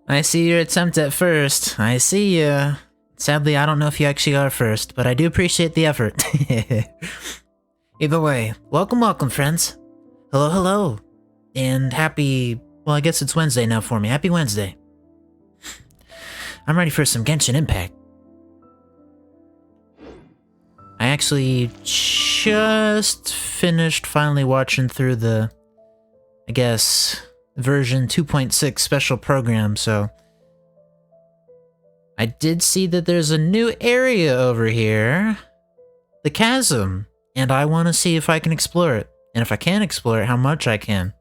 I see your attempt at first. I see ya. Sadly, I don't know if you actually are first, but I do appreciate the effort. Either way, welcome, friends. Hello. And happy... well, I guess it's Wednesday now for me. Happy Wednesday. I'm ready for some Genshin Impact. I actually just finished finally watching through the... I guess... version 2.6 special program, so... I did see that there's a new area over here. The Chasm. And I want to see if I can explore it. And if I can explore it, how much I can.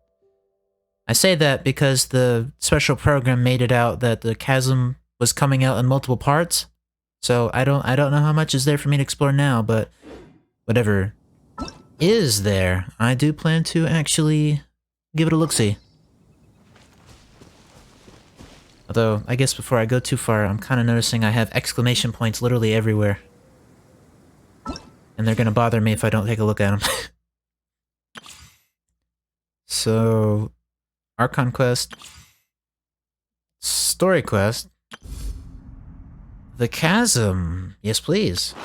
I say that because the special program made it out that the Chasm was coming out in multiple parts. So I don't know how much is there for me to explore now, but whatever is there, I do plan to actually give it a look-see. Although, I guess before I go too far, I'm kind of noticing I have exclamation points literally everywhere. And they're gonna bother me if I don't take a look at them. So... Archon Quest. Story Quest. The Chasm. Yes, please.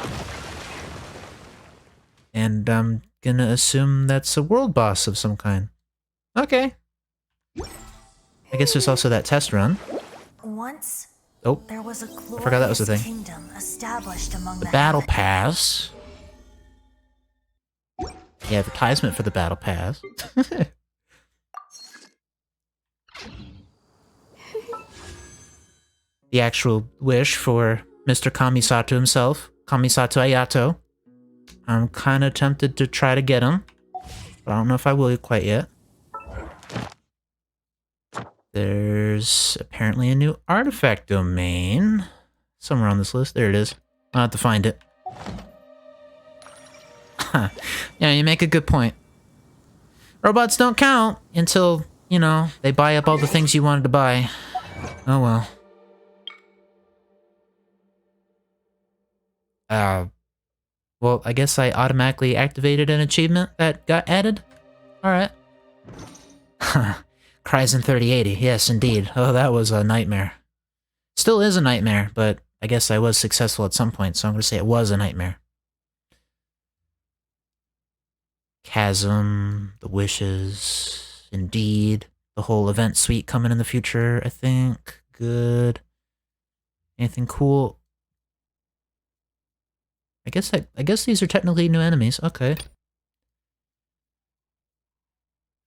And I'm gonna assume that's a world boss of some kind. Okay. I guess there's also that test run. Once, oh, there was a I forgot that was the thing. kingdom established among the Battle inhabitants. Pass. The advertisement for the Battle Pass. The actual wish for Mr. Kamisato himself, Kamisato Ayato. I'm kind of tempted to try to get him, but I don't know if I will quite yet. There's apparently a new artifact domain somewhere on this list. There it is. I'll have to find it. Yeah, you make a good point. Robots don't count until, you know, they buy up all the things you wanted to buy. Oh well. Well, I guess I automatically activated an achievement that got added? Alright. Cries in 3080, yes indeed. Oh, that was a nightmare. Still is a nightmare, but I guess I was successful at some point, so I'm gonna say it was a nightmare. Chasm, the wishes, indeed. The whole event suite coming in the future, I think. Good. Anything cool? I guess these are technically new enemies. Okay.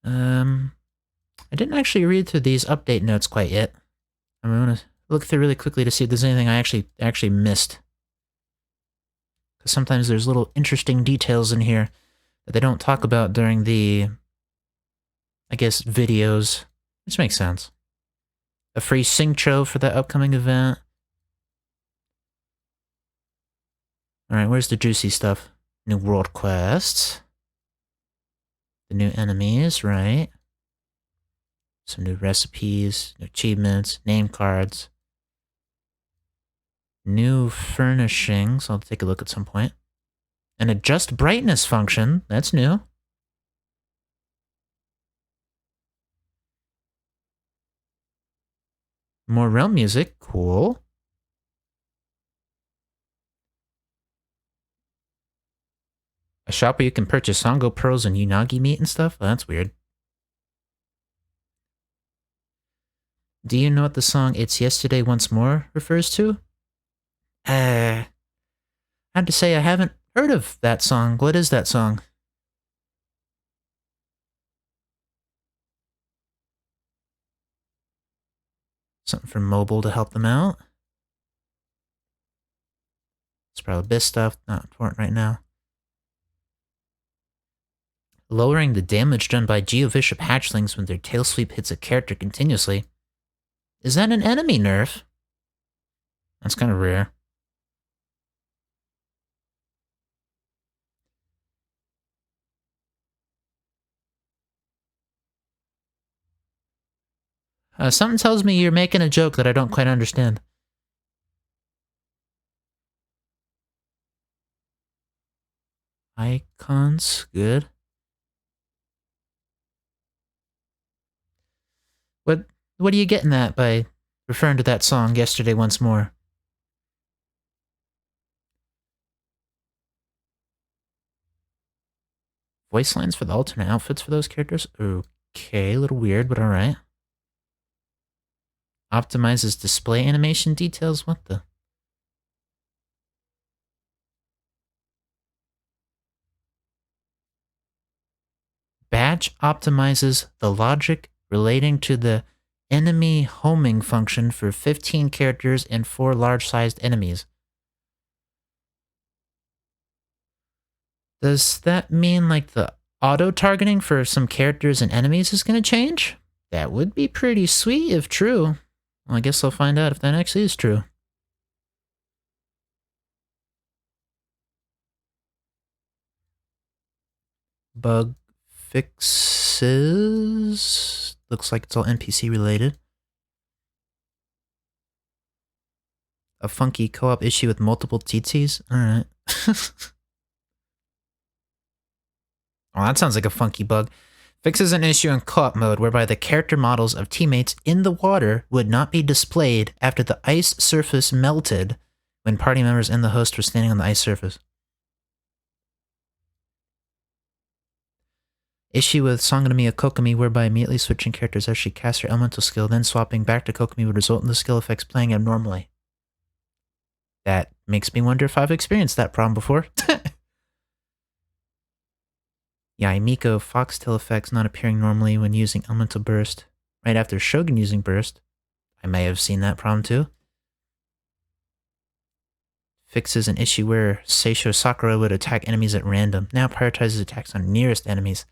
I didn't actually read through these update notes quite yet. I'm gonna look through really quickly to see if there's anything I actually missed. Because sometimes there's little interesting details in here that they don't talk about during the, I guess, videos. Which makes sense. A free synchro for the upcoming event. Alright, where's the juicy stuff? New world quests. The new enemies, right? Some new recipes, new achievements, name cards. New furnishings, I'll take a look at some point. An adjust brightness function, that's new. More realm music, cool. A shop where you can purchase Sango pearls and Unagi meat and stuff? Oh, that's weird. Do you know what the song It's Yesterday Once More refers to? I have to say I haven't heard of that song. What is that song? Something for mobile to help them out. It's probably this stuff, not important right now. Lowering the damage done by Geovicious hatchlings when their tail sweep hits a character continuously. Is that an enemy nerf? That's kind of rare. Something tells me you're making a joke that I don't quite understand. Icons, good. What What are you getting at by referring to that song, Yesterday Once More? Voice lines for the alternate outfits for those characters? Okay, a little weird, but alright. Optimizes display animation details? What the? Batch optimizes the logic relating to the enemy homing function for 15 characters and 4 large-sized enemies. Does that mean like the auto-targeting for some characters and enemies is going to change? That would be pretty sweet if true. Well, I guess I'll find out if that actually is true. Bug fixes. Looks like it's all NPC related. A funky co-op issue with multiple TTs? Alright. Oh, that sounds like a funky bug. Fixes an issue in co-op mode whereby the character models of teammates in the water would not be displayed after the ice surface melted when party members and the host were standing on the ice surface. Issue with Sangonomiya Kokomi, whereby immediately switching characters as she casts her elemental skill, then swapping back to Kokomi would result in the skill effects playing abnormally. That makes me wonder if I've experienced that problem before. Yeah, Miko foxtail effects not appearing normally when using elemental burst. Right after Shogun using burst. I may have seen that problem too. Fixes an issue where Seisho Sakura would attack enemies at random. Now prioritizes attacks on nearest enemies.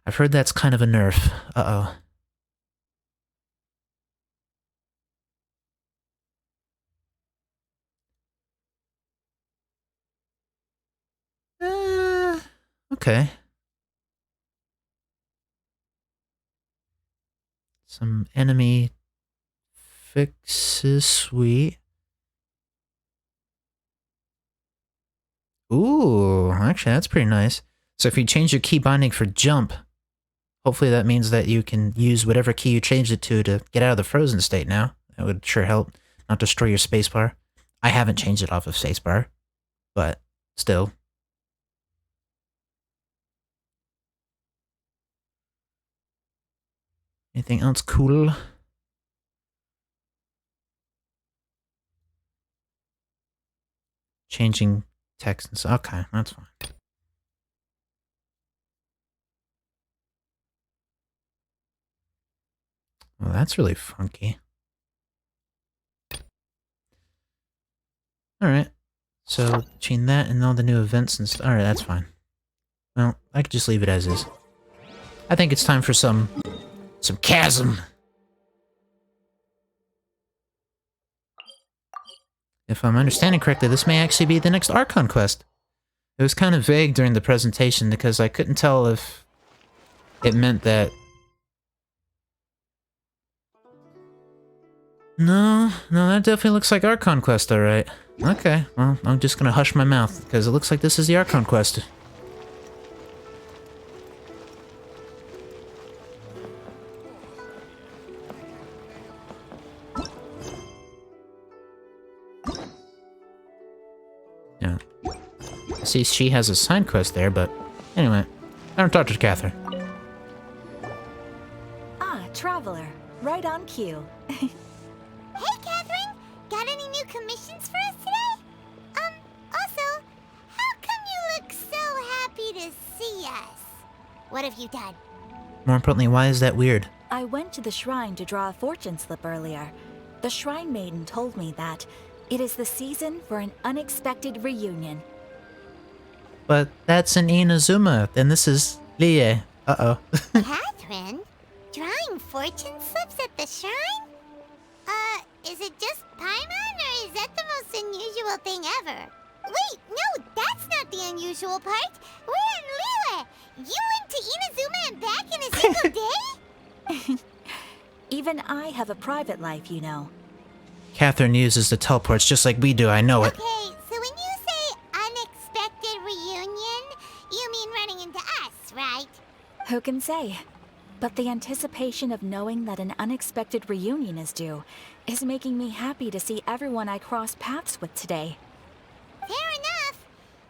I've heard that's kind of a nerf. Uh-oh. Okay. Some enemy fixes, sweet. Ooh, actually that's pretty nice. So if you change your key binding for jump, hopefully that means that you can use whatever key you changed it to get out of the frozen state now. That would sure help. Not destroy your spacebar. I haven't changed it off of spacebar, but still. Anything else cool? Changing text and stuff. Okay, that's fine. Well, that's really funky. Alright. So, between that and all the new events and stuff. Alright, that's fine. Well, I could just leave it as is. I think it's time for some Chasm. If I'm understanding correctly, this may actually be the next Archon quest. It was kind of vague during the presentation because I couldn't tell if it meant that... No, that definitely looks like Archon quest, alright. Okay, well, I'm just gonna hush my mouth because it looks like this is the Archon quest. Yeah. I see she has a side quest there, but anyway, I don't talk to Catherine. Ah, Traveler. Right on cue. Hey, Catherine! Got any new commissions for us today? Also, how come you look so happy to see us? What have you done? More importantly, why is that weird? I went to the shrine to draw a fortune slip earlier. The shrine maiden told me that it is the season for an unexpected reunion. But that's an Inazuma, and this is Lie. Uh-oh. Catherine? Drawing fortune slips at the shrine? Is it just Paimon, or is that the most unusual thing ever? Wait, no, that's not the unusual part. We're in Liyue. You went to Inazuma and back in a single day? Even I have a private life, you know. Catherine uses the teleports just like we do, I know it. Okay, so when you say unexpected reunion, you mean running into us, right? Who can say? But the anticipation of knowing that an unexpected reunion is due is making me happy to see everyone I cross paths with today. Fair enough.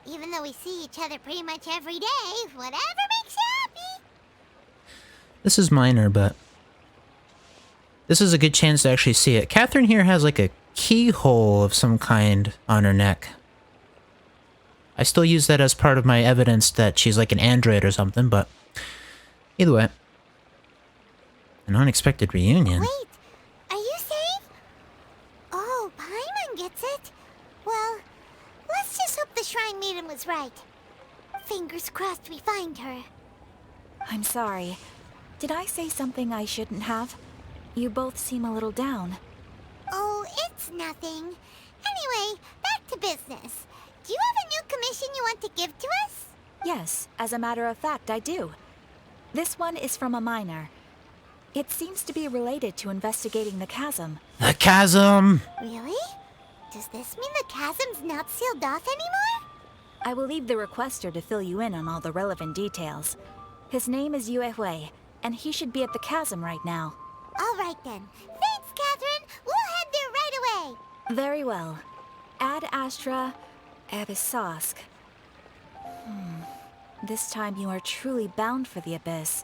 Even though we see each other pretty much every day, whatever makes you happy. This is minor, but this is a good chance to actually see it. Catherine here has like a keyhole of some kind on her neck. I still use that as part of my evidence that she's like an android or something, but either way. An unexpected reunion. Wait, are you safe? Oh, Paimon gets it. Well, let's just hope the Shrine Maiden was right. Fingers crossed we find her. I'm sorry. Did I say something I shouldn't have? You both seem a little down. Oh, it's nothing. Anyway, back to business. Do you have a new commission you want to give to us? Yes, as a matter of fact, I do. This one is from a miner. It seems to be related to investigating the chasm. The chasm! Really? Does this mean the chasm's not sealed off anymore? I will leave the requester to fill you in on all the relevant details. His name is Yue Hui, and he should be at the chasm right now. All right then. Thanks, Catherine. We'll head there right away. Very well. Ad Astra Abyssosk. This time you are truly bound for the abyss.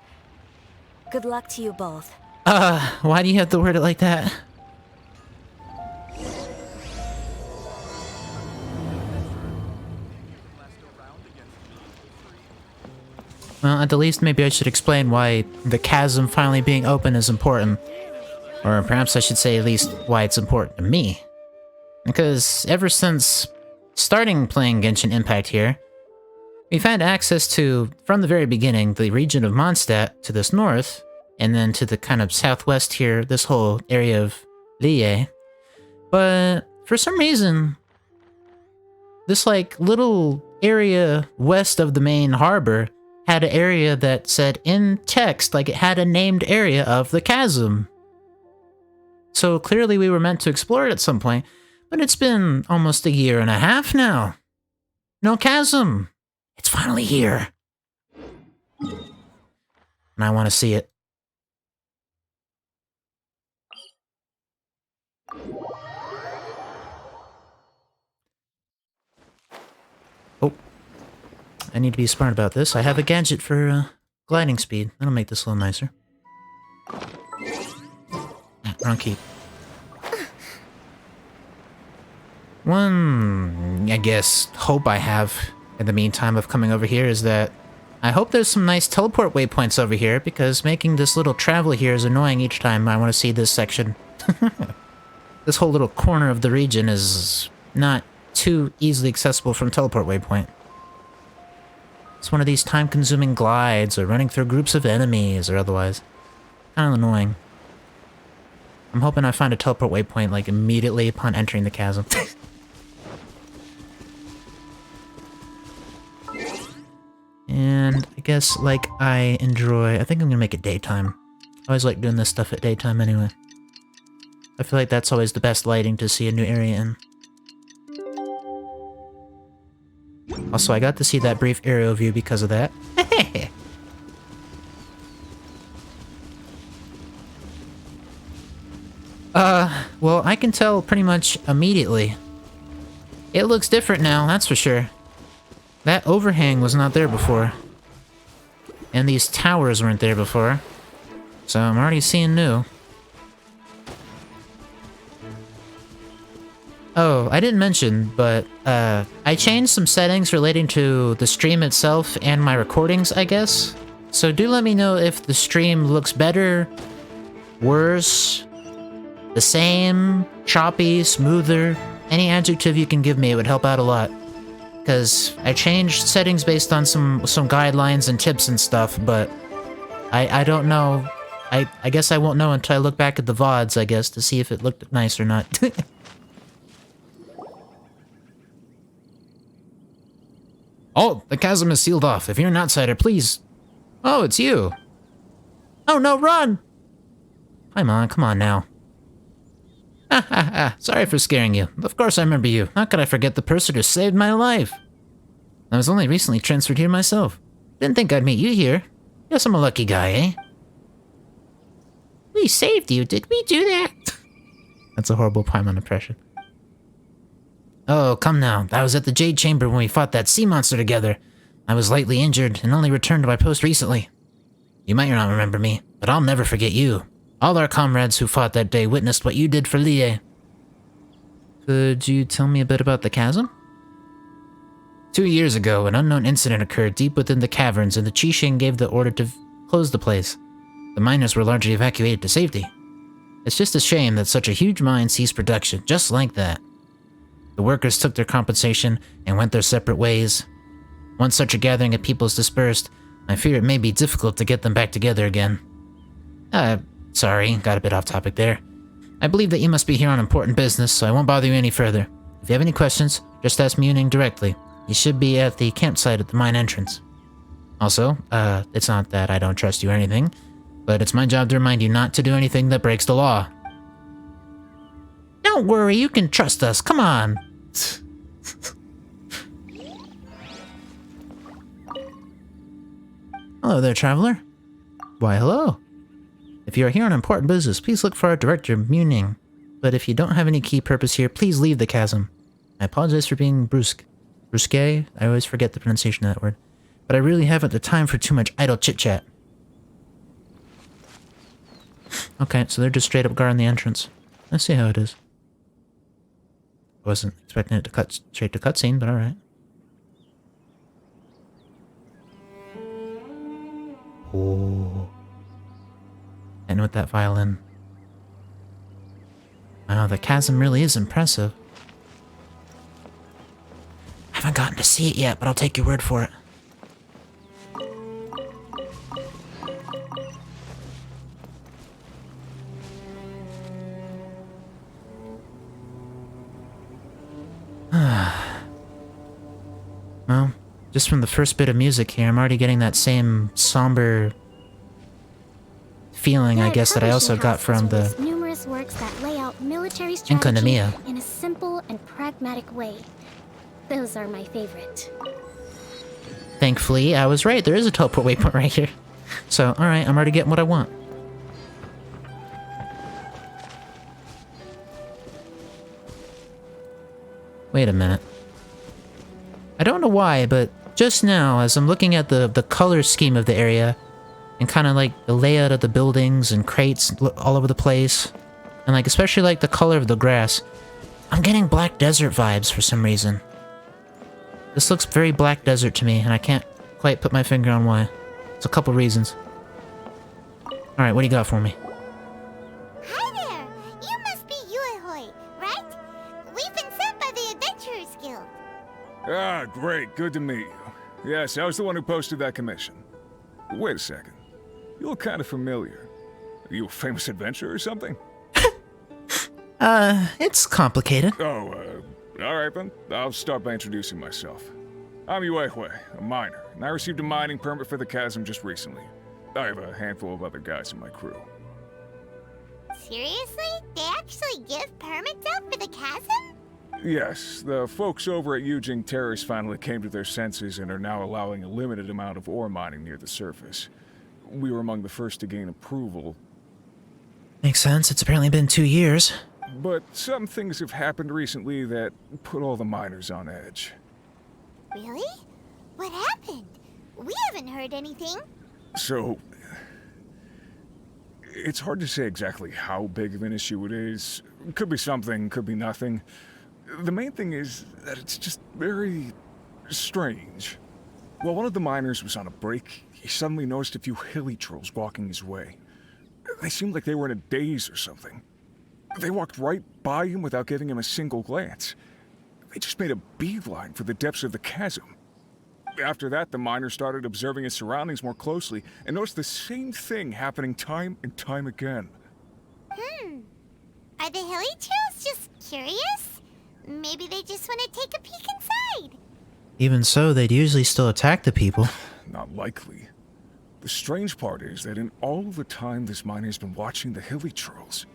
Good luck to you both. Why do you have to word it like that? Well, at the least, maybe I should explain why the chasm finally being open is important. Or perhaps I should say at least why it's important to me. Because ever since starting playing Genshin Impact here, we've had access to, from the very beginning, the region of Mondstadt to this north, and then to the kind of southwest here, this whole area of Liyue. But for some reason, this like little area west of the main harbor had an area that said in text, like it had a named area of the chasm. So clearly we were meant to explore it at some point, but it's been almost 1.5 years now. No chasm. It's finally here. And I want to see it. Oh. I need to be smart about this. I have a gadget for gliding speed. That'll make this a little nicer. Wrong key. One, I guess, hope I have in the meantime of coming over here is that I hope there's some nice teleport waypoints over here, because making this little travel here is annoying each time I want to see this section. This whole little corner of the region is not too easily accessible from teleport waypoint. It's one of these time-consuming glides, or running through groups of enemies, or otherwise. Kind of annoying. I'm hoping I find a teleport waypoint, like, immediately upon entering the chasm. And I guess, like I enjoy, I think I'm gonna make it daytime. I always like doing this stuff at daytime anyway. I feel like that's always the best lighting to see a new area in. Also, I got to see that brief aerial view because of that. Well, I can tell pretty much immediately. It looks different now, that's for sure. That overhang was not there before. And these towers weren't there before. So I'm already seeing new. Oh, I didn't mention, but I changed some settings relating to the stream itself and my recordings, I guess. So do let me know if the stream looks better, worse, the same, choppy, smoother. Any adjective you can give me, it would help out a lot. Because I changed settings based on some guidelines and tips and stuff, but I don't know. I guess I won't know until I look back at the VODs, I guess, to see if it looked nice or not. Oh, the chasm is sealed off. If you're an outsider, please... Oh, it's you. Oh no, run! Paimon, come on now. Ha ha ha, sorry for scaring you. Of course I remember you. How could I forget the person who saved my life? I was only recently transferred here myself. Didn't think I'd meet you here. Guess I'm a lucky guy, eh? We saved you. Did we do that? That's a horrible Paimon impression. Oh, come now. I was at the Jade Chamber when we fought that sea monster together. I was lightly injured and only returned to my post recently. You might not remember me, but I'll never forget you. All our comrades who fought that day witnessed what you did for Lie. Could you tell me a bit about the chasm? 2 years ago, an unknown incident occurred deep within the caverns, and the Qixing gave the order to close the place. The miners were largely evacuated to safety. It's just a shame that such a huge mine ceased production, just like that. The workers took their compensation and went their separate ways. Once such a gathering of people is dispersed, I fear it may be difficult to get them back together again. Sorry, got a bit off topic there. I believe that you must be here on important business, so I won't bother you any further. If you have any questions, just ask Muning directly. You should be at the campsite at the mine entrance. Also, it's not that I don't trust you or anything, but it's my job to remind you not to do anything that breaks the law. Don't worry, you can trust us. Come on. Hello there, traveler. Why, hello. If you are here on important business, please look for our director, Muning. But if you don't have any key purpose here, please leave the chasm. I apologize for being brusque. Brusque? I always forget the pronunciation of that word. But I really haven't the time for too much idle chit-chat. Okay, so they're just straight up guarding the entrance. Let's see how it is. I wasn't expecting it to cut straight to cutscene, but alright. Oh. And with that violin. Wow, the chasm really is impressive. I haven't gotten to see it yet, but I'll take your word for it. Well, just from the first bit of music here, I'm already getting that same somber feeling, I guess, that I also got from the numerous works that lay out military strategy in a simple and pragmatic way. Those are my favorite. Thankfully, I was right. There is a teleport waypoint right here. So, alright, I'm already getting what I want. Wait a minute. I don't know why, but just now, as I'm looking at the color scheme of the area, and kind of like the layout of the buildings and crates all over the place, and like especially like the color of the grass, I'm getting Black Desert vibes for some reason. This looks very Black Desert to me, and I can't quite put my finger on why. It's a couple reasons. Alright, what do you got for me? Hi there! You must be Yuehoi, right? We've been sent by the Adventurers Guild. Ah, great. Good to meet you. Yes, I was the one who posted that commission. Wait a second. You look kind of familiar. Are you a famous adventurer or something? It's complicated. Oh, alright then. I'll start by introducing myself. I'm Yuehoi, a miner, and I received a mining permit for the chasm just recently. I have a handful of other guys in my crew. Seriously? They actually give permits out for the chasm? Yes, the folks over at Yujing Terrace finally came to their senses and are now allowing a limited amount of ore mining near the surface. We were among the first to gain approval. Makes sense. It's apparently been 2 years. But some things have happened recently that put all the miners on edge. Really? What happened? We haven't heard anything. So, it's hard to say exactly how big of an issue it is. Could be something, could be nothing. The main thing is that it's just very strange. While one of the miners was on a break, he suddenly noticed a few hilly trolls walking his way. They seemed like they were in a daze or something. They walked right by him without giving him a single glance. They just made a beeline for the depths of the chasm. After that, the miner started observing his surroundings more closely and noticed the same thing happening time and time again. Are the hilly trolls just curious? Maybe they just want to take a peek inside. Even so, they'd usually still attack the people. Not likely. The strange part is that in all the time this miner's been watching the hilly trolls,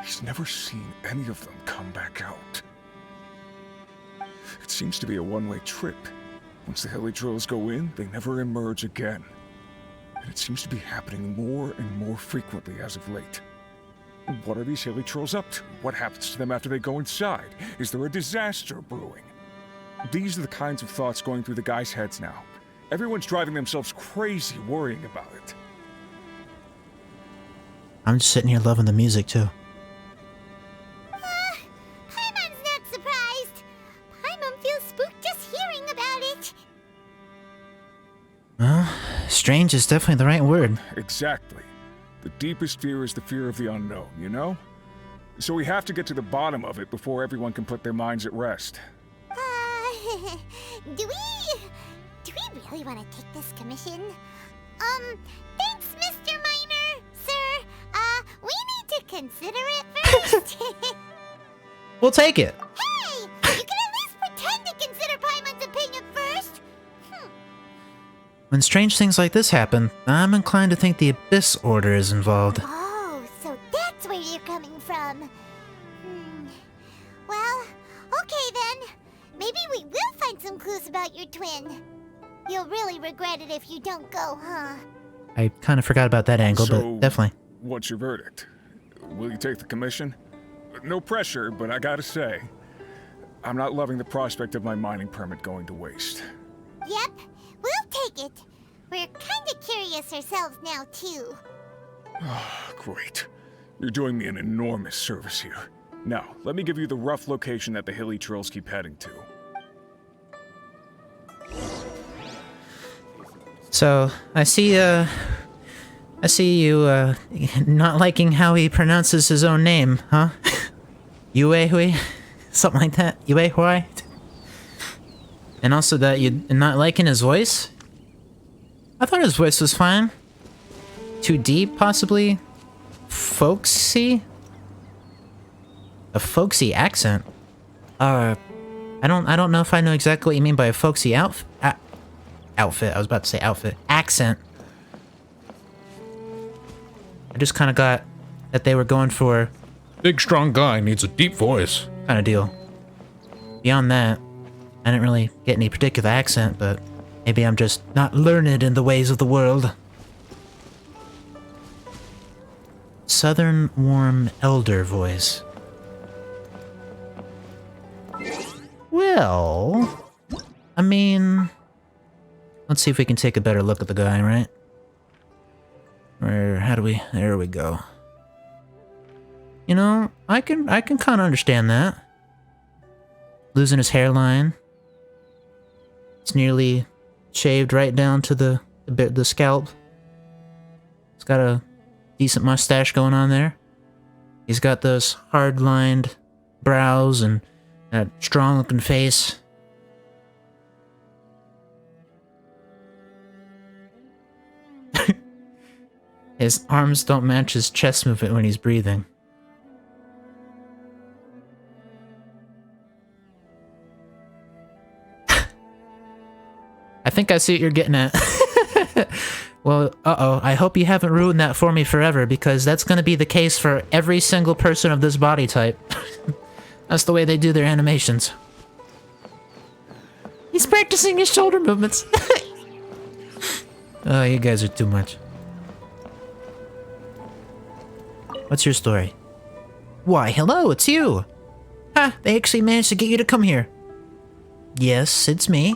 he's never seen any of them come back out. It seems to be a one-way trip. Once the hilly trolls go in, they never emerge again. And it seems to be happening more and more frequently as of late. What are these hilly trolls up to? What happens to them after they go inside? Is there a disaster brewing? These are the kinds of thoughts going through the guys' heads now. Everyone's driving themselves crazy worrying about it. I'm just sitting here loving the music too. Paimon's not surprised. Paimon feels spooked just hearing about it. Well, strange is definitely the right word. Exactly. The deepest fear is the fear of the unknown, you know? So we have to get to the bottom of it before everyone can put their minds at rest. Do we really want to take this commission? Thanks, Mr. Miner, sir. We need to consider it first. We'll take it. Hey, you can at least pretend to consider Paimon's opinion first. When strange things like this happen, I'm inclined to think the Abyss Order is involved. Oh, so that's where you're coming from. Well, okay then. Maybe we will find some clues about your twin. You'll really regret it if you don't go, huh? I kind of forgot about that angle, So, but definitely. what's your verdict? Will you take the commission? No pressure, but I gotta say, I'm not loving the prospect of my mining permit going to waste. Yep, we'll take it. We're kinda curious ourselves now, too. Great. You're doing me an enormous service here. Now, let me give you the rough location that the hilly trails keep heading to. So, I see you, not liking how he pronounces his own name, huh? Yue? Something like that? Yue Hui? And also that you're not liking his voice? I thought his voice was fine. Too deep, possibly? Folksy? A folksy accent? I don't know if I know exactly what you mean by a folksy outfit. I was about to say outfit. Accent. I just kind of got that they were going for Big strong guy needs a deep voice. kind of deal. Beyond that, I didn't really get any particular accent, but maybe I'm just not learned in the ways of the world. Southern warm elder voice. Well, I mean, let's see if we can take a better look at the guy, right? There we go. You know, I can kind of understand that. Losing his hairline. It's nearly shaved right down to the scalp. He's got a decent mustache going on there. He's got those hard-lined brows and that strong-looking face. His arms don't match his chest movement when he's breathing. I think I see what you're getting at. Well, uh-oh, I hope you haven't ruined that for me forever, because that's going to be the case for every single person of this body type. That's the way they do their animations. He's practicing his shoulder movements. Oh, you guys are too much. What's your story? Why, hello, it's you! Ha, they actually managed to get you to come here. Yes, it's me.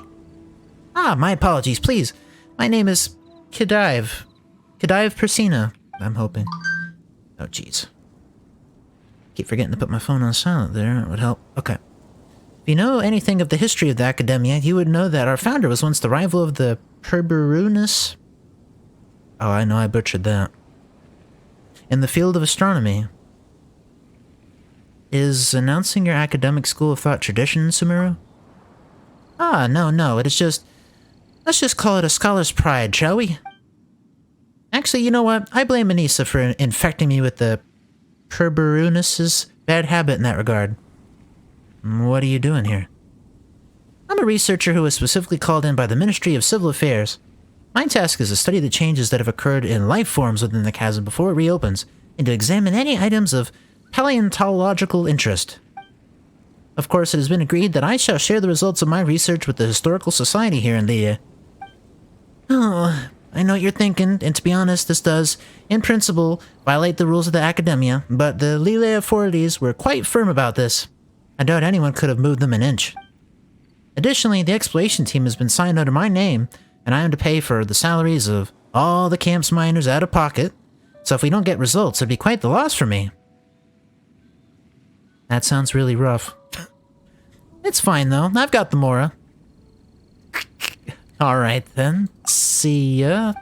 Ah, my apologies, please. My name is Kadive. Kadive Persina, I'm hoping. Oh, jeez. Keep forgetting to put my phone on silent there. It would help. Okay. If you know anything of the history of the Academia, you would know that our founder was once the rival of the Perberunus. Oh, I know I butchered that. In the field of astronomy. Is announcing your academic school of thought tradition, Sumeru? Ah, no, it is just... Let's just call it a scholar's pride, shall we? Actually, you know what? I blame Anissa for infecting me with the Perberunus' bad habit in that regard. What are you doing here? I'm a researcher who was specifically called in by the Ministry of Civil Affairs. My task is to study the changes that have occurred in life forms within the chasm before it reopens, and to examine any items of paleontological interest. Of course, it has been agreed that I shall share the results of my research with the Historical Society here in the... Oh, I know what you're thinking, and to be honest, this does, in principle, violate the rules of the Academia, but the Lille authorities were quite firm about this. I doubt anyone could have moved them an inch. Additionally, the exploration team has been signed under my name, and I am to pay for the salaries of all the camp's miners out of pocket, so if we don't get results, it'd be quite the loss for me. That sounds really rough. It's fine, though. I've got the Mora. Alright, then. See ya.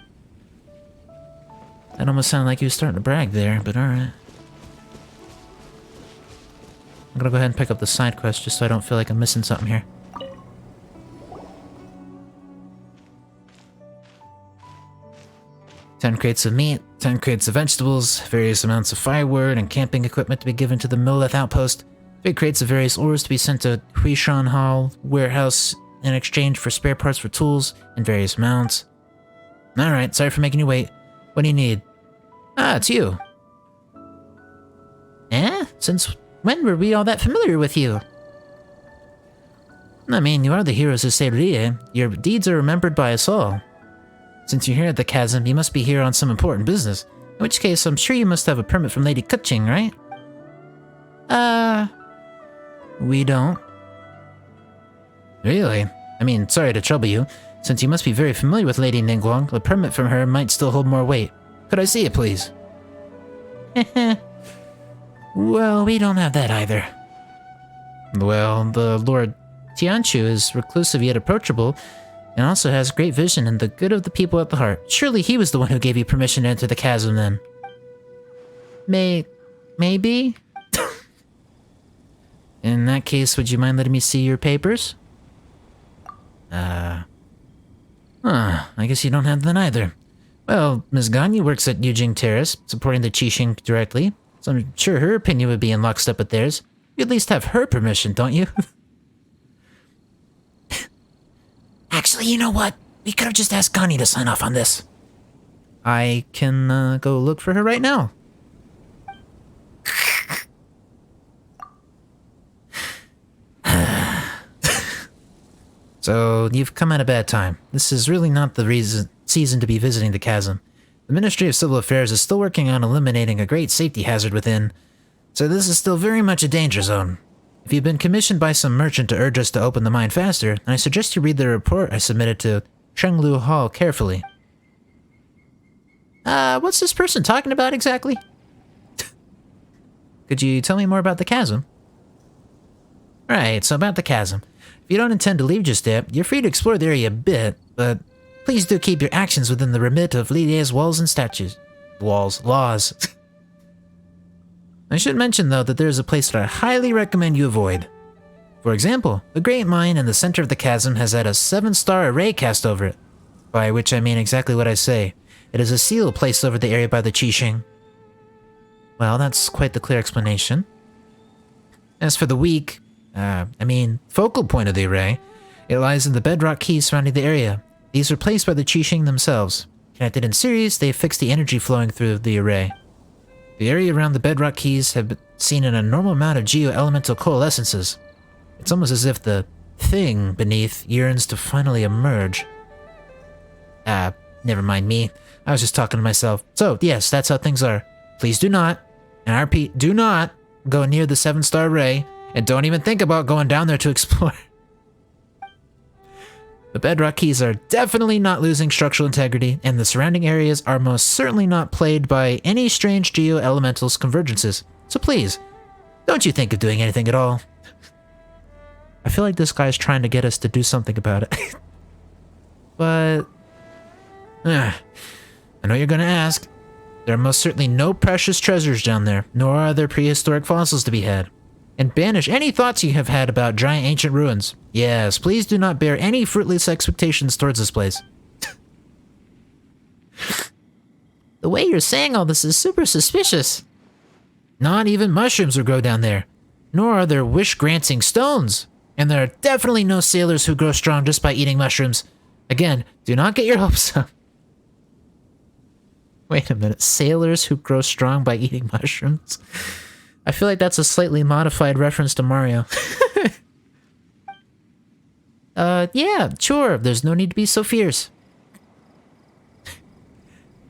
That almost sounded like he was starting to brag there, but alright. I'm gonna go ahead and pick up the side quest just so I don't feel like I'm missing something here. "10 crates of meat, 10 crates of vegetables, various amounts of firewood and camping equipment to be given to the Milleth outpost, 3 crates of various ores to be sent to Huishan Hall warehouse in exchange for spare parts for tools and various mounts." Alright, sorry for making you wait. What do you need? Ah, it's you. Eh? Since when were we all that familiar with you? I mean, you are the heroes of Serie. Your deeds are remembered by us all. Since you're here at the Chasm, you must be here on some important business. In which case, I'm sure you must have a permit from Lady Kuching, right? We don't. Really? I mean, sorry to trouble you. Since you must be very familiar with Lady Ningguang, a permit from her might still hold more weight. Could I see it, please? Well, we don't have that either. Well, the Lord Tianchu is reclusive yet approachable, and also has great vision and the good of the people at the heart. Surely he was the one who gave you permission to enter the chasm, then. Maybe? In that case, would you mind letting me see your papers? I guess you don't have that either. Well, Ms. Ganyu works at Yujing Terrace, supporting the Qixing directly, so I'm sure her opinion would be in lockstep with theirs. You at least have her permission, don't you? Actually, you know what? We could have just asked Ganyu to sign off on this. I can go look for her right now. So, you've come at a bad time. This is really not the season to be visiting the chasm. The Ministry of Civil Affairs is still working on eliminating a great safety hazard within, so this is still very much a danger zone. If you've been commissioned by some merchant to urge us to open the mine faster, then I suggest you read the report I submitted to Chenglu Hall carefully. What's this person talking about exactly? Could you tell me more about the chasm? Right, so about the chasm. If you don't intend to leave just yet, you're free to explore the area a bit, but please do keep your actions within the remit of Lille's laws. I should mention, though, that there is a place that I highly recommend you avoid. For example, the Great Mine in the center of the chasm has had a 7-star array cast over it. By which I mean exactly what I say. It is a seal placed over the area by the Qixing. Well, that's quite the clear explanation. As for the weak, focal point of the array, it lies in the bedrock keys surrounding the area. These were placed by the Qixing themselves. Connected in series, they fixed the energy flowing through the array. The area around the bedrock keys have seen an abnormal amount of geo-elemental coalescences. It's almost as if the thing beneath yearns to finally emerge. Never mind me. I was just talking to myself. So, yes, that's how things are. Please do not, and I repeat, do not go near the 7-star array, and don't even think about going down there to explore. The bedrock keys are definitely not losing structural integrity, and the surrounding areas are most certainly not plagued by any strange geo-elementals convergences. So please, don't you think of doing anything at all. I feel like this guy's trying to get us to do something about it. But... I know you're gonna ask. There are most certainly no precious treasures down there, nor are there prehistoric fossils to be had. And banish any thoughts you have had about giant ancient ruins. Yes, please do not bear any fruitless expectations towards this place. The way you're saying all this is super suspicious. Not even mushrooms will grow down there, nor are there wish-granting stones. And there are definitely no sailors who grow strong just by eating mushrooms. Again, do not get your hopes up. Wait a minute, sailors who grow strong by eating mushrooms? I feel like that's a slightly modified reference to Mario. Yeah, sure, there's no need to be so fierce.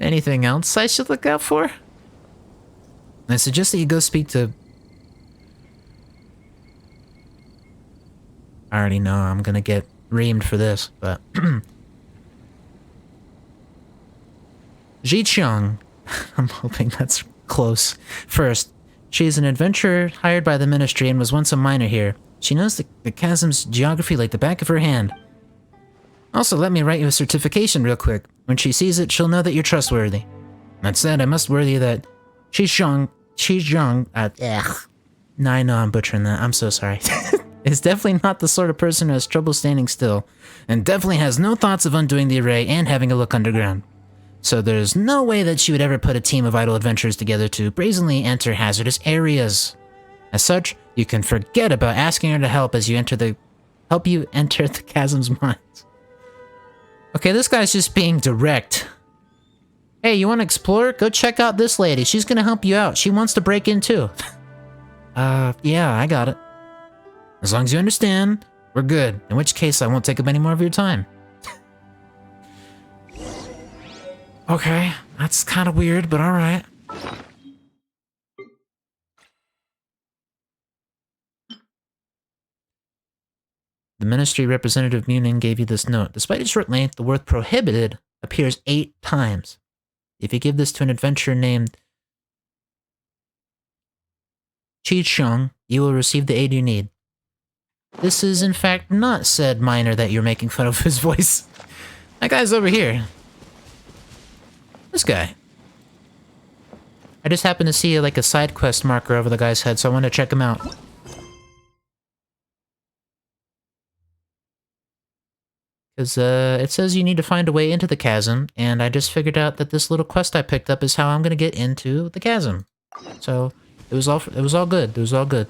Anything else I should look out for? I suggest that you go speak to... I already know I'm gonna get reamed for this, but... Ji Chung. I'm hoping that's close. First, she is an adventurer hired by the Ministry and was once a miner here. She knows the chasm's geography like the back of her hand. Also, let me write you a certification real quick. When she sees it, she'll know that you're trustworthy. That said, I must warn you that Chizhong, no, I know I'm butchering that. I'm so sorry. Is definitely not the sort of person who has trouble standing still, and definitely has no thoughts of undoing the array and having a look underground. So there's no way that she would ever put a team of idle adventurers together to brazenly enter hazardous areas. As such, you can forget about asking her to help as you enter the chasm's mines. Okay, this guy's just being direct. Hey, you want to explore? Go check out this lady. She's gonna help you out. She wants to break in too. Yeah, I got it. As long as you understand, we're good. In which case, I won't take up any more of your time. Okay, that's kind of weird, but alright. The Ministry representative Munin gave you this note. Despite its short length, the word prohibited appears 8 times. If you give this to an adventurer named Chi Chung, you will receive the aid you need. This is in fact not said miner that you're making fun of his voice. That guy's over here. This guy. I just happened to see like a side quest marker over the guy's head, so I wanted to check him out. Because it says you need to find a way into the chasm, and I just figured out that this little quest I picked up is how I'm gonna get into the chasm. So it was all good. It was all good.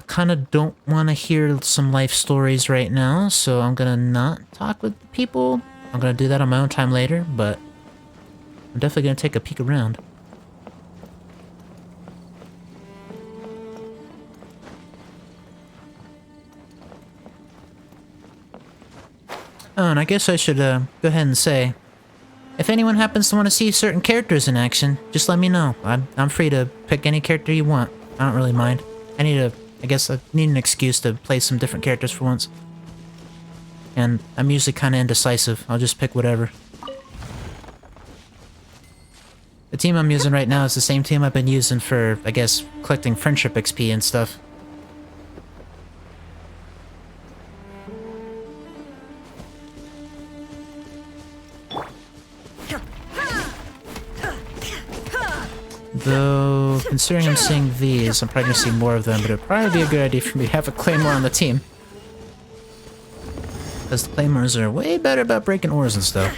Kind of don't want to hear some life stories right now, so I'm gonna not talk with people. I'm gonna do that on my own time later, but I'm definitely gonna take a peek around. Oh, and I guess I should go ahead and say, if anyone happens to want to see certain characters in action, just let me know. I'm free to pick any character you want. I don't really mind. I guess I need an excuse to play some different characters for once. And I'm usually kind of indecisive. I'll just pick whatever. The team I'm using right now is the same team I've been using for, I guess, collecting friendship XP and stuff. Though, considering I'm seeing these, I'm probably gonna see more of them, but it'd probably be a good idea for me to have a Claymore on the team. Because the Claymores are way better about breaking ores and stuff.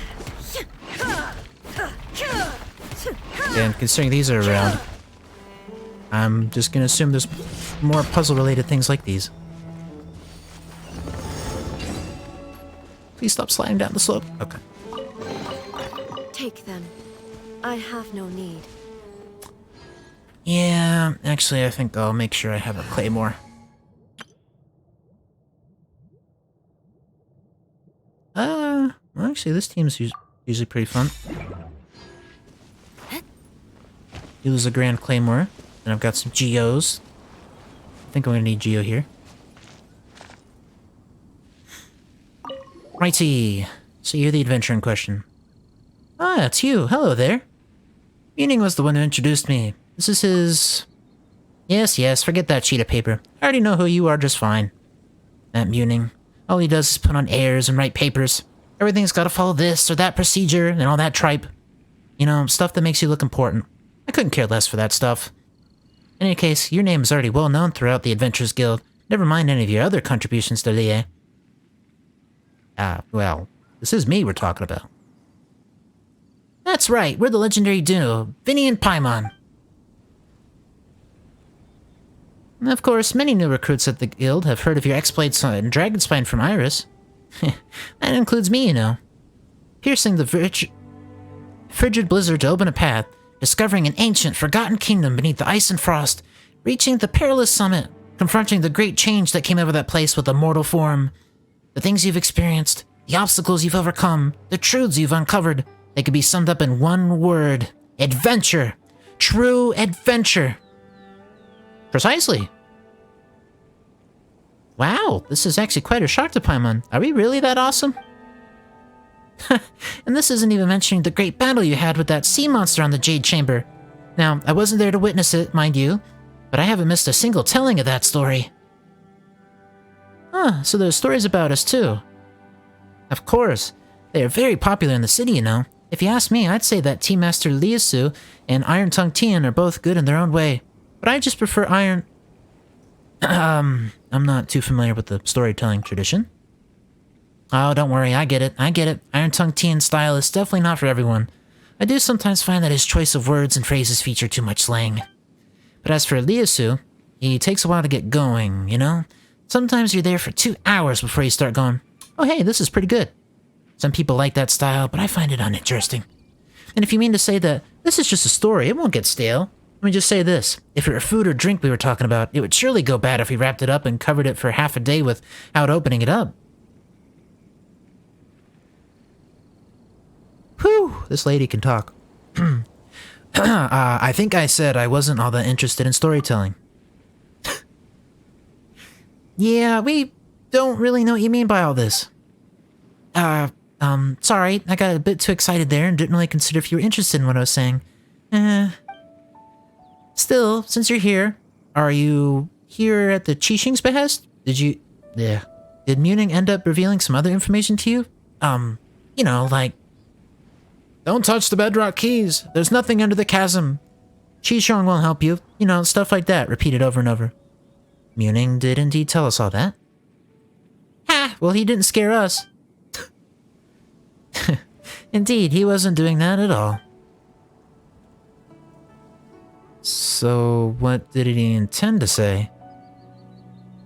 And considering these are around, I'm just gonna assume there's more puzzle-related things like these. Please stop sliding down the slope. Okay. Take them. I have no need. Yeah, actually, I think I'll make sure I have a Claymore. Well, actually, this team's usually pretty fun. Use a Grand Claymore, and I've got some Geos. I think I'm gonna need Geo here. Righty. So you're the adventurer in question. Ah, it's you. Hello there. Meaning was the one who introduced me. This is his... Yes, forget that sheet of paper. I already know who you are just fine. That Muning. All he does is put on airs and write papers. Everything's gotta follow this or that procedure and all that tripe. You know, stuff that makes you look important. I couldn't care less for that stuff. In any case, your name is already well known throughout the Adventurers Guild. Never mind any of your other contributions to Lie. Well, this is me we're talking about. That's right, we're the legendary duo, Vinny and Paimon. Of course, many new recruits at the guild have heard of your exploits on Dragonspine from Iris. That includes me, you know. Piercing the frigid blizzard to open a path, discovering an ancient, forgotten kingdom beneath the ice and frost, reaching the perilous summit, confronting the great change that came over that place with a mortal form. The things you've experienced, the obstacles you've overcome, the truths you've uncovered, they could be summed up in one word. Adventure. True adventure. Precisely. Wow, this is actually quite a shock to Paimon. Are we really that awesome? And this isn't even mentioning the great battle you had with that sea monster on the Jade Chamber. Now, I wasn't there to witness it, mind you, but I haven't missed a single telling of that story. Huh, so there's stories about us too. Of course. They are very popular in the city, you know. If you ask me, I'd say that Tea Master Liasu and Iron Tongue Tian are both good in their own way. But I just prefer Iron... I'm not too familiar with the storytelling tradition. Oh, don't worry, I get it. Iron Tongue Tian's style is definitely not for everyone. I do sometimes find that his choice of words and phrases feature too much slang. But as for Liasu, he takes a while to get going, you know? Sometimes you're there for 2 hours before you start going, oh hey, this is pretty good. Some people like that style, but I find it uninteresting. And if you mean to say that this is just a story, it won't get stale. Let me just say this. If it were food or drink we were talking about, it would surely go bad if we wrapped it up and covered it for half a day without opening it up. Whew, this lady can talk. I think I said I wasn't all that interested in storytelling. Yeah, we don't really know what you mean by all this. Sorry, I got a bit too excited there and didn't really consider if you were interested in what I was saying. Still, since you're here, are you here at the Qixing's behest? Did Muning end up revealing some other information to you? You know, like... Don't touch the bedrock keys. There's nothing under the chasm. Qishong will help you. You know, stuff like that, repeated over and over. Muning did indeed tell us all that. Ha! Well, he didn't scare us. Indeed, he wasn't doing that at all. So, what did he intend to say?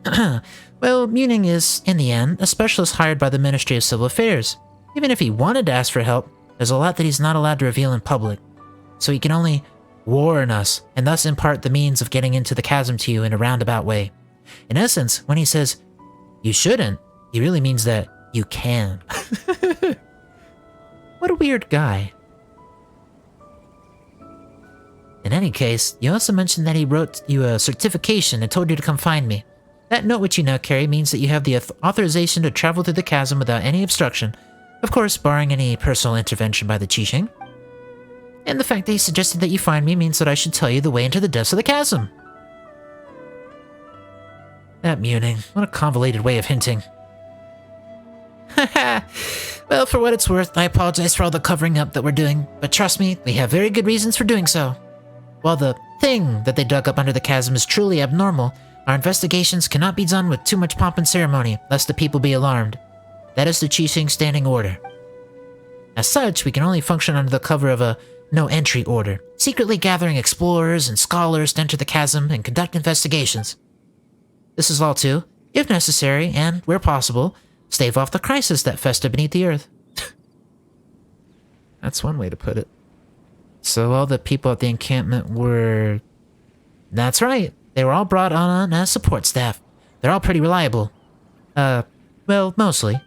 Well, Muning is, in the end, a specialist hired by the Ministry of Civil Affairs. Even if he wanted to ask for help, there's a lot that he's not allowed to reveal in public. So he can only warn us, and thus impart the means of getting into the chasm to you in a roundabout way. In essence, when he says, you shouldn't, he really means that you can. What a weird guy. In any case, you also mentioned that he wrote you a certification and told you to come find me. That note which you now carry means that you have the authorization to travel through the chasm without any obstruction, of course barring any personal intervention by the Qixing. And the fact that he suggested that you find me means that I should tell you the way into the depths of the chasm. That Muning, what a convoluted way of hinting. Haha. Well, for what it's worth, I apologize for all the covering up that we're doing, but trust me, we have very good reasons for doing so. While the thing that they dug up under the chasm is truly abnormal, our investigations cannot be done with too much pomp and ceremony, lest the people be alarmed. That is the Qixing standing order. As such, we can only function under the cover of a no-entry order, secretly gathering explorers and scholars to enter the chasm and conduct investigations. This is all to, if necessary, and, where possible, stave off the crisis that festered beneath the earth. That's one way to put it. So all the people at the encampment were... That's right. They were all brought on as support staff. They're all pretty reliable. Well, mostly.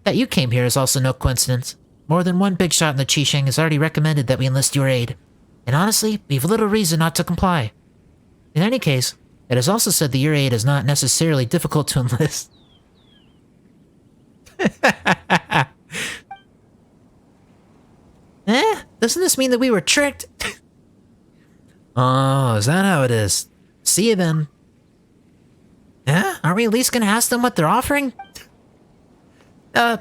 That you came here is also no coincidence. More than one big shot in the Qixing has already recommended that we enlist your aid. And honestly, we've little reason not to comply. In any case, it is also said that your aid is not necessarily difficult to enlist. Doesn't this mean that we were tricked? Oh, is that how it is? See you then. Aren't we at least gonna ask them what they're offering?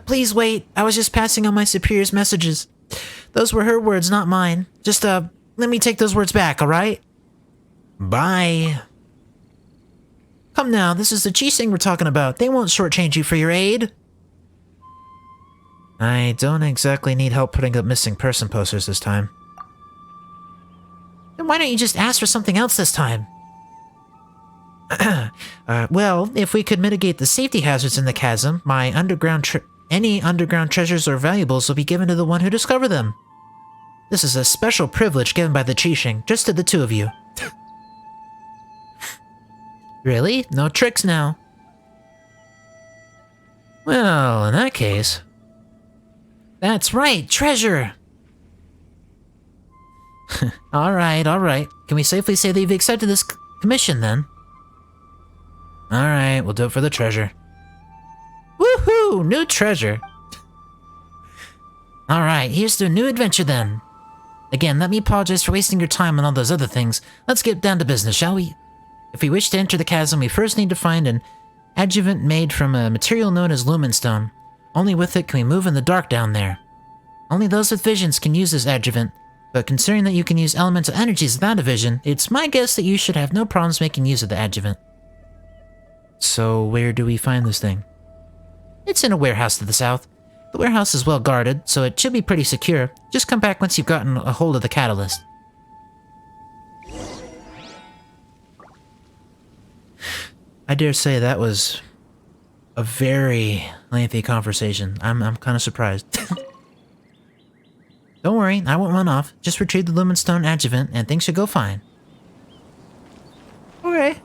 Please wait. I was just passing on my superior's messages. Those were her words, not mine. Just, let me take those words back, alright? Bye. Come now, this is the Qixing we're talking about. They won't shortchange you for your aid. I don't exactly need help putting up missing person posters this time. Then why don't you just ask for something else this time? Well, if we could mitigate the safety hazards in the chasm, any underground treasures or valuables will be given to the one who discovered them. This is a special privilege given by the Qixing, just to the two of you. Really? No tricks now. Well, in that case... That's right, treasure! Alright, alright. Can we safely say that you've accepted this commission, then? Alright, we'll do it for the treasure. Woohoo! New treasure! Alright, here's to a new adventure, then. Again, let me apologize for wasting your time on all those other things. Let's get down to business, shall we? If we wish to enter the chasm, we first need to find an adjuvant made from a material known as lumenstone. Only with it can we move in the dark down there. Only those with visions can use this adjuvant, but considering that you can use elemental energies without a vision, it's my guess that you should have no problems making use of the adjuvant. So where do we find this thing? It's in a warehouse to the south. The warehouse is well guarded, so it should be pretty secure. Just come back once you've gotten a hold of the catalyst. I dare say that was a very lengthy conversation. I'm kind of surprised. Don't worry, I won't run off. Just retrieve the lumenstone adjuvant and things should go fine. Okay.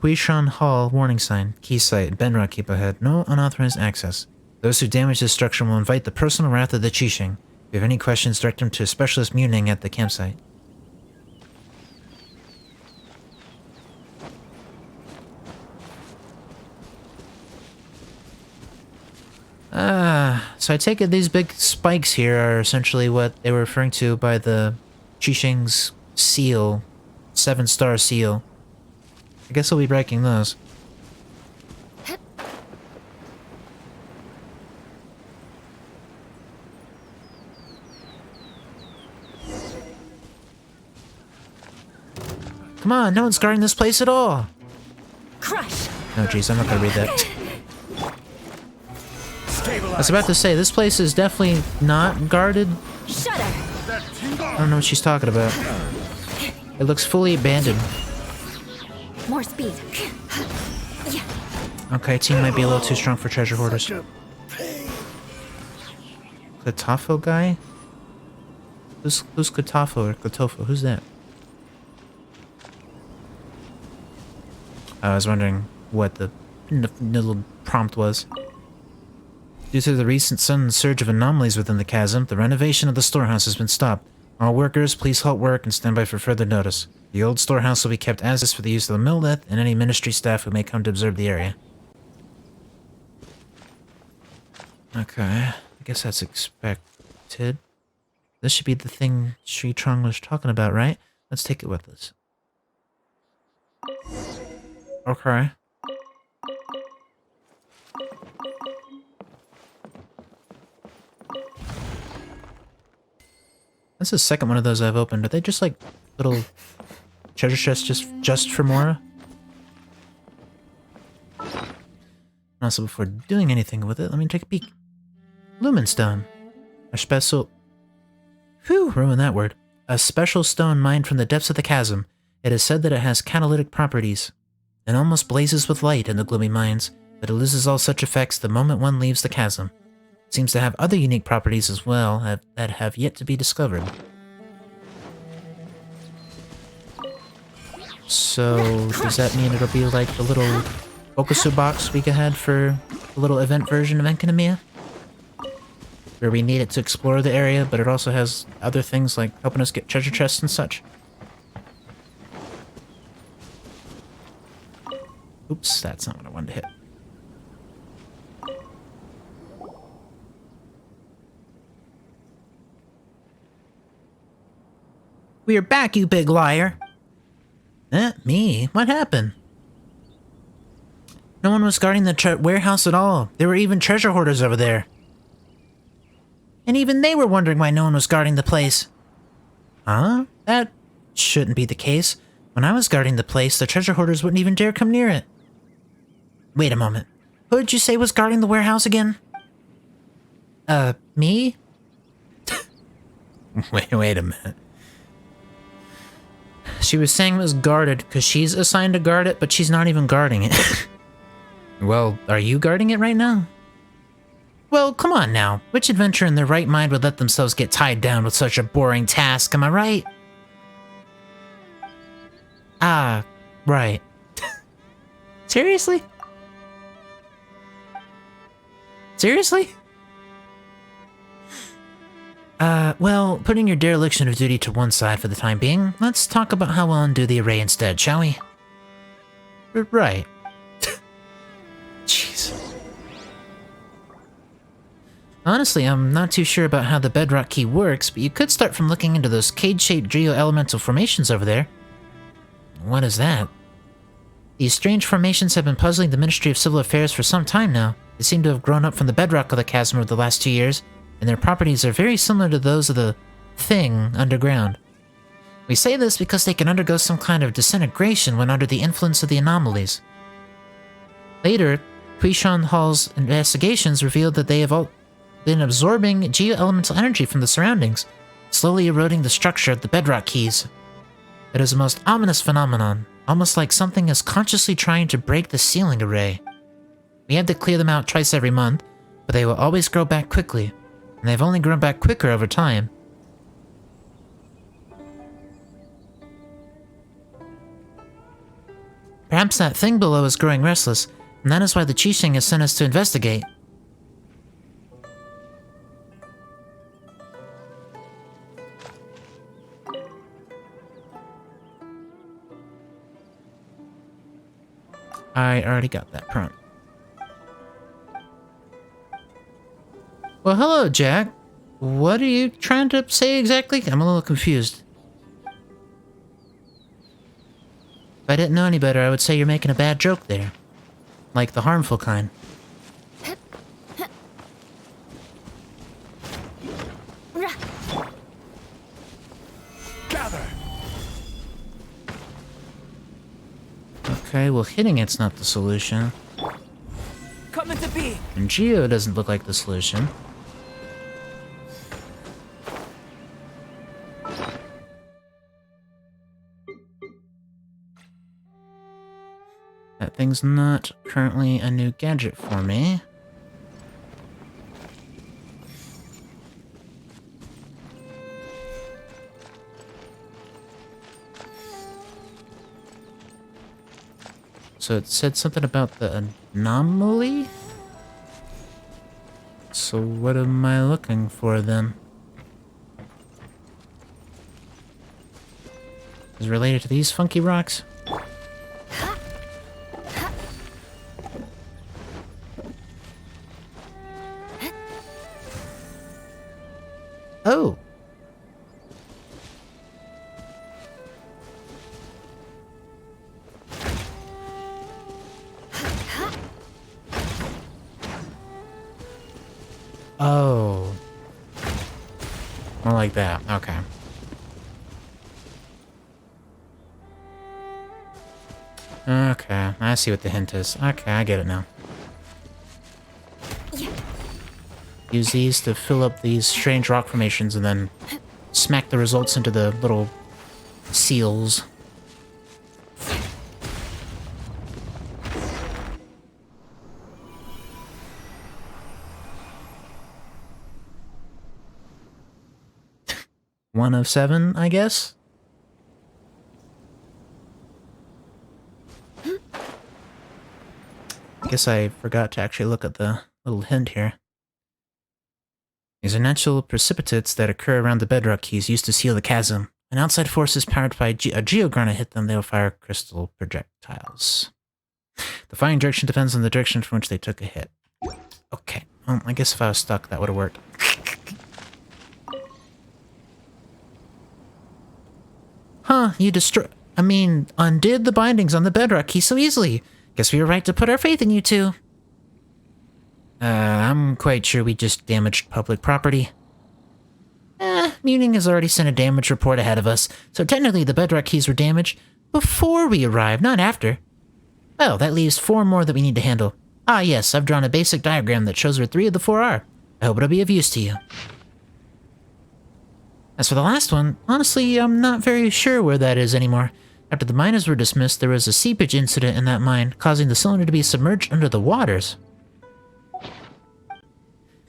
Huishan Hall warning sign. Key site. Benra keep ahead. No unauthorized access. Those who damage this structure will invite the personal wrath of the Qixing. If you have any questions, direct them to a specialist Muning at the campsite. So I take it these big spikes here are essentially what they were referring to by the Qixing's seal, 7-star seal. I guess I'll be breaking those. Come on, no one's guarding this place at all. Crush! No, jeez, I'm not gonna read that. I was about to say, this place is definitely not guarded. Shudder! I don't know what she's talking about. It looks fully abandoned. More speed. Okay, team might be a little too strong for treasure hoarders. Katafo guy? Who's Katafo or Katofo? Who's that? I was wondering what the little prompt was. Due to the recent sudden surge of anomalies within the chasm, the renovation of the storehouse has been stopped. All workers, please halt work and stand by for further notice. The old storehouse will be kept as is for the use of the Milleth and any ministry staff who may come to observe the area. Okay, I guess that's expected. This should be the thing Sri Trong was talking about, right? Let's take it with us. Okay. That's the second one of those I've opened. Are they just like little treasure chests just for Mora? Also, before doing anything with it, let me take a peek. Lumenstone. A special... Whew, ruined that word. A special stone mined from the depths of the chasm. It is said that it has catalytic properties. It almost blazes with light in the gloomy mines, but it loses all such effects the moment one leaves the chasm. It seems to have other unique properties as well that have yet to be discovered. So, does that mean it'll be like the little Bokusu box we had for the little event version of Enkanomiya? Where we need it to explore the area, but it also has other things like helping us get treasure chests and such. Oops, that's not what I wanted to hit. We're back, you big liar! Me? What happened? No one was guarding the warehouse at all. There were even treasure hoarders over there. And even they were wondering why no one was guarding the place. Huh? That shouldn't be the case. When I was guarding the place, the treasure hoarders wouldn't even dare come near it. Wait a moment. Who did you say was guarding the warehouse again? Me? Wait a minute. She was saying it was guarded because she's assigned to guard it, but she's not even guarding it. Well, are you guarding it right now? Well, come on now. Which adventurer in their right mind would let themselves get tied down with such a boring task, am I right? Ah, right. Seriously? Seriously? Well, putting your dereliction of duty to one side for the time being, let's talk about how we'll undo the array instead, shall we? Right. Jeez. Honestly, I'm not too sure about how the bedrock key works, but you could start from looking into those cage-shaped geo-elemental formations over there. What is that? These strange formations have been puzzling the Ministry of Civil Affairs for some time now. They seem to have grown up from the bedrock of the chasm over the last 2 years, and their properties are very similar to those of the thing underground. We say this because they can undergo some kind of disintegration when under the influence of the anomalies. Later, Puishan Hall's investigations revealed that they have all been absorbing geo-elemental energy from the surroundings, slowly eroding the structure of the bedrock keys. It is a most ominous phenomenon, almost like something is consciously trying to break the sealing array. We have to clear them out twice every month, but they will always grow back quickly, and they've only grown back quicker over time. Perhaps that thing below is growing restless, and that is why the Qixing has sent us to investigate. I already got that prompt. Well, hello, Jack. What are you trying to say exactly? I'm a little confused. If I didn't know any better, I would say you're making a bad joke there. Like the harmful kind. Gather! Okay, well, hitting it's not the solution. Come into being. And Geo doesn't look like the solution. That thing's not currently a new gadget for me. So it said something about the anomaly? So what am I looking for then? Is it related to these funky rocks? Oh! Oh. More like that. Okay. Okay, I see what the hint is. Okay, I get it now. Use these to fill up these strange rock formations and then smack the results into the little seals. One of 7, I guess? Guess I forgot to actually look at the little hint here. These are natural precipitates that occur around the bedrock keys used to seal the chasm. When outside forces powered by a geogranite hit them, they will fire crystal projectiles. The firing direction depends on the direction from which they took a hit. Okay, well, I guess if I was stuck, that would have worked. Huh, you undid the bindings on the bedrock key so easily. Guess we were right to put our faith in you two. I'm quite sure we just damaged public property. Muning has already sent a damage report ahead of us, so technically the bedrock keys were damaged before we arrived, not after. Well, that leaves 4 more that we need to handle. Ah yes, I've drawn a basic diagram that shows where 3 of the 4 are. I hope it'll be of use to you. As for the last one, honestly, I'm not very sure where that is anymore. After the miners were dismissed, there was a seepage incident in that mine, causing the cylinder to be submerged under the waters.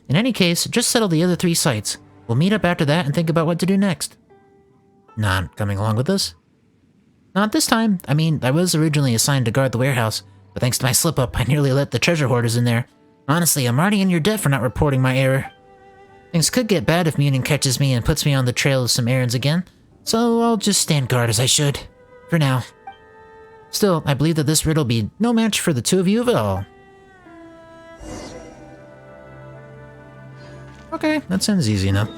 In any case, just settle the other 3 sites. We'll meet up after that and think about what to do next. Not coming along with us? Not this time. I mean, I was originally assigned to guard the warehouse, but thanks to my slip-up, I nearly let the treasure hoarders in there. Honestly, I'm already in your debt for not reporting my error. Things could get bad if Munin catches me and puts me on the trail of some errands again, so I'll just stand guard as I should. For now. Still, I believe that this riddle will be no match for the two of you at all. Okay, that sounds easy enough.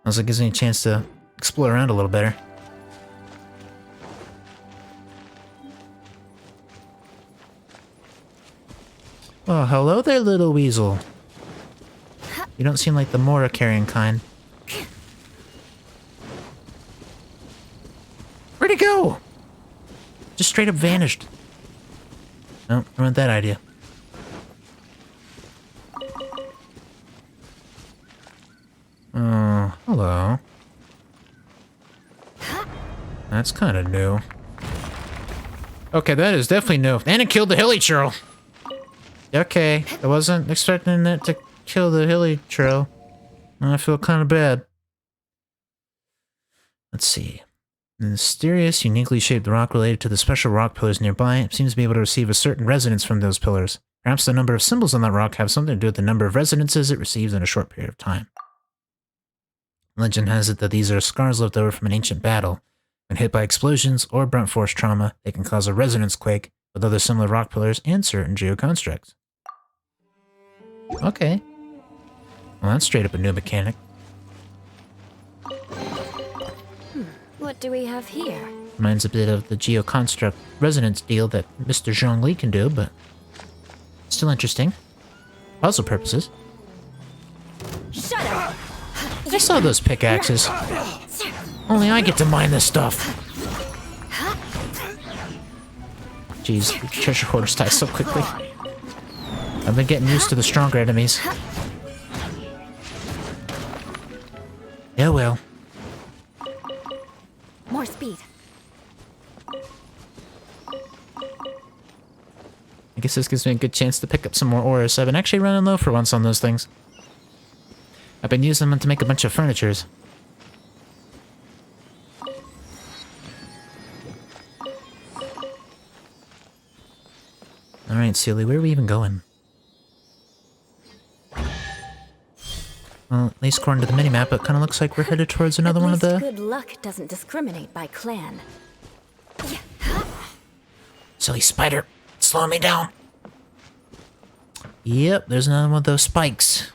Also, it gives me a chance to explore around a little better. Oh, hello there, little weasel. You don't seem like the Mora carrying kind. Where'd he go? Just straight up vanished. No, I want that idea. Oh, hello. That's kind of new. Okay, that is definitely new. And it killed the hilly churl. Okay, I wasn't expecting it to kill the hilly churl. I feel kind of bad. Let's see. The mysterious, uniquely shaped rock related to the special rock pillars nearby seems to be able to receive a certain resonance from those pillars. Perhaps the number of symbols on that rock have something to do with the number of resonances it receives in a short period of time. Legend has it that these are scars left over from an ancient battle. When hit by explosions or brunt force trauma, they can cause a resonance quake with other similar rock pillars and certain geoconstructs. Okay. Well, that's straight up a new mechanic. What do we have here? Reminds a bit of the geoconstruct resonance deal that Mr. Zhongli can do, but still interesting. Puzzle purposes. Shut up! I saw those pickaxes. Only I get to mine this stuff. Jeez, the treasure hoarders die so quickly. I've been getting used to the stronger enemies. Yeah, well. More speed. I guess this gives me a good chance to pick up some more ores. I've been actually running low for once on those things. I've been using them to make a bunch of furnitures. Alright, Sealy, where are we even going? Well, at least according to the minimap, it kind of looks like we're headed towards another one of the... Good luck doesn't discriminate by clan. Silly spider, slowing me down. Yep, there's another one of those spikes.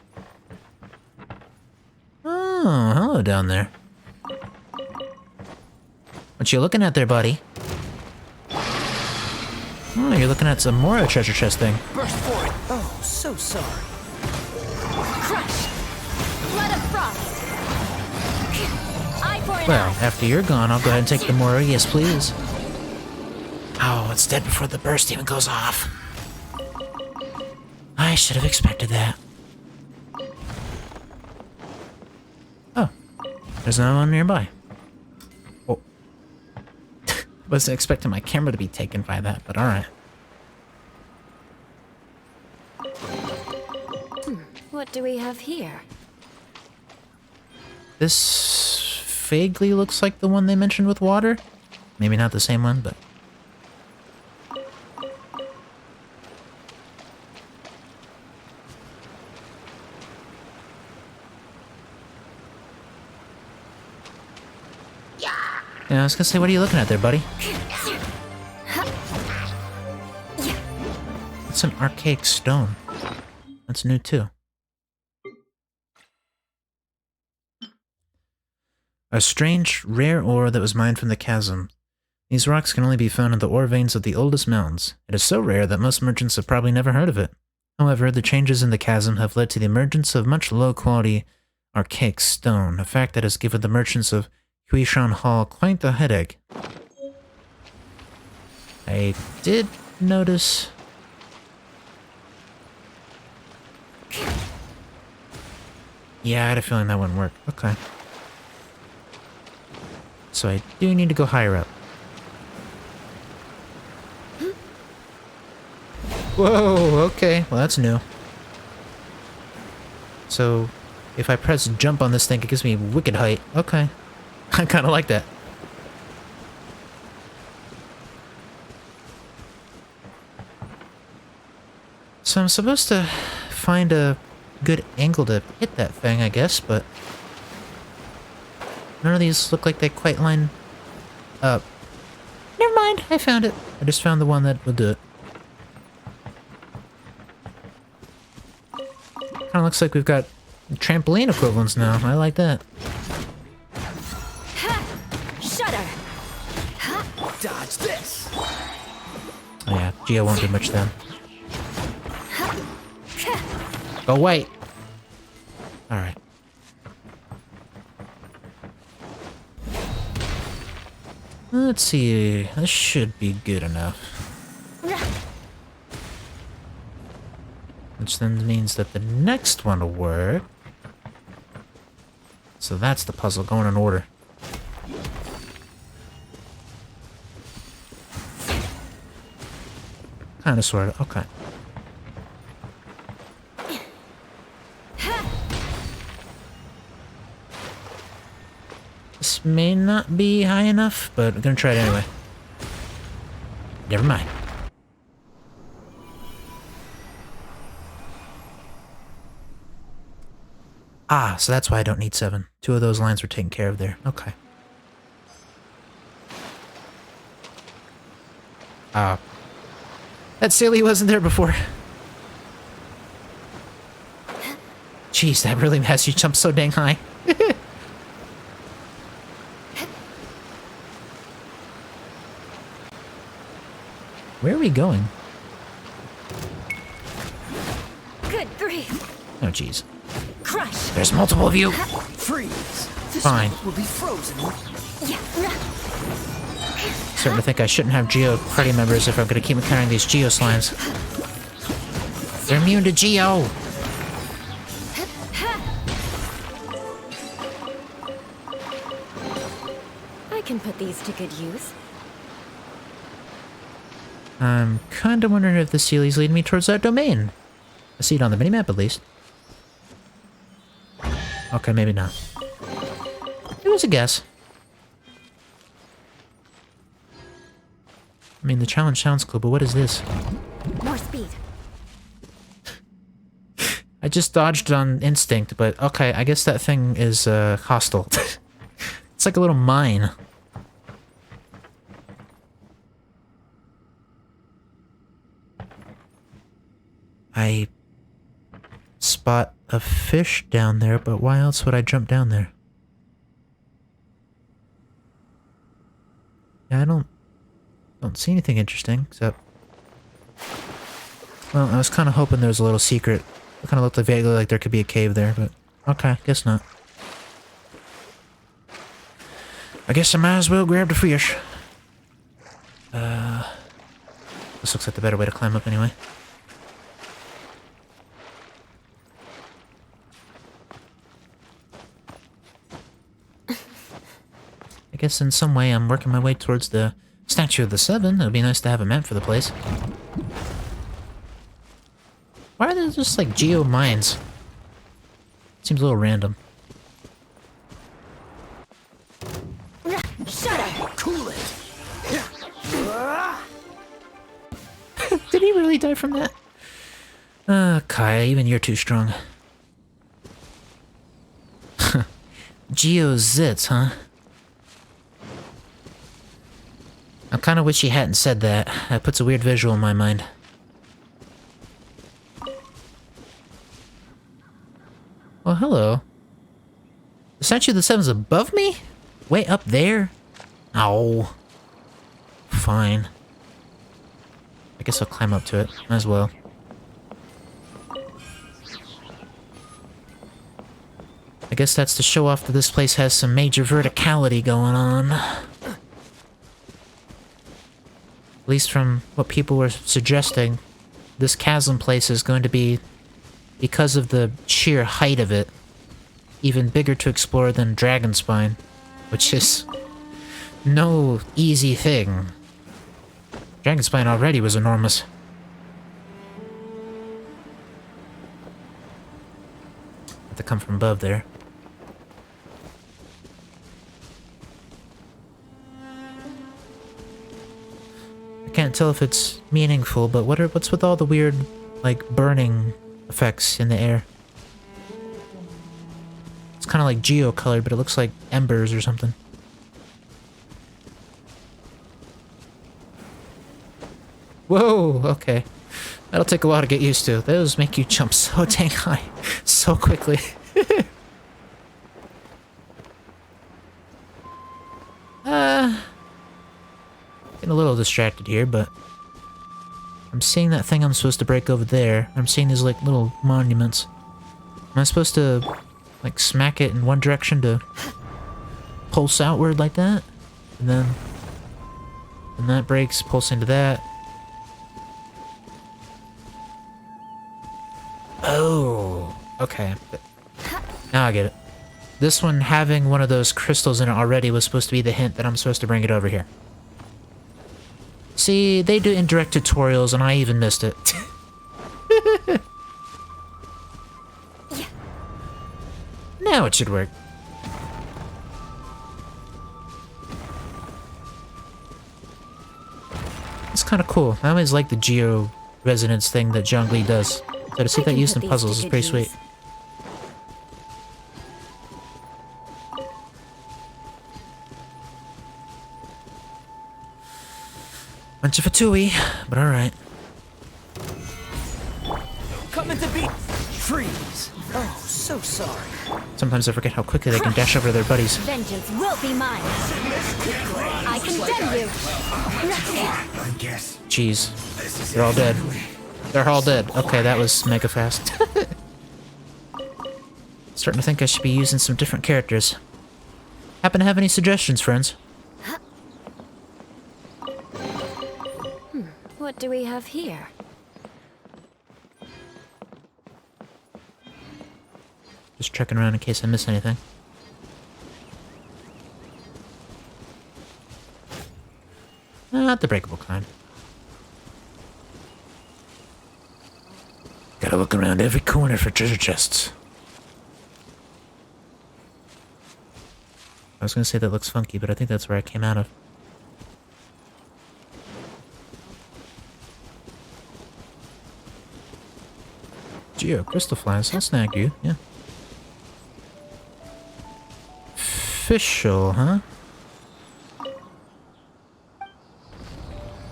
Oh, hello down there. What you looking at there, buddy? Oh, you're looking at some more of a treasure chest thing. Burst forward. Oh, so sorry. Crush! Blood of frost! Eye for an Well, eye! after you're gone, I'll go ahead and take the Mora, yes please. Oh, it's dead before the burst even goes off. I should have expected that. Oh, there's another one nearby. Oh. Wasn't expecting my camera to be taken by that, but alright. What do we have here? This vaguely looks like the one they mentioned with water. Maybe not the same one, but... Yeah, I was gonna say, what are you looking at there, buddy? It's an archaic stone. That's new, too. A strange, rare ore that was mined from the chasm. These rocks can only be found in the ore veins of the oldest mountains. It is so rare that most merchants have probably never heard of it. However, the changes in the chasm have led to the emergence of much low-quality, archaic stone, a fact that has given the merchants of Huishan Hall quite the headache. I did notice... Yeah, I had a feeling that wouldn't work. Okay. So I do need to go higher up. Whoa, okay. Well, that's new. So, if I press jump on this thing, it gives me wicked height. Okay. I kind of like that. So I'm supposed to find a good angle to hit that thing, I guess, but none of these look like they quite line up. Never mind, I found it. I just found the one that will do it. Kinda looks like we've got trampoline equivalents now. I like that. Shudder. Dodge this. Oh yeah, Geo won't do much then. Go away! Alright. Let's see. This should be good enough. Which then means that the next one will work. So that's the puzzle going in order. Kinda sorta, okay. This may not be high enough, but I'm gonna try it anyway. Never mind. Ah, so that's why I don't need 7. 2 of those lines were taken care of there. Okay. That silly wasn't there before. Jeez, that really has you jump so dang high. Where are we going? Good grief. Oh, jeez. Crush. There's multiple of you. Freeze. This Fine. will be frozen. Starting to think I shouldn't have Geo party members if I'm gonna keep encountering these Geo slimes. They're immune to Geo! I can put these to good use. I'm kinda wondering if the Sealy's leading me towards that domain. I see it on the minimap at least. Okay, maybe not. It was a guess. I mean, the challenge sounds cool, but what is this? More speed. I just dodged on instinct, but okay, I guess that thing is hostile. It's like a little mine. I spot a fish down there, but why else would I jump down there? Yeah, I don't see anything interesting, except... Well, I was kind of hoping there was a little secret. It kind of looked like vaguely like there could be a cave there, but... Okay, guess not. I guess I might as well grab the fish. This looks like the better way to climb up anyway. I guess in some way I'm working my way towards the Statue of the Seven. It would be nice to have a map for the place. Why are there just like geo mines? Seems a little random. Shudder. Cool it. Did he really die from that? Kaya, even you're too strong. Geo zits, huh? I kinda wish he hadn't said that. That puts a weird visual in my mind. Well, hello. The Statue of the Seven's above me? Way up there? Oh. Fine. I guess I'll climb up to it. Might as well. I guess that's to show off that this place has some major verticality going on. At least from what people were suggesting, this chasm place is going to be, because of the sheer height of it, even bigger to explore than Dragonspine, which is no easy thing. Dragonspine already was enormous. Have to come from above there. I can't tell if it's meaningful, but what's with all the weird like burning effects in the air. It's kind of like geo-colored, but it looks like embers or something. Whoa, okay. That'll take a while to get used to. Those make you jump so dang high, so quickly. Getting a little distracted here, but I'm seeing that thing I'm supposed to break over there. I'm seeing these like little monuments. Am I supposed to like smack it in one direction to pulse outward like that? And then when that breaks, pulse into that. Oh, okay. Now I get it. This one having one of those crystals in it already was supposed to be the hint that I'm supposed to bring it over here. See, they do indirect tutorials and I even missed it. Now it should work. It's kind of cool. I always like the geo resonance thing that Zhongli does. So to see that used in puzzles is pretty sweet. Bunch of a tui, but alright. Coming to beat. Freeze. Oh, so sorry. Sometimes I forget how quickly they can dash over their buddies. Vengeance will be mine. I condemn you. Jeez. They're all dead. They're all dead. Okay, that was mega fast. Starting to think I should be using some different characters. Happen to have any suggestions, friends? What do we have here? Just checking around in case I miss anything. Not the breakable kind. Gotta look around every corner for treasure chests. I was gonna say that looks funky, but I think that's where I came out of. Geo, crystal flies, I'll snag you, yeah. Official, huh?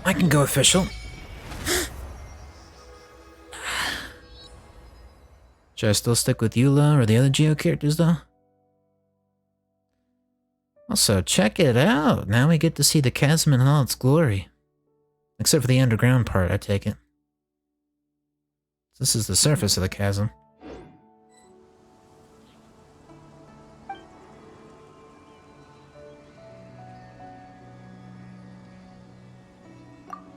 I can go official. Should I still stick with Eula or the other Geo characters, though? Also, check it out! Now we get to see the chasm in all its glory. Except for the underground part, I take it. This is the surface of the chasm.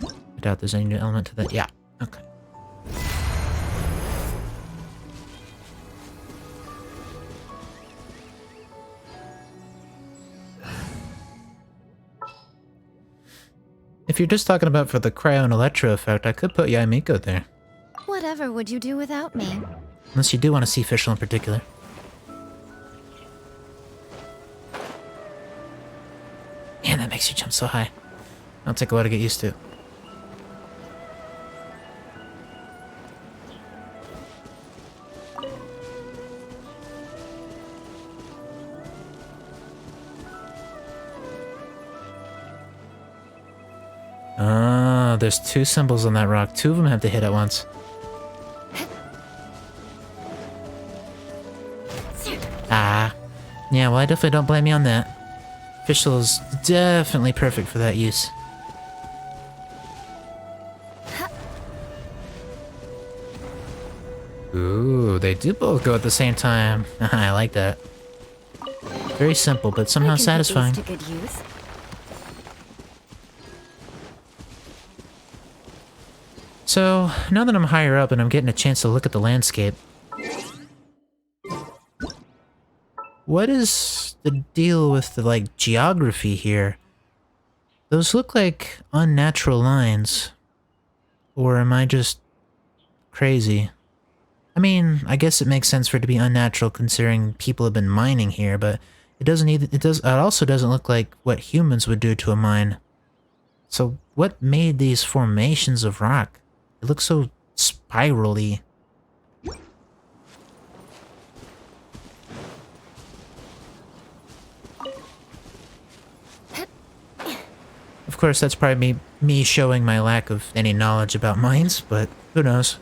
I doubt there's any new element to that. Yeah, okay. If you're just talking about for the cryo and electro effect, I could put Yaimiko there. Whatever would you do without me? Unless you do want to see Fischl in particular. Man, that makes you jump so high. That'll take a while to get used to. Ah, there's two symbols on that rock. Two of them have to hit at once. Ah. Yeah, well, I definitely don't blame you on that. Fischl is definitely perfect for that use. Ooh, they do both go at the same time. I like that. Very simple, but somehow satisfying. To good use. So, now that I'm higher up and I'm getting a chance to look at the landscape, what is the deal with the, like, geography here? Those look like unnatural lines. Or am I just crazy? I mean, I guess it makes sense for it to be unnatural considering people have been mining here, but it also doesn't look like what humans would do to a mine. So what made these formations of rock? It looks so spirally. Of course, that's probably me showing my lack of any knowledge about mines, but who knows?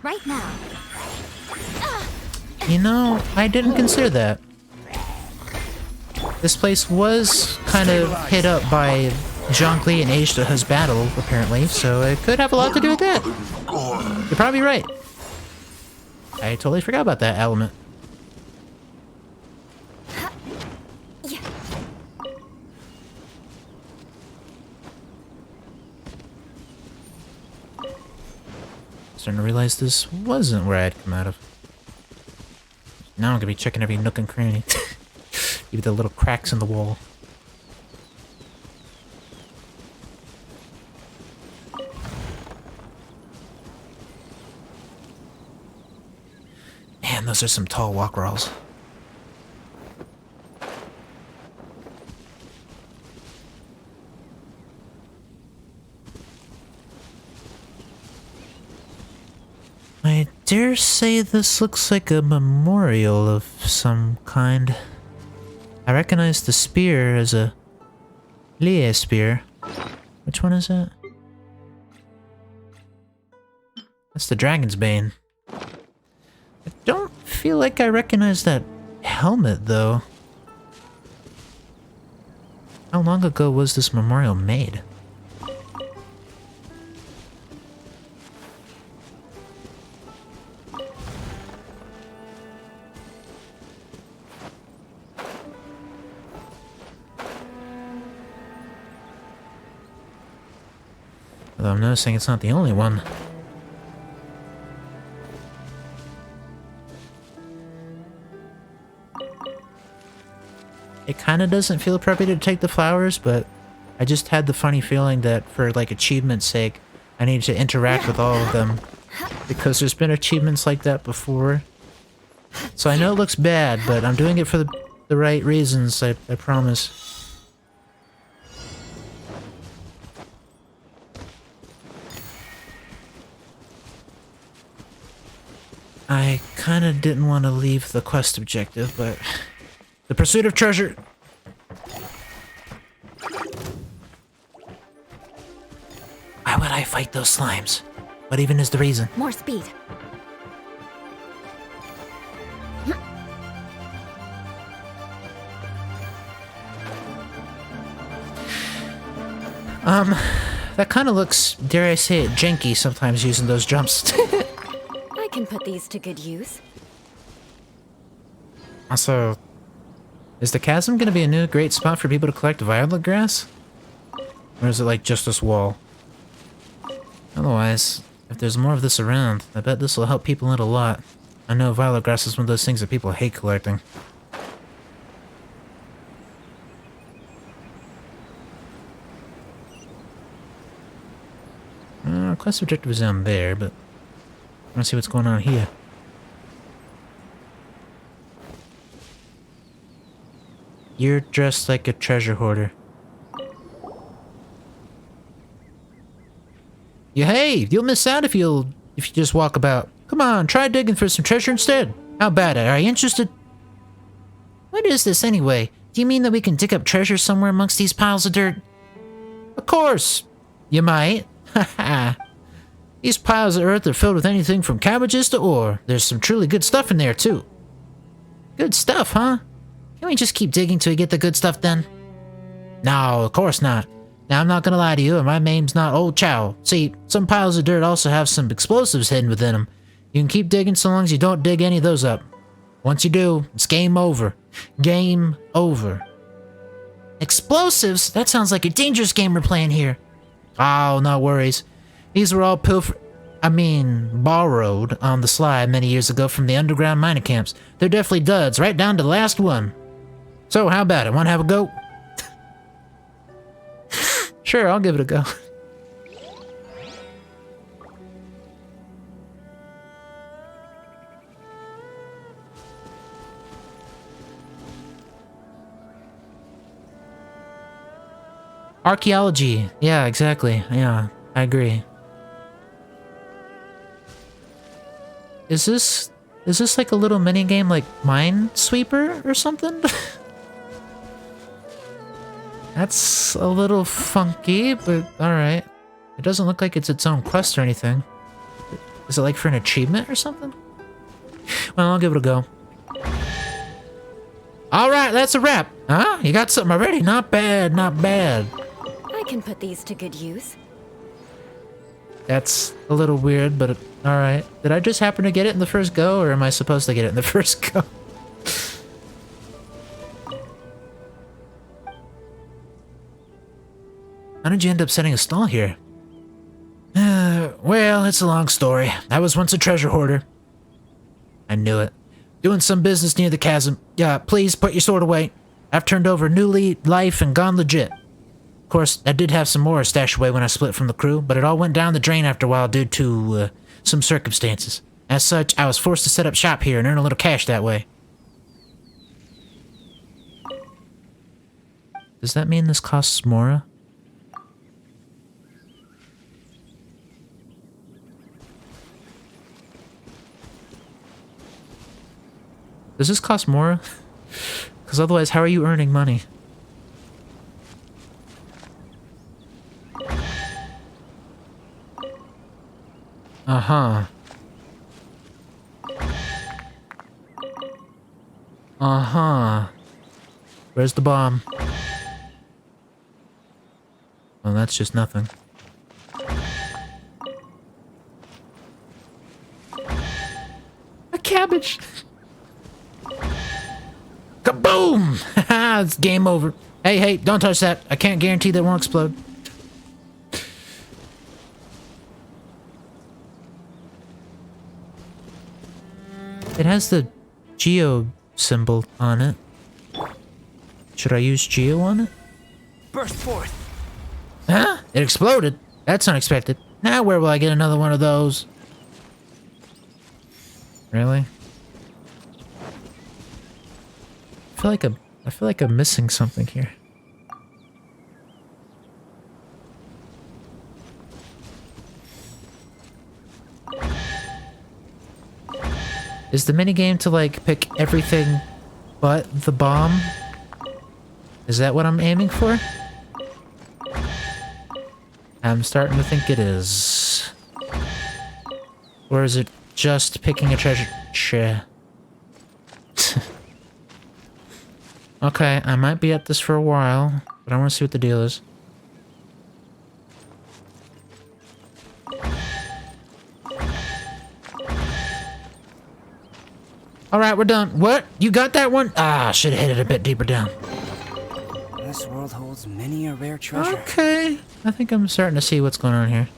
Right now. You know, I didn't consider that. This place was kind of hit up by Zhongli and Ashta's battle, apparently, so it could have a lot to do with that. You're probably right. I totally forgot about that element. Starting to realize this wasn't where I'd come out of. Now I'm gonna be checking every nook and cranny. Even the little cracks in the wall. Man, those are some tall walk rolls. I dare say this looks like a memorial of some kind. I recognize the spear as a Lie spear. Which one is that? That's the Dragon's Bane. I don't feel like I recognize that helmet, though. How long ago was this memorial made? Although I'm noticing it's not the only one. It kind of doesn't feel appropriate to take the flowers, but I just had the funny feeling that for like achievement's sake, I needed to interact with all of them. Because there's been achievements like that before. So I know it looks bad, but I'm doing it for the right reasons, I promise. I kind of didn't want to leave the quest objective, but... The pursuit of treasure! Why would I fight those slimes? What even is the reason? More speed. That kind of looks, dare I say it, janky sometimes using those jumps. I can put these to good use. Also, is the chasm gonna be a new great spot for people to collect violet grass? Or is it like just this wall? Otherwise, if there's more of this around, I bet this will help people out a lot. I know violet grass is one of those things that people hate collecting. Quest objective is down there, but I want to see what's going on here. You're dressed like a treasure hoarder. Hey, you'll miss out if you just walk about. Come on, try digging for some treasure instead. How about it? Are you interested? What is this anyway? Do you mean that we can dig up treasure somewhere amongst these piles of dirt? Of course. You might. Haha. These piles of earth are filled with anything from cabbages to ore. There's some truly good stuff in there, too. Good stuff, huh? Can we just keep digging till we get the good stuff then? No, of course not. Now, I'm not gonna lie to you, and my name's not Old Chow. See, some piles of dirt also have some explosives hidden within them. You can keep digging so long as you don't dig any of those up. Once you do, it's game over. Game over. Explosives? That sounds like a dangerous game we're playing here. Oh, no worries. These were all borrowed on the sly many years ago from the underground mining camps. They're definitely duds, right down to the last one. So, how about it? Want to have a go? Sure, I'll give it a go. Archaeology. Yeah, exactly. Yeah, I agree. Is this like a little mini game like Minesweeper or something? That's a little funky, but alright. It doesn't look like it's its own quest or anything. Is it like for an achievement or something? Well, I'll give it a go. Alright, that's a wrap. Huh? You got something already? Not bad, not bad. I can put these to good use. That's a little weird, but alright. Did I just happen to get it in the first go, or am I supposed to get it in the first go? How did you end up setting a stall here? Well, it's a long story. I was once a treasure hoarder. I knew it. Doing some business near the chasm. Yeah, please put your sword away. I've turned over a new life and gone legit. Of course, I did have some more stashed away when I split from the crew, but it all went down the drain after a while due to some circumstances. As such, I was forced to set up shop here and earn a little cash that way. Does that mean this costs more? Does this cost more? Because otherwise, how are you earning money? Uh-huh. Uh-huh. Where's the bomb? Well, that's just nothing. A cabbage! Kaboom! Haha, it's game over. Hey, don't touch that. I can't guarantee that won't explode. It has the Geo symbol on it. Should I use Geo on it? Burst forth. Huh? It exploded? That's unexpected. Now where will I get another one of those? Really? I feel like I'm missing something here. Is the minigame to like pick everything but the bomb? Is that what I'm aiming for? I'm starting to think it is. Or is it just picking a treasure? Okay, I might be at this for a while, but I want to see what the deal is. Alright, we're done. What? You got that one? Ah, should have hit it a bit deeper down. This world holds many a rare treasure. Okay. I think I'm starting to see what's going on here.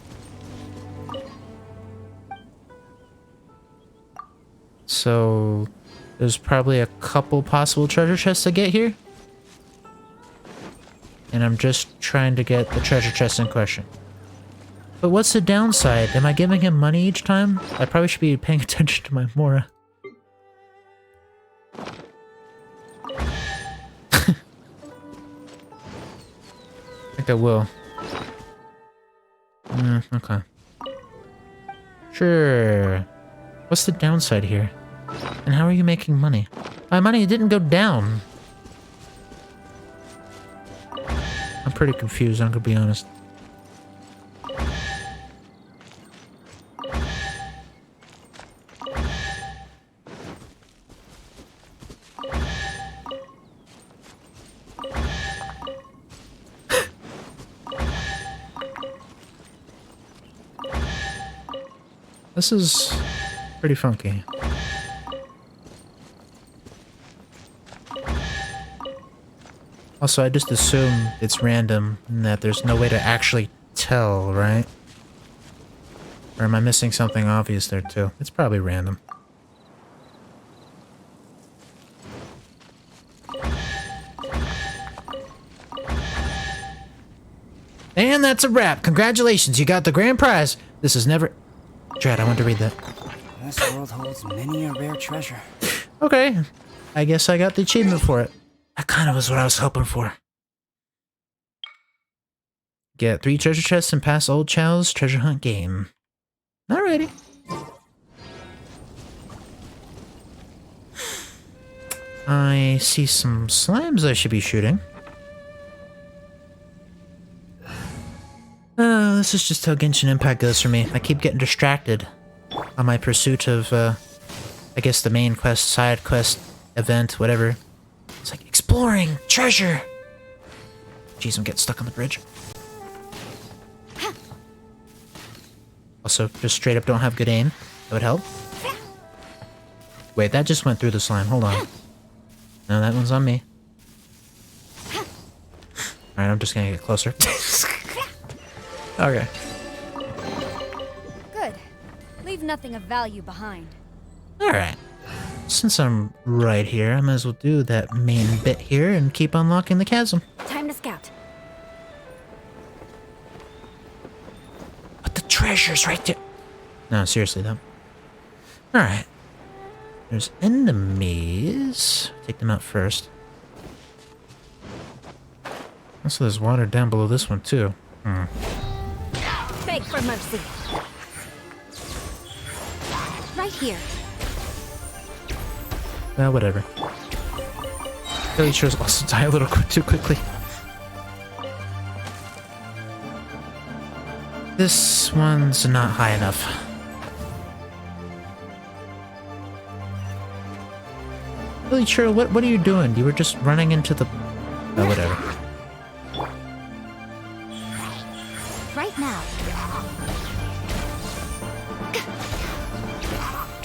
So, there's probably a couple possible treasure chests to get here. And I'm just trying to get the treasure chest in question. But what's the downside? Am I giving him money each time? I probably should be paying attention to my Mora. I think I will. Okay. Sure. What's the downside here? And how are you making money? My money didn't go down. I'm pretty confused, I'm gonna be honest. This is pretty funky. Also, I just assume it's random and that there's no way to actually tell, right? Or am I missing something obvious there too? It's probably random. And that's a wrap. Congratulations, you got the grand prize. This is never... Drat, I want to read that. This world holds many a rare treasure. Okay. I guess I got the achievement for it. That kind of was what I was hoping for. Get 3 treasure chests and pass Old Chow's treasure hunt game. Alrighty. I see some slimes I should be shooting. Oh, this is just how Genshin Impact goes for me. I keep getting distracted on my pursuit of, I guess the main quest, side quest, event, whatever. It's like, exploring! Treasure! Jeez, I'm getting stuck on the bridge. Also, just straight up don't have good aim. That would help. Wait, that just went through the slime. Hold on. No, that one's on me. Alright, I'm just gonna get closer. Okay. Good. Leave nothing of value behind. Alright. Since I'm right here, I might as well do that main bit here and keep unlocking the chasm. Time to scout. But the treasure's right there. No, seriously though. Alright. There's enemies. Take them out first. Also, there's water down below this one too. Beg for mercy. Right here. Well, whatever. Villagers also die a little too quickly. This one's not high enough. Really, sure. What are you doing? You were just running into the... Oh, whatever. Right now.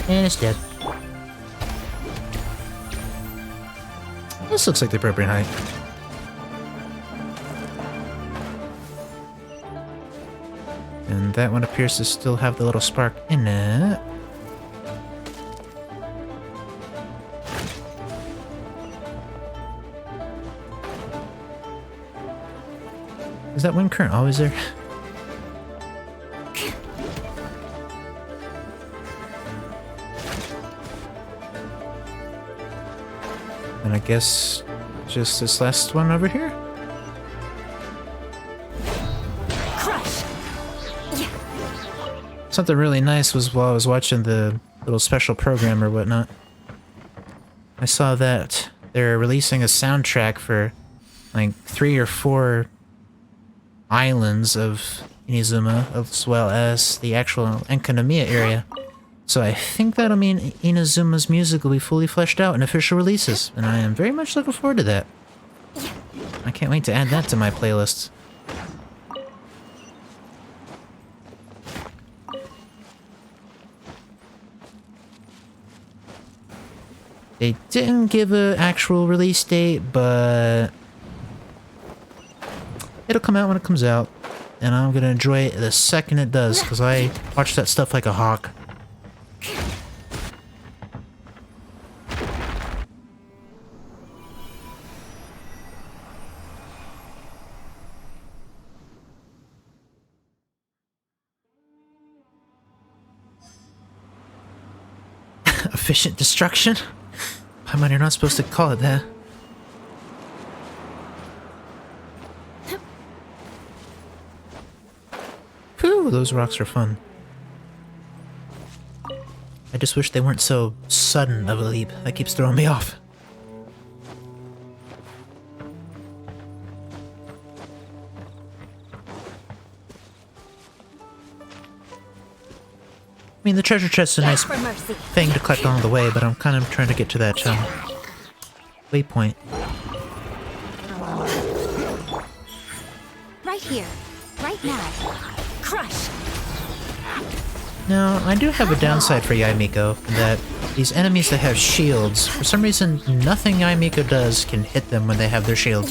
And it's dead. This looks like the appropriate height. And that one appears to still have the little spark in it. Is that wind current always there? And I guess just this last one over here? Crush. Yeah. Something really nice was while I was watching the little special program or whatnot. I saw that they're releasing a soundtrack for like 3 or 4 islands of Inazuma, as well as the actual Enkanomiya area. So I think that'll mean Inazuma's music will be fully fleshed out in official releases, and I am very much looking forward to that. I can't wait to add that to my playlist. They didn't give an actual release date, but it'll come out when it comes out, and I'm gonna enjoy it the second it does, because I watch that stuff like a hawk. Efficient destruction? I mean, you're not supposed to call it that. Whew, those rocks are fun. I just wish they weren't so sudden of a leap. That keeps throwing me off. I mean, the treasure chest is a nice thing to collect along the way, but I'm kind of trying to get to that waypoint. Right here. Right now. Crush. Now, I do have a downside for Yaimiko, that these enemies that have shields, for some reason, nothing Yaimiko does can hit them when they have their shield.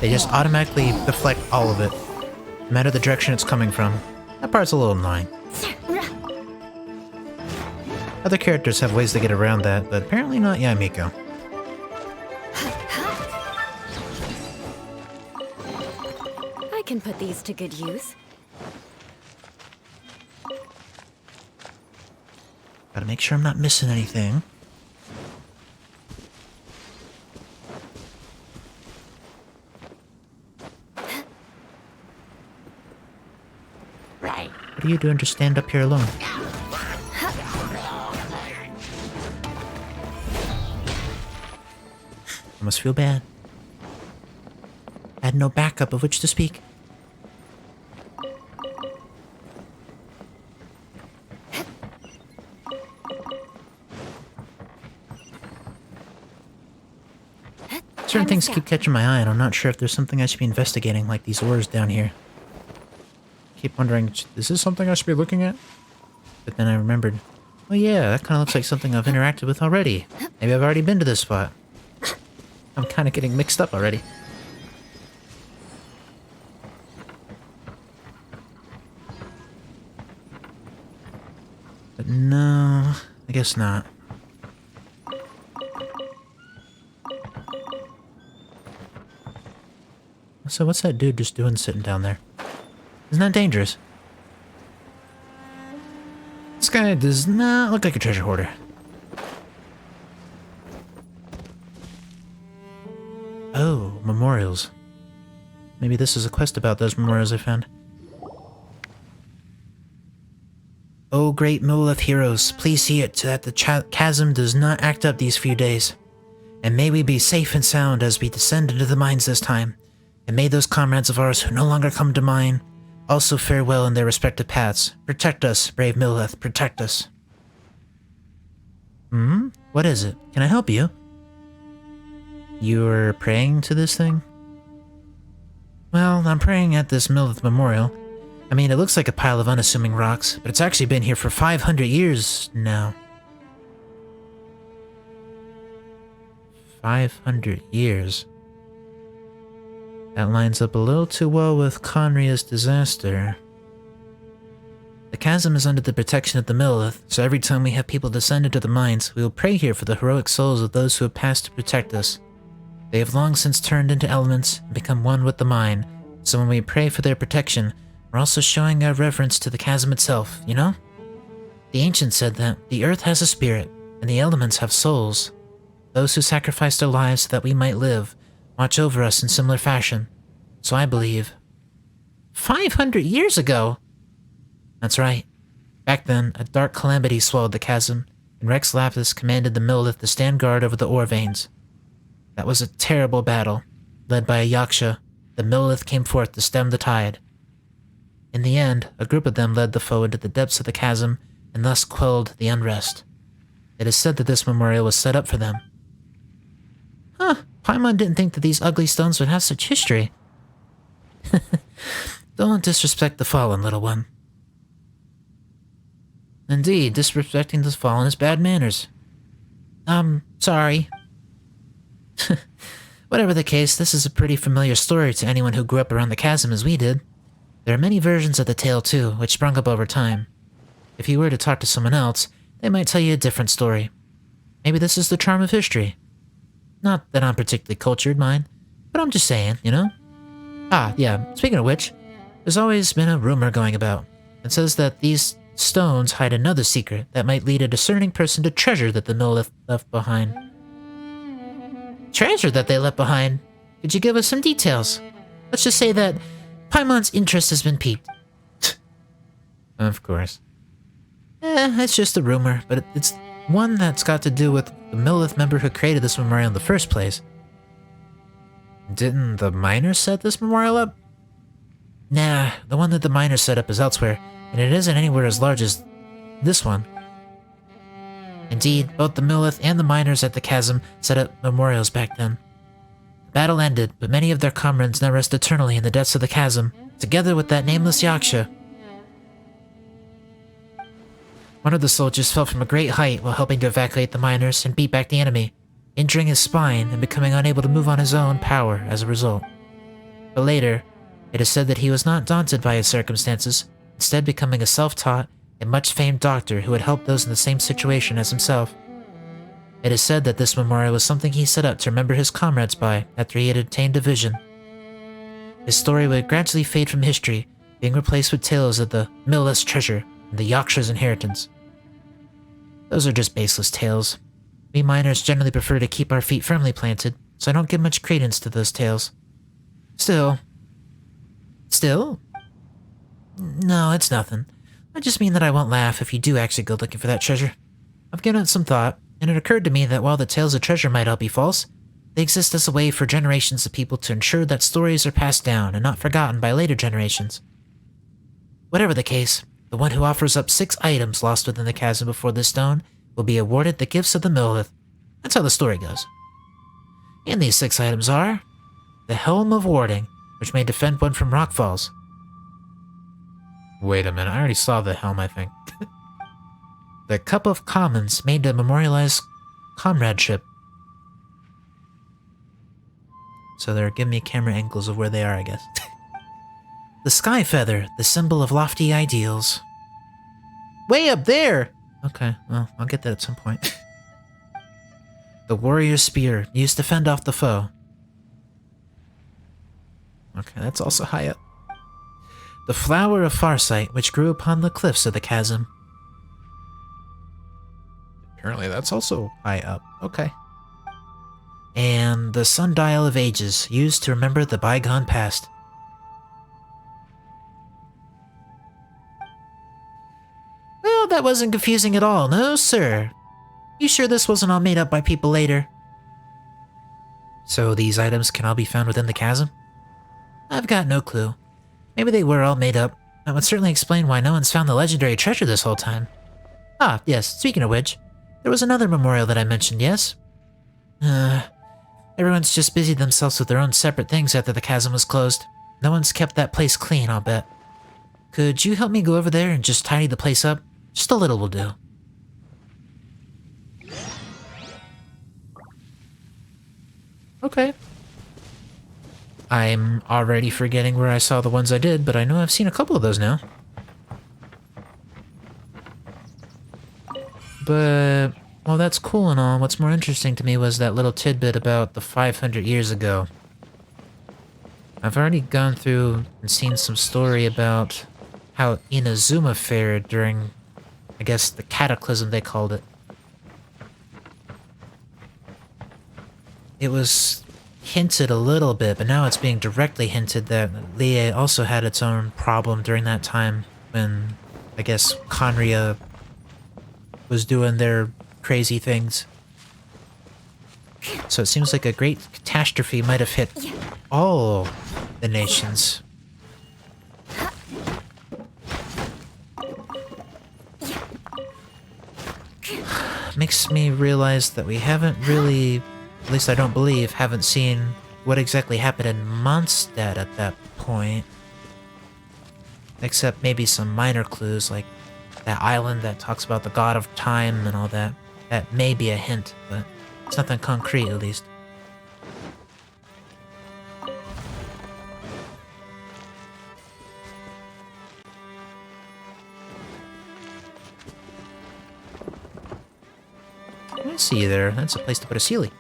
They just automatically deflect all of it, no matter the direction it's coming from. That part's a little annoying. Other characters have ways to get around that, but apparently not Yaimiko. I can put these to good use. Gotta make sure I'm not missing anything. What are you doing to stand up here alone? I must feel bad. I had no backup of which to speak. Certain things keep catching my eye, and I'm not sure if there's something I should be investigating, like these ores down here. Keep wondering, is this something I should be looking at? But then I remembered, oh yeah, that kind of looks like something I've interacted with already. Maybe I've already been to this spot. I'm kind of getting mixed up already. But no, I guess not. So what's that dude just doing sitting down there? Isn't that dangerous? This guy does not look like a treasure hoarder. Oh, memorials. Maybe this is a quest about those memorials I found. Oh, great Moleth heroes, please see it that the chasm does not act up these few days. And may we be safe and sound as we descend into the mines this time. And may those comrades of ours who no longer come to mine also fare well in their respective paths. Protect us, brave Moleth, protect us. Hmm? What is it? Can I help you? You're praying to this thing? Well, I'm praying at this Moleth memorial. I mean, it looks like a pile of unassuming rocks, but it's actually been here for 500 years now. 500 years. That lines up a little too well with Conria's disaster. The chasm is under the protection of the Moleth, so every time we have people descend into the mines, we will pray here for the heroic souls of those who have passed to protect us. They have long since turned into elements and become one with the mine, so when we pray for their protection, we're also showing our reverence to the chasm itself, you know? The ancients said that the earth has a spirit, and the elements have souls. Those who sacrificed their lives so that we might live, watch over us in similar fashion. So I believe. 500 years ago? That's right. Back then, a dark calamity swallowed the chasm, and Rex Lapis commanded the Moleth to stand guard over the ore veins. That was a terrible battle. Led by a Yaksha, the Moleth came forth to stem the tide. In the end, a group of them led the foe into the depths of the chasm, and thus quelled the unrest. It is said that this memorial was set up for them. Huh, Paimon didn't think that these ugly stones would have such history. Don't disrespect the fallen, little one. Indeed, disrespecting the fallen is bad manners. Sorry. Whatever the case, this is a pretty familiar story to anyone who grew up around the chasm as we did. There are many versions of the tale too, which sprung up over time. If you were to talk to someone else, they might tell you a different story. Maybe this is the charm of history. Not that I'm particularly cultured, mind, but I'm just saying, you know? Ah, yeah, speaking of which, there's always been a rumor going about. It says that these stones hide another secret that might lead a discerning person to treasure that the Moleth left behind. Treasure that they left behind? Could you give us some details? Let's just say that Paimon's interest has been piqued. Of course. It's just a rumor, but it's one that's got to do with the Moleth member who created this memorial in the first place. Didn't the miners set this memorial up? Nah, the one that the miners set up is elsewhere, and it isn't anywhere as large as this one. Indeed, both the Moleth and the miners at the chasm set up memorials back then. The battle ended, but many of their comrades now rest eternally in the depths of the chasm, together with that nameless Yaksha. One of the soldiers fell from a great height while helping to evacuate the miners and beat back the enemy, injuring his spine and becoming unable to move on his own power as a result. But later, it is said that he was not daunted by his circumstances, instead becoming a self-taught and much-famed doctor who had helped those in the same situation as himself. It is said that this memorial was something he set up to remember his comrades by after he had attained a vision. His story would gradually fade from history, being replaced with tales of the Moleth's treasure and the Yaksha's inheritance. Those are just baseless tales. We miners generally prefer to keep our feet firmly planted, so I don't give much credence to those tales. Still? No, it's nothing. I just mean that I won't laugh if you do actually go looking for that treasure. I've given it some thought, and it occurred to me that while the tales of treasure might all be false, they exist as a way for generations of people to ensure that stories are passed down and not forgotten by later generations. Whatever the case, the one who offers up 6 items lost within the chasm before this stone will be awarded the gifts of the Millith. That's how the story goes. And these 6 items are the Helm of Warding, which may defend one from rockfalls. Wait a minute, I already saw the helm, I think. The Cup of Commons, made to memorialize comradeship. So they're giving me camera angles of where they are, I guess. The Sky Feather, the symbol of lofty ideals. Way up there! Okay, well, I'll get that at some point. The Warrior Spear, used to fend off the foe. Okay, that's also high up. The Flower of Farsight, which grew upon the cliffs of the chasm. Apparently that's also high up. Okay. And the Sundial of Ages, used to remember the bygone past. Well, that wasn't confusing at all, no sir. You sure this wasn't all made up by people later? So these items can all be found within the chasm? I've got no clue. Maybe they were all made up. That would certainly explain why no one's found the legendary treasure this whole time. Ah, yes, speaking of which, there was another memorial that I mentioned, yes? Everyone's just busied themselves with their own separate things after the chasm was closed. No one's kept that place clean, I'll bet. Could you help me go over there and just tidy the place up? Just a little will do. Okay. I'm already forgetting where I saw the ones I did, but I know I've seen a couple of those now. But, well, that's cool and all. What's more interesting to me was that little tidbit about the 500 years ago. I've already gone through and seen some story about how Inazuma fared during, I guess, the cataclysm they called it. It was hinted a little bit, but now it's being directly hinted that Lie also had its own problem during that time when, I guess, Conria was doing their crazy things. So it seems like a great catastrophe might have hit all the nations. Makes me realize that we haven't really, at least I don't believe, haven't seen what exactly happened in Mondstadt at that point. Except maybe some minor clues, like that island that talks about the god of time and all that. That may be a hint, but it's nothing concrete at least. I see you there. That's a place to put a Sealy.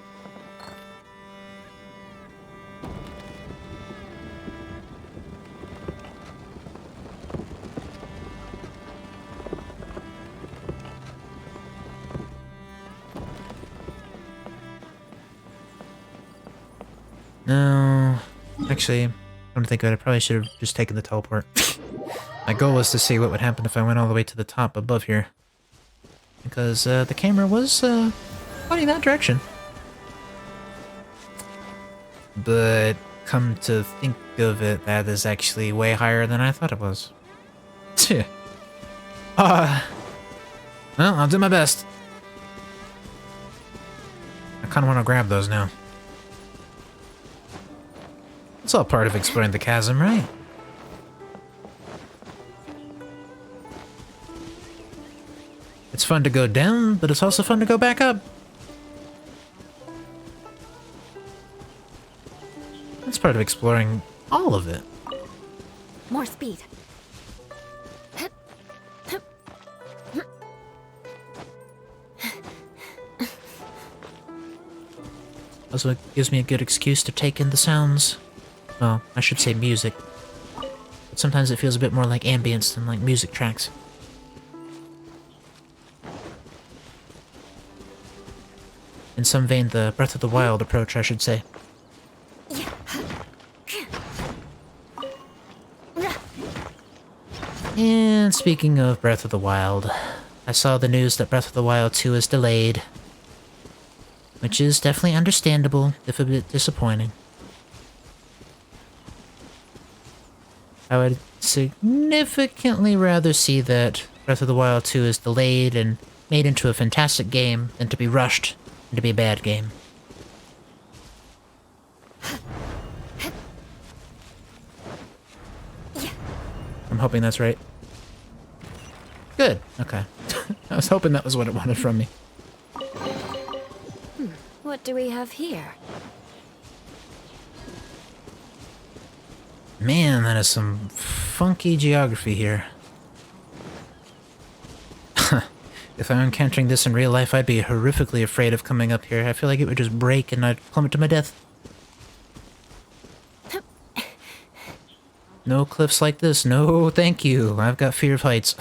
No, actually, come to think of it, I probably should have just taken the teleport. My goal was to see what would happen if I went all the way to the top above here. Because the camera was pointing that direction. But come to think of it, that is actually way higher than I thought it was. Well, I'll do my best. I kind of want to grab those now. It's all part of exploring the chasm, right? It's fun to go down, but it's also fun to go back up. That's part of exploring all of it. More speed. Also, it gives me a good excuse to take in the sounds. Well, I should say music. But sometimes it feels a bit more like ambience than like music tracks. In some vein, the Breath of the Wild approach, I should say. And speaking of Breath of the Wild, I saw the news that Breath of the Wild 2 is delayed. Which is definitely understandable, if a bit disappointing. I would significantly rather see that Breath of the Wild 2 is delayed and made into a fantastic game than to be rushed and to be a bad game. I'm hoping that's right. Good. Okay. I was hoping that was what it wanted from me. What do we have here? Man, that is some funky geography here. If I'm encountering this in real life, I'd be horrifically afraid of coming up here. I feel like it would just break and I'd plummet to my death. No cliffs like this. No, thank you. I've got fear of heights.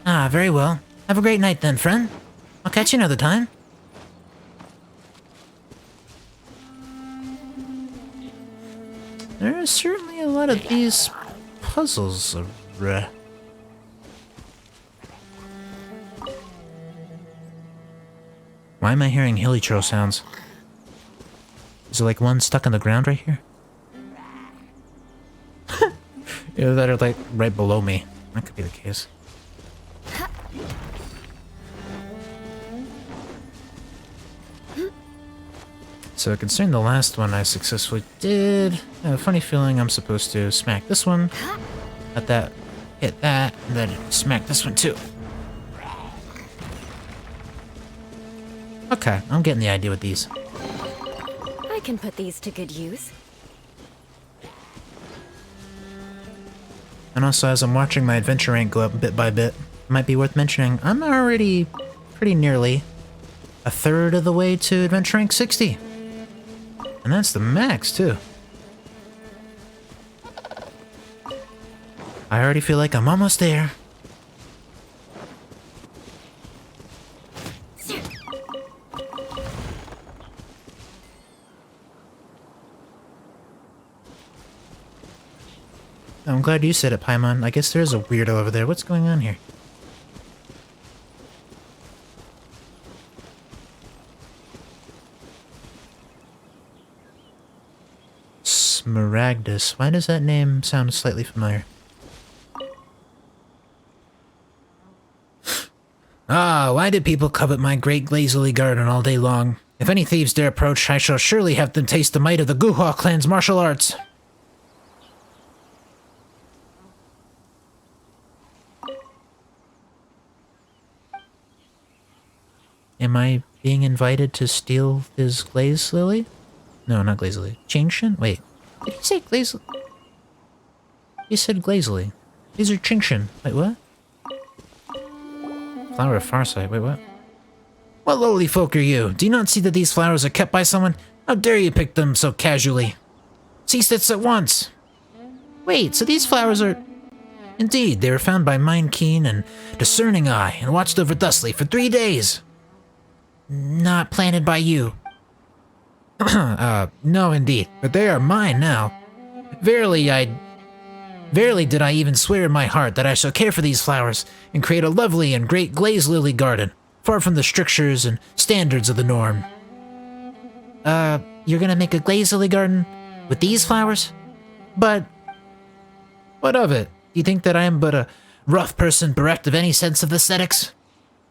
Ah, very well. Have a great night then, friend. I'll catch you another time. There are certainly a lot of these puzzles. Why am I hearing hilly churl sounds? Is there like one stuck on the ground right here? Either that or like right below me. That could be the case. So considering the last one I successfully did, I have a funny feeling I'm supposed to smack this one, let that, hit that, and then smack this one too. Okay, I'm getting the idea with these. I can put these to good use. And also, as I'm watching my adventure rank go up bit by bit, it might be worth mentioning, I'm already pretty nearly a third of the way to adventure rank 60. And that's the max, too. I already feel like I'm almost there. I'm glad you said it, Paimon. I guess there's a weirdo over there. What's going on here? Smaragdus. Why does that name sound slightly familiar? Ah, why did people covet my great glazily garden all day long? If any thieves dare approach, I shall surely have them taste the might of the Guhua clan's martial arts. Am I being invited to steal his glaze lily? No, not glaze lily. Chingshin? Wait. Did he say glaze? He said glazily. These are Chingshin. Wait, what? Flower of Farsight. Wait, what? What lowly folk are you? Do you not see that these flowers are kept by someone? How dare you pick them so casually? Cease this at once! Wait, so these flowers are... Indeed, they were found by mind-keen and discerning eye and watched over thusly for 3 days. Not planted by you. No indeed, but they are mine now. Verily did I even swear in my heart that I shall care for these flowers and create a lovely and great glaze lily garden, far from the strictures and standards of the norm. You're gonna make a glaze lily garden with these flowers? But what of it? Do you think that I am but a rough person bereft of any sense of aesthetics?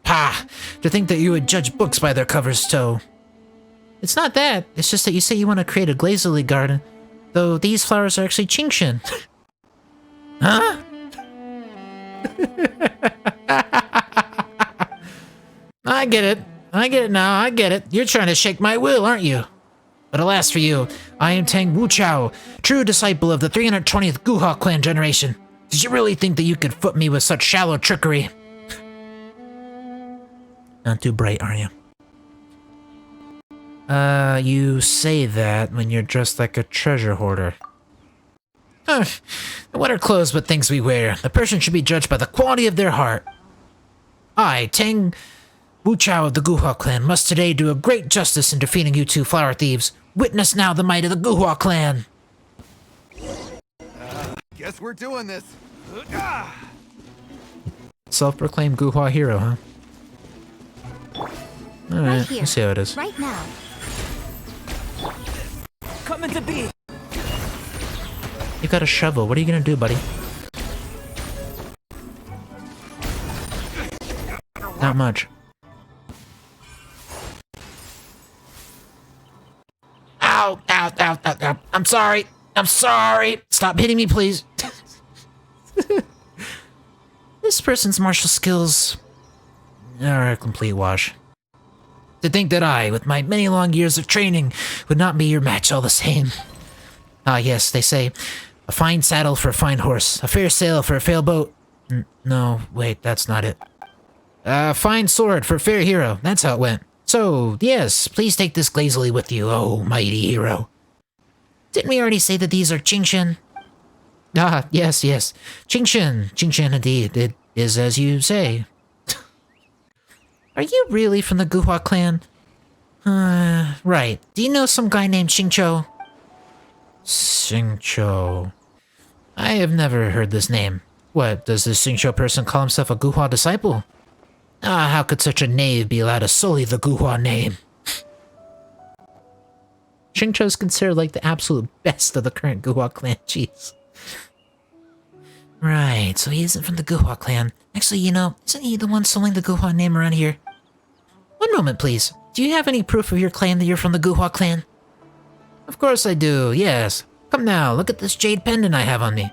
Pah! To think that you would judge books by their covers, Toe. It's not that. It's just that you say you want to create a glaze lily garden, though these flowers are actually Chingshin. Huh? I get it. I get it now. I get it. You're trying to shake my will, aren't you? But alas for you, I am Tang Wuchao, true disciple of the 320th Guhua clan generation. Did you really think that you could foot me with such shallow trickery? Not too bright, are you? You say that when you're dressed like a treasure hoarder. What are clothes but things we wear? The person should be judged by the quality of their heart. I, Tang Wu Chao of the Guhua clan must today do a great justice in defeating you two flower thieves. Witness now the might of the Guhua clan. Guess we're doing this. Self-proclaimed Guhua hero, huh? Alright, Right here. let's see how it is. Right now. Coming to be. You got a shovel. What are you gonna do, buddy? Not much. Ow, ow, ow, ow, ow. I'm sorry. I'm sorry. Stop hitting me, please. This person's martial skills are a complete wash. To think that I, with my many long years of training, would not be your match all the same. Ah, yes, they say, a fine saddle for a fine horse, a fair sail for a fair boat. No, wait, that's not it. A fine sword for a fair hero, that's how it went. So, yes, please take this lazily with you, oh mighty hero. Didn't we already say that these are Qingshen? Ah, yes, yes. Qingshen. Qingshen indeed. It is as you say. Are you really from the Guhua clan? Right. Do you know some guy named Xingqiu? Xingqiu. I have never heard this name. What, does this Xingqiu person call himself a Guhua disciple? Ah, how could such a knave be allowed to sully the Guhua name? Xingqiu is considered like the absolute best of the current Guhua clan, jeez. Right, so he isn't from the Guhua clan. Actually, you know, isn't he the one sullying the Guhua name around here? One moment, please. Do you have any proof of your claim that you're from the Guhua clan? Of course I do, yes. Come now, look at this jade pendant I have on me.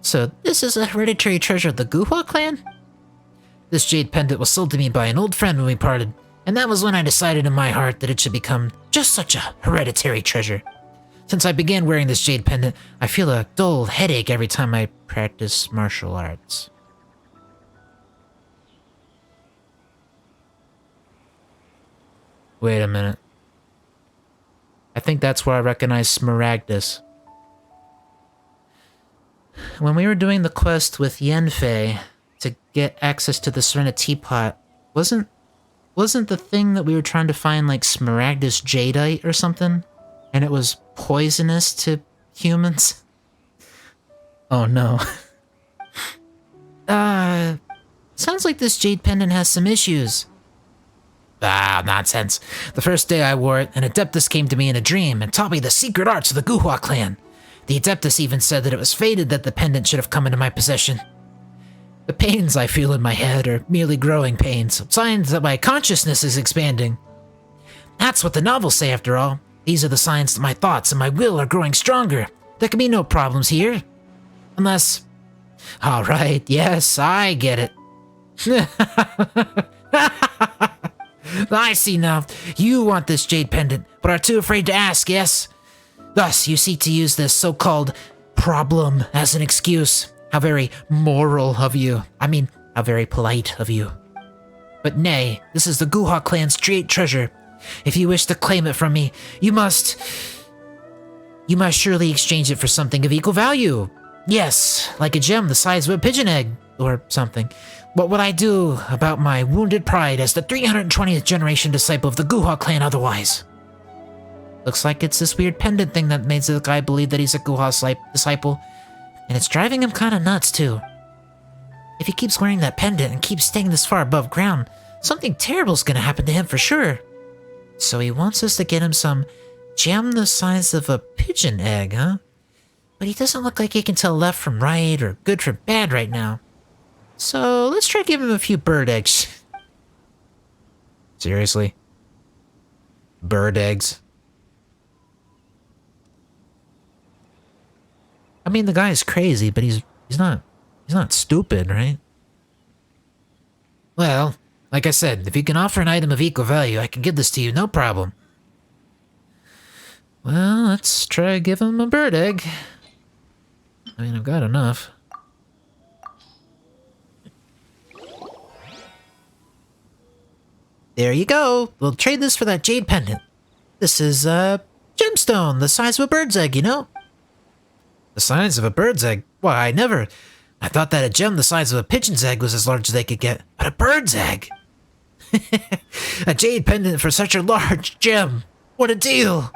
So, this is a hereditary treasure of the Guhua clan? This jade pendant was sold to me by an old friend when we parted, and that was when I decided in my heart that it should become just such a hereditary treasure. Since I began wearing this jade pendant, I feel a dull headache every time I practice martial arts. Wait a minute. I think that's where I recognize Smaragdus. When we were doing the quest with Yanfei to get access to the Serenity Teapot, wasn't the thing that we were trying to find like Smaragdus Jadeite or something? And it was poisonous to humans? Oh no. Sounds like this jade pendant has some issues. Ah, nonsense. The first day I wore it, an Adeptus came to me in a dream and taught me the secret arts of the Guhua clan. The Adeptus even said that it was fated that the pendant should have come into my possession. The pains I feel in my head are merely growing pains, signs that my consciousness is expanding. That's what the novels say after all. These are the signs that my thoughts and my will are growing stronger. There can be no problems here. Unless... Alright, yes, I get it. I see now. You want this jade pendant, but are too afraid to ask, yes? Thus, you seek to use this so-called problem as an excuse. How very moral of you. I mean, how very polite of you. But nay, this is the Guhua clan's jade treasure. If you wish to claim it from me, you must surely exchange it for something of equal value. Yes, like a gem the size of a pigeon egg, or something. What would I do about my wounded pride as the 320th generation disciple of the Guhua clan otherwise? Looks like it's this weird pendant thing that makes the guy believe that he's a Guhua disciple, and it's driving him kinda nuts too. If he keeps wearing that pendant and keeps staying this far above ground, something terrible's gonna happen to him for sure. So he wants us to get him some gem the size of a pigeon egg, huh? But he doesn't look like he can tell left from right or good from bad right now. So let's try to give him a few bird eggs. Seriously? Bird eggs? I mean, the guy's crazy, but he's not stupid, right? Well, like I said, if you can offer an item of equal value, I can give this to you, no problem. Well, let's try to give him a bird egg. I mean, I've got enough. There you go. We'll trade this for that jade pendant. This is a gemstone, the size of a bird's egg, you know? The size of a bird's egg? Why, I thought that a gem the size of a pigeon's egg was as large as they could get. But a bird's egg? A jade pendant for such a large gem. What a deal!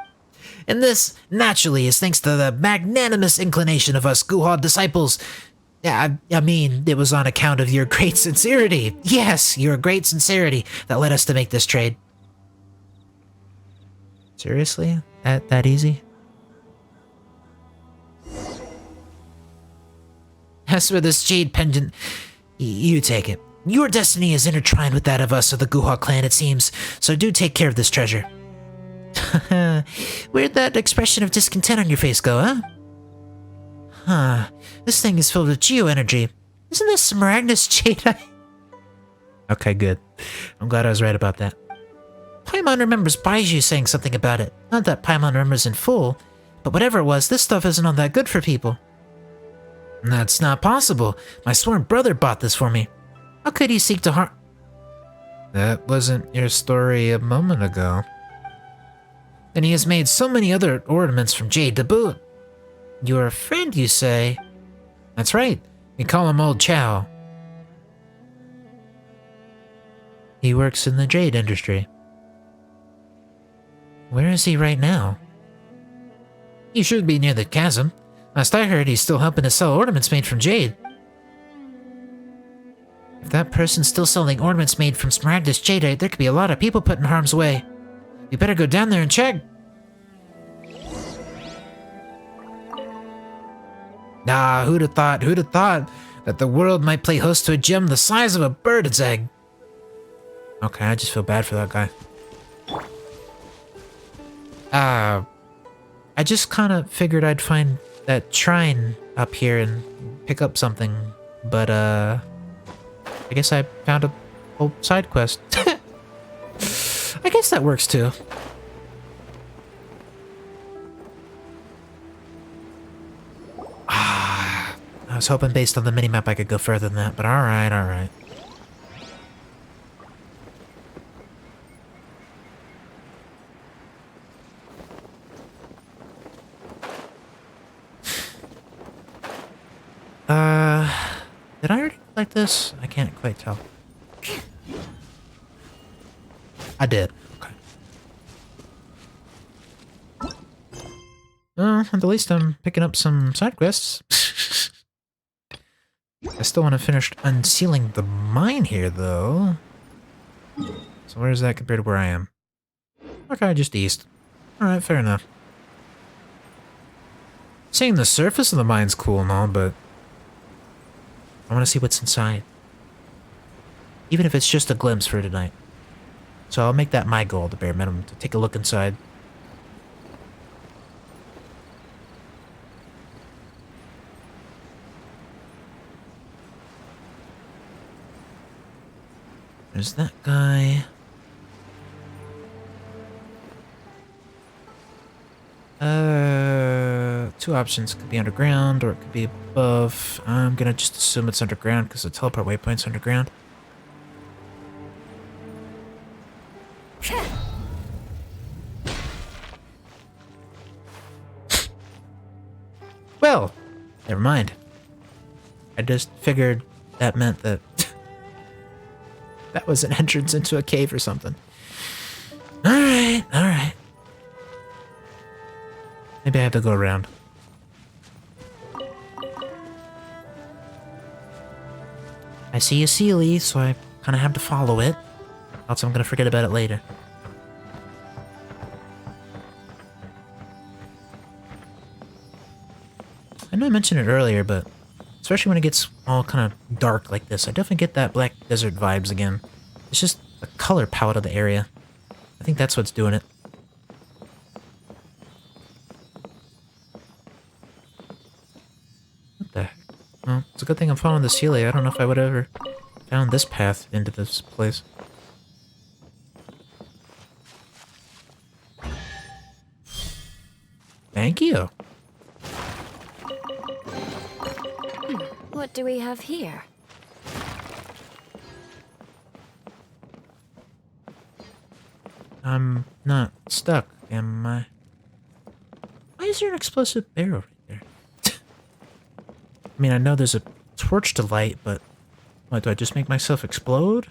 And this, naturally, is thanks to the magnanimous inclination of us Guhad disciples. I mean, it was on account of your great sincerity. Yes, your great sincerity that led us to make this trade. Seriously? That easy? As for this jade pendant, you take it. Your destiny is intertwined with that of us of the Guhad clan, it seems, so do take care of this treasure. Where'd that expression of discontent on your face go, huh? Huh. This thing is filled with geo-energy. Isn't this Smaragdus jade? Okay, good. I'm glad I was right about that. Paimon remembers Baiju saying something about it. Not that Paimon remembers in full, but whatever it was, this stuff isn't all that good for people. That's not possible. My sworn brother bought this for me. How could he seek to harm— That wasn't your story a moment ago. And he has made so many other ornaments from jade to boot. Your friend, you say? That's right. We call him Old Chow. He works in the jade industry. Where is he right now? He should be near the chasm. Last I heard, he's still helping to sell ornaments made from jade. If that person's still selling ornaments made from Smaragdus jadeite, there could be a lot of people put in harm's way. We better go down there and check. Ah, who'd have thought that the world might play host to a gem the size of a bird's egg? Okay, I just feel bad for that guy. I just kind of figured I'd find that shrine up here and pick up something, but I guess I found a whole side quest. I guess that works too. I was hoping based on the minimap I could go further than that, but alright, alright. Did I already like this? I can't quite tell. I did. Okay. At the least I'm picking up some side quests. I still want to finish unsealing the mine here, though. So where is that compared to where I am? Okay, just east. Alright, fair enough. Seeing the surface of the mine's cool and all, but I want to see what's inside. Even if it's just a glimpse for tonight. So I'll make that my goal, the bare minimum, to take a look inside. There's that guy. Two options. Could be underground or it could be above. I'm gonna just assume it's underground because the teleport waypoint's underground. Well, never mind. I just figured that meant that that was an entrance into a cave or something. Alright, alright. Maybe I have to go around. I see a Sealy, so I kind of have to follow it. Else I'm going to forget about it later. I know I mentioned it earlier, but especially when it gets all kind of dark like this, I definitely get that Black Desert vibes again. It's just the color palette of the area. I think that's what's doing it. What the heck? Well, it's a good thing I'm following the Sealy. I don't know if I would have ever found this path into this place. Thank you. What do we have here? I'm not stuck, am I? Why is there an explosive bear over there? I mean, I know there's a torch to light, but what, do I just make myself explode?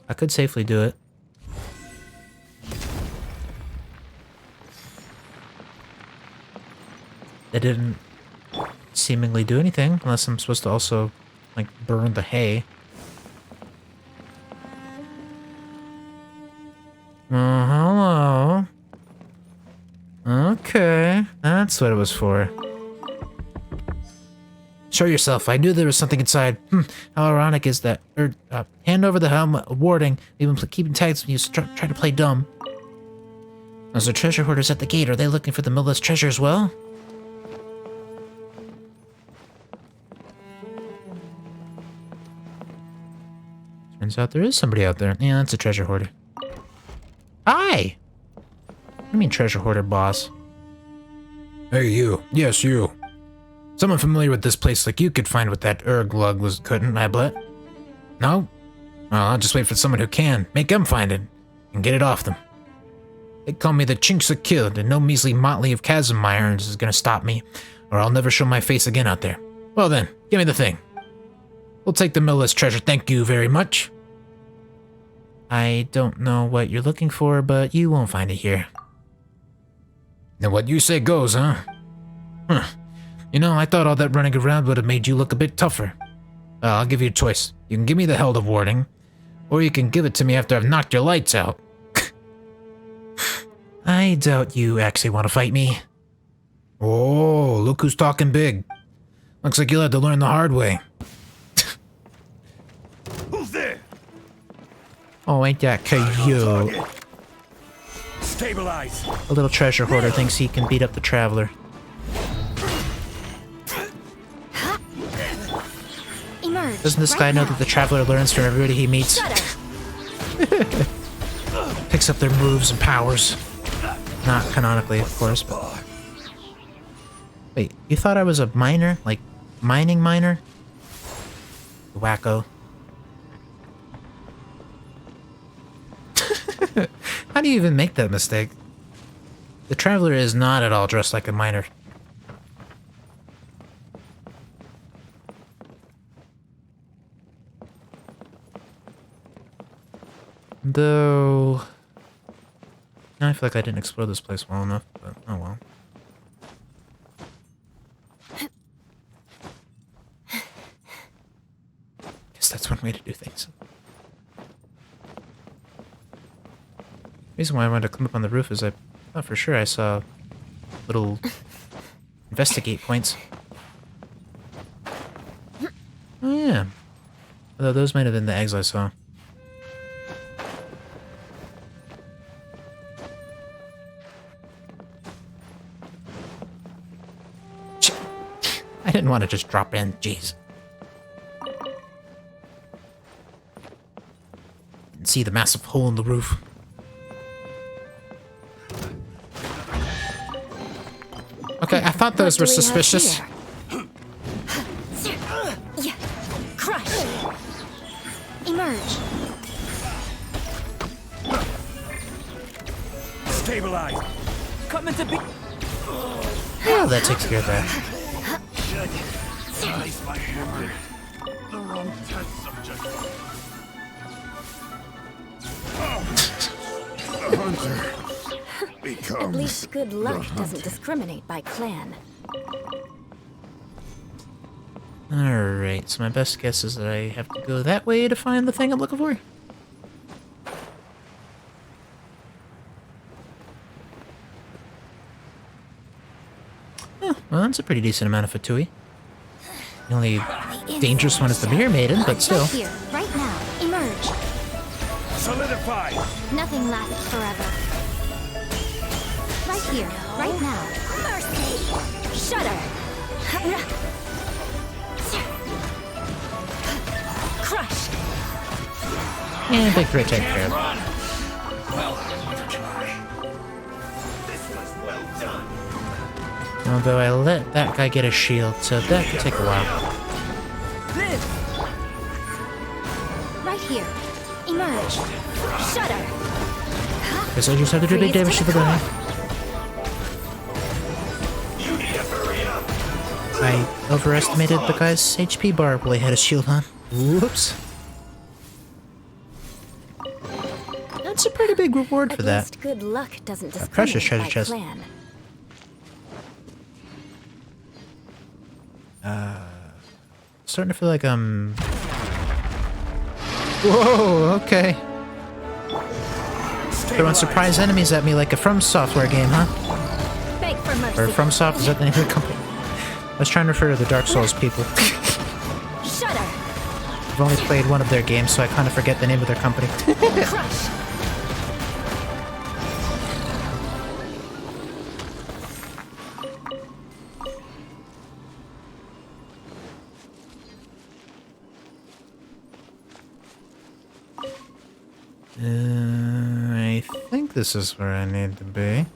I could safely do it. They didn't seemingly do anything, unless I'm supposed to also, like, burn the hay. Hello. Okay, that's what it was for. Show yourself. I knew there was something inside. How ironic is that? Hand over the helm, warding. We've been keeping tabs when you try to play dumb. There's the treasure hoarders at the gate. Are they looking for the Miller's treasure as well? Turns out there is somebody out there. Yeah, that's a treasure hoarder. Hi! What do you mean treasure hoarder, boss? Hey, you. Yes, you. Someone familiar with this place like you could find what that Urglug was, couldn't I bet? No? Well, I'll just wait for someone who can. Make them find it. And get it off them. They call me the Chinks Kid, and no measly motley of Chasm irons is gonna stop me, or I'll never show my face again out there. Well then, give me the thing. We'll take the Miller's treasure, thank you very much. I don't know what you're looking for, but you won't find it here. Now what you say goes, huh? You know, I thought all that running around would have made you look a bit tougher. I'll give you a choice. You can give me the held of warding, or you can give it to me after I've knocked your lights out. I doubt you actually want to fight me. Oh, look who's talking big. Looks like you'll have to learn the hard way. Who's there? Oh, ain't that cute? Stabilize. A little treasure hoarder thinks he can beat up the traveler. Emerge. Doesn't this guy know that the traveler learns from everybody he meets? Picks up their moves and powers. Not canonically, of course, but... Wait, you thought I was a miner? Like, mining miner? Wacko. How do you even make that mistake? The traveler is not at all dressed like a miner. Though... Now I feel like I didn't explore this place well enough, but oh well. Guess that's one way to do things. The reason why I wanted to come up on the roof is I thought for sure I saw little investigate points. Oh yeah. Although those might have been the eggs I saw. I didn't want to just drop in, jeez. Didn't see the massive hole in the roof. Okay, I thought those were suspicious. Yeah. Crush. Emerge. Stabilize. Coming to be. Oh, that takes care of that. Place my hammer. The wrong test subject. The hunter becomes At least good luck doesn't discriminate by clan. Alright, so my best guess is that I have to go that way to find the thing I'm looking for. Oh, well, that's a pretty decent amount of Fatui. The only dangerous one is the Mirror Maiden, but still. Right here, right now. Emerge. Solidify. Nothing lasts forever. Right here, right now. Mercy! Shudder! Crush! And big threat taken care of. Although I let that guy get a shield, so that could take a while. Right here. Emerge. Shudder! Guess I just have to do big damage to the guy. I overestimated the guy's HP bar while he had his shield on. Whoops. That's a pretty big reward for At that. least good luck doesn't precious discriminate treasure by chest. clan. Starting to feel like I'm... Whoa, okay. Throwing surprise enemies at me like a From Software game, huh? Beg for mercy. Or From Soft, is that the name of the company? I was trying to refer to the Dark Souls people. Shudder. I've only played one of their games, so I kind of forget the name of their company. Crush. I think this is where I need to be.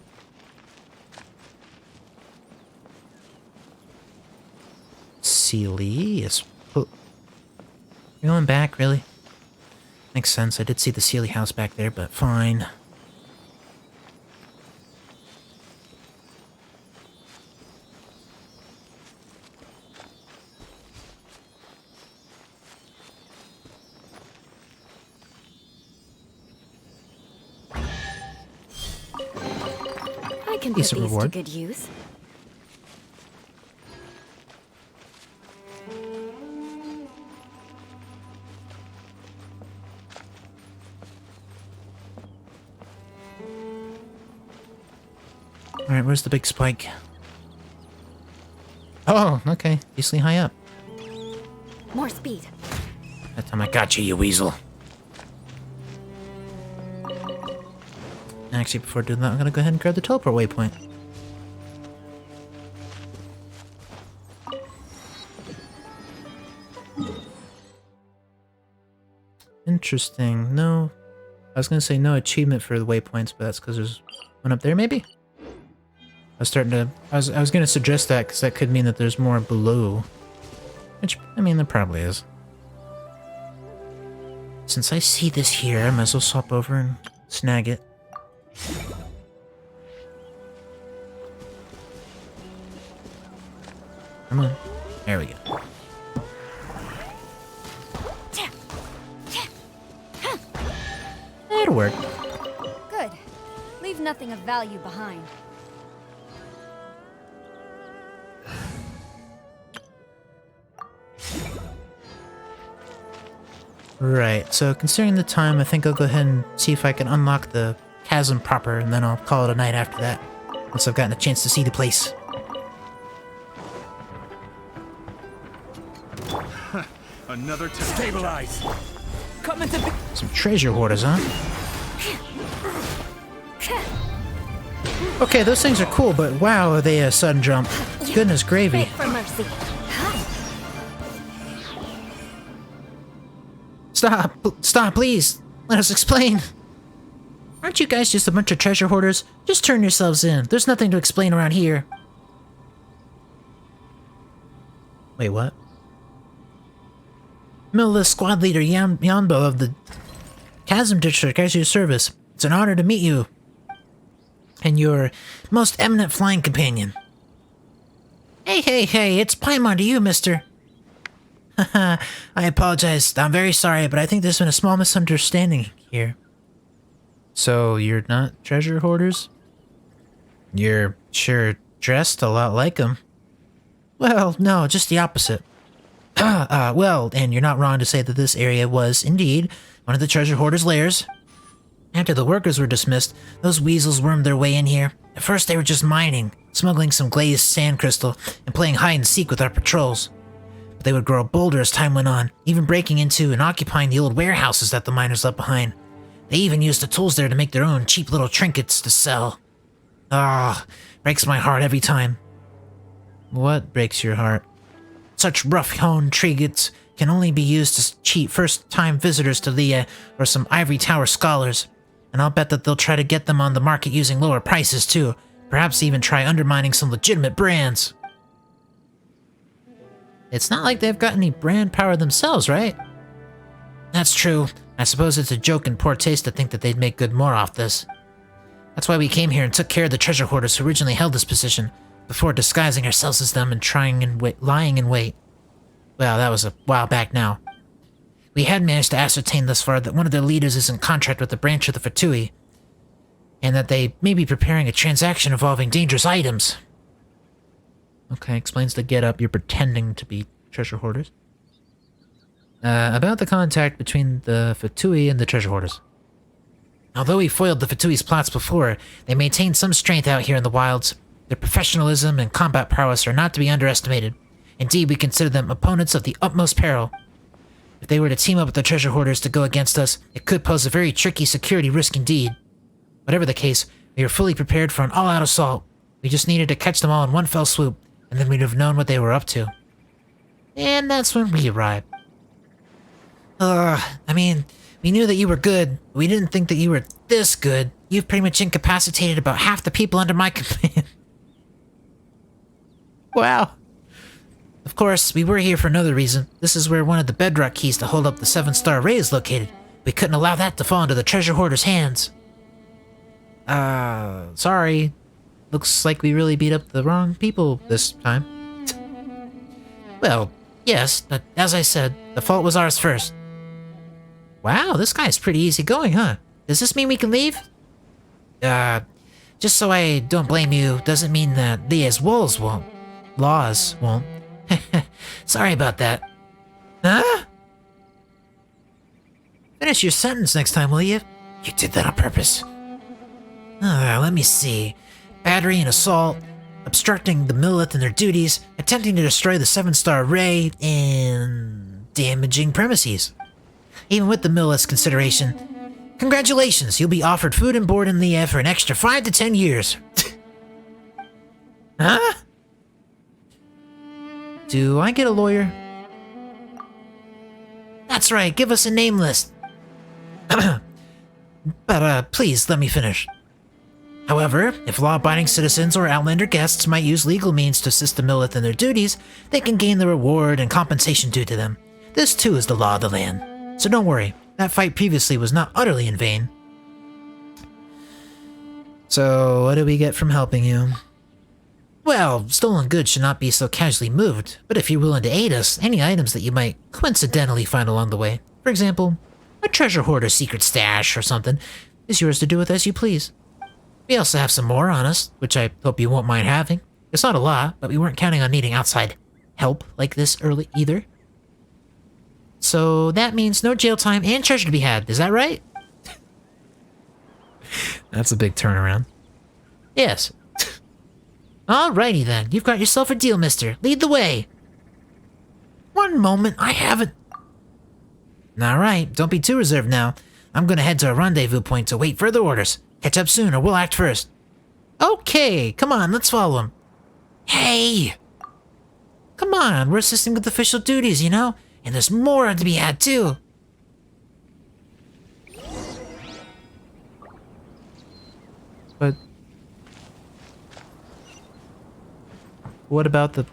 Sealy, yes. You're going back, really? Makes sense. I did see the Sealy house back there, but fine. I can put Decent these reward. to good use. Alright, where's the big spike? Oh, okay. Decently high up. More speed. That time I got you, you weasel. Actually, before doing that, I'm gonna go ahead and grab the teleport waypoint. Interesting. No. I was gonna say no achievement for the waypoints, but that's because there's one up there, maybe? I was gonna suggest that, because that could mean that there's more below. Which, I mean, there probably is. Since I see this here, I might as well swap over and snag it. Come on. There we go. That'll work. Good. Leave nothing of value behind. Right, so considering the time, I think I'll go ahead and see if I can unlock the chasm proper, and then I'll call it a night after that, once I've gotten a chance to see the place. Another stabilize. Coming to Some treasure hoarders, huh? Okay, those things are cool, but wow, are they a sudden jump. Goodness gravy. Beg for mercy. Stop, please. Let us explain. Aren't you guys just a bunch of treasure hoarders? Just turn yourselves in. There's nothing to explain around here. Wait, what? Mila, squad leader Yanbo of the Chasm District, as your service. It's an honor to meet you. And your most eminent flying companion. Hey, it's Paimon to you, mister. I apologize. I'm very sorry, but I think there's been a small misunderstanding here. So, you're not treasure hoarders? You're sure dressed a lot like them. Well, no, just the opposite. Well, and you're not wrong to say that this area was, indeed, one of the treasure hoarders' lairs. After the workers were dismissed, those weasels wormed their way in here. At first they were just mining, smuggling some glazed sand crystal, and playing hide-and-seek with our patrols. But they would grow bolder as time went on, even breaking into and occupying the old warehouses that the miners left behind. They even used the tools there to make their own cheap little trinkets to sell. Breaks my heart every time. What breaks your heart? Such rough-hewn trinkets can only be used to cheat first-time visitors to Leah or some Ivory Tower scholars. And I'll bet that they'll try to get them on the market using lower prices too. Perhaps even try undermining some legitimate brands. It's not like they've got any brand power themselves, right? That's true. I suppose it's a joke in poor taste to think that they'd make good more off this. That's why we came here and took care of the treasure hoarders who originally held this position, before disguising ourselves as them and lying in wait. Well, that was a while back now. We had managed to ascertain thus far that one of their leaders is in contract with a branch of the Fatui, and that they may be preparing a transaction involving dangerous items. Okay, explains the get-up. You're pretending to be treasure hoarders. About the contact between the Fatui and the treasure hoarders. Although we foiled the Fatui's plots before, they maintain some strength out here in the wilds. Their professionalism and combat prowess are not to be underestimated. Indeed, we consider them opponents of the utmost peril. If they were to team up with the treasure hoarders to go against us, it could pose a very tricky security risk indeed. Whatever the case, we are fully prepared for an all-out assault. We just needed to catch them all in one fell swoop, and then we'd have known what they were up to. And that's when we arrived. I mean, we knew that you were good, but we didn't think that you were this good. You've pretty much incapacitated about half the people under my command. Wow. Of course, we were here for another reason. This is where one of the bedrock keys to hold up the 7-star array is located. We couldn't allow that to fall into the treasure hoarder's hands. Sorry. Looks like we really beat up the wrong people this time. Well, yes, but as I said, the fault was ours first. Wow, this guy's pretty easygoing, huh? Does this mean we can leave? Just so I don't blame you, doesn't mean that these laws won't. Sorry about that. Huh? Finish your sentence next time, will you? You did that on purpose. Let me see. Battery and assault, obstructing the Millith in their duties, attempting to destroy the 7-star array, and damaging premises. Even with the Millith's consideration, congratulations, you'll be offered food and board in the air for an extra 5 to 10 years. Huh? Do I get a lawyer? That's right, give us a name list. But please, let me finish. However, if law-abiding citizens or Outlander guests might use legal means to assist the Millith in their duties, they can gain the reward and compensation due to them. This too is the law of the land. So don't worry, that fight previously was not utterly in vain. So, what do we get from helping you? Well, stolen goods should not be so casually moved, but if you're willing to aid us, any items that you might coincidentally find along the way, for example, a treasure hoarder's secret stash or something, is yours to do with as you please. We also have some more on us, which I hope you won't mind having. It's not a lot, but we weren't counting on needing outside help like this early either. So that means no jail time and treasure to be had, is that right? That's a big turnaround. Yes. Alrighty then, you've got yourself a deal, mister. Lead the way. One moment, I haven't... Alright, don't be too reserved now. I'm gonna head to a rendezvous point to wait further orders. Catch up soon or we'll act first. Okay, come on, let's follow him. Hey! Come on, we're assisting with official duties, you know? And there's more to be had, too. But... What about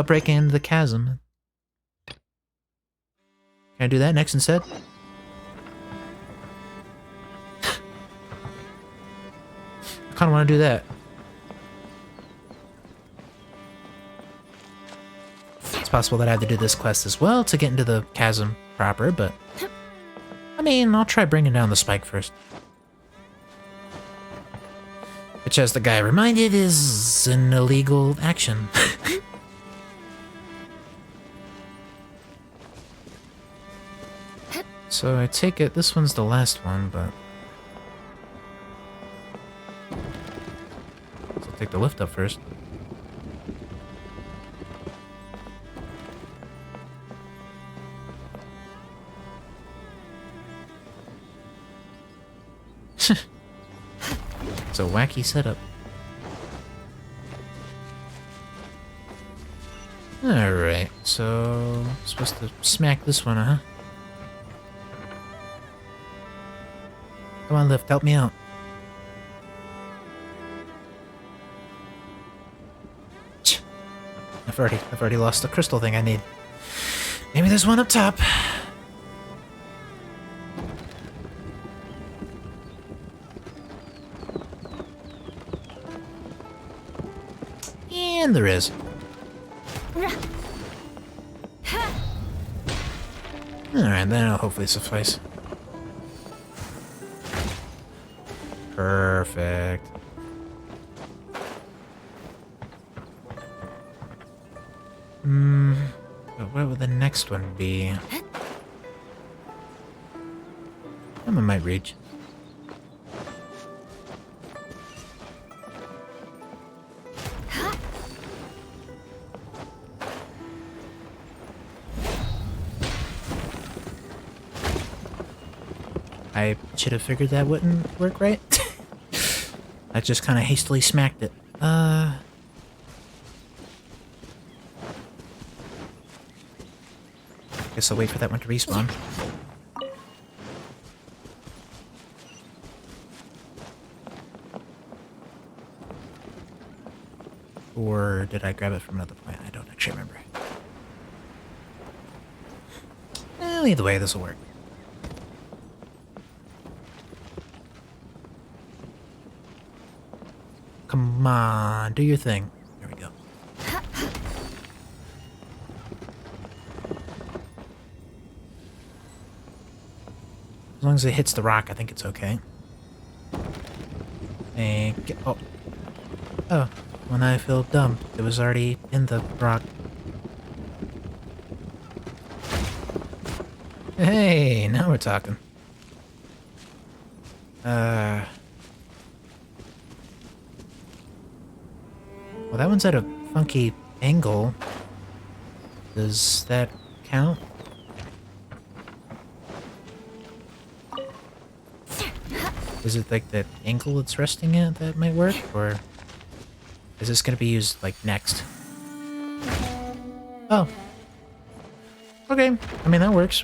breaking into the chasm? Can I do that next instead? I kinda wanna do that. It's possible that I have to do this quest as well to get into the chasm proper, but... I mean, I'll try bringing down the spike first. Which, as the guy reminded, is an illegal action. So I take it this one's the last one, but... So I'll take the lift up first. It's a wacky setup. Alright, so... supposed to smack this one, huh? Come on, Lift, help me out. I've already lost the crystal thing I need. Maybe there's one up top. And there is. Alright, that'll hopefully suffice. Perfect. But what would the next one be? I might reach. I should have figured that wouldn't work, right? I just kind of hastily smacked it. Guess I'll wait for that one to respawn. Or did I grab it from another point? I don't actually remember. Well, either way, this will work. Come on, do your thing. There we go. As long as it hits the rock, I think it's okay. And get, oh. Oh, when I feel dumb, it was already in the rock. Hey, now we're talking. Well, that one's at a funky angle. Does that count? Is it like that angle it's resting at that might work? Or is this gonna be used like next? Oh. Okay, I mean that works.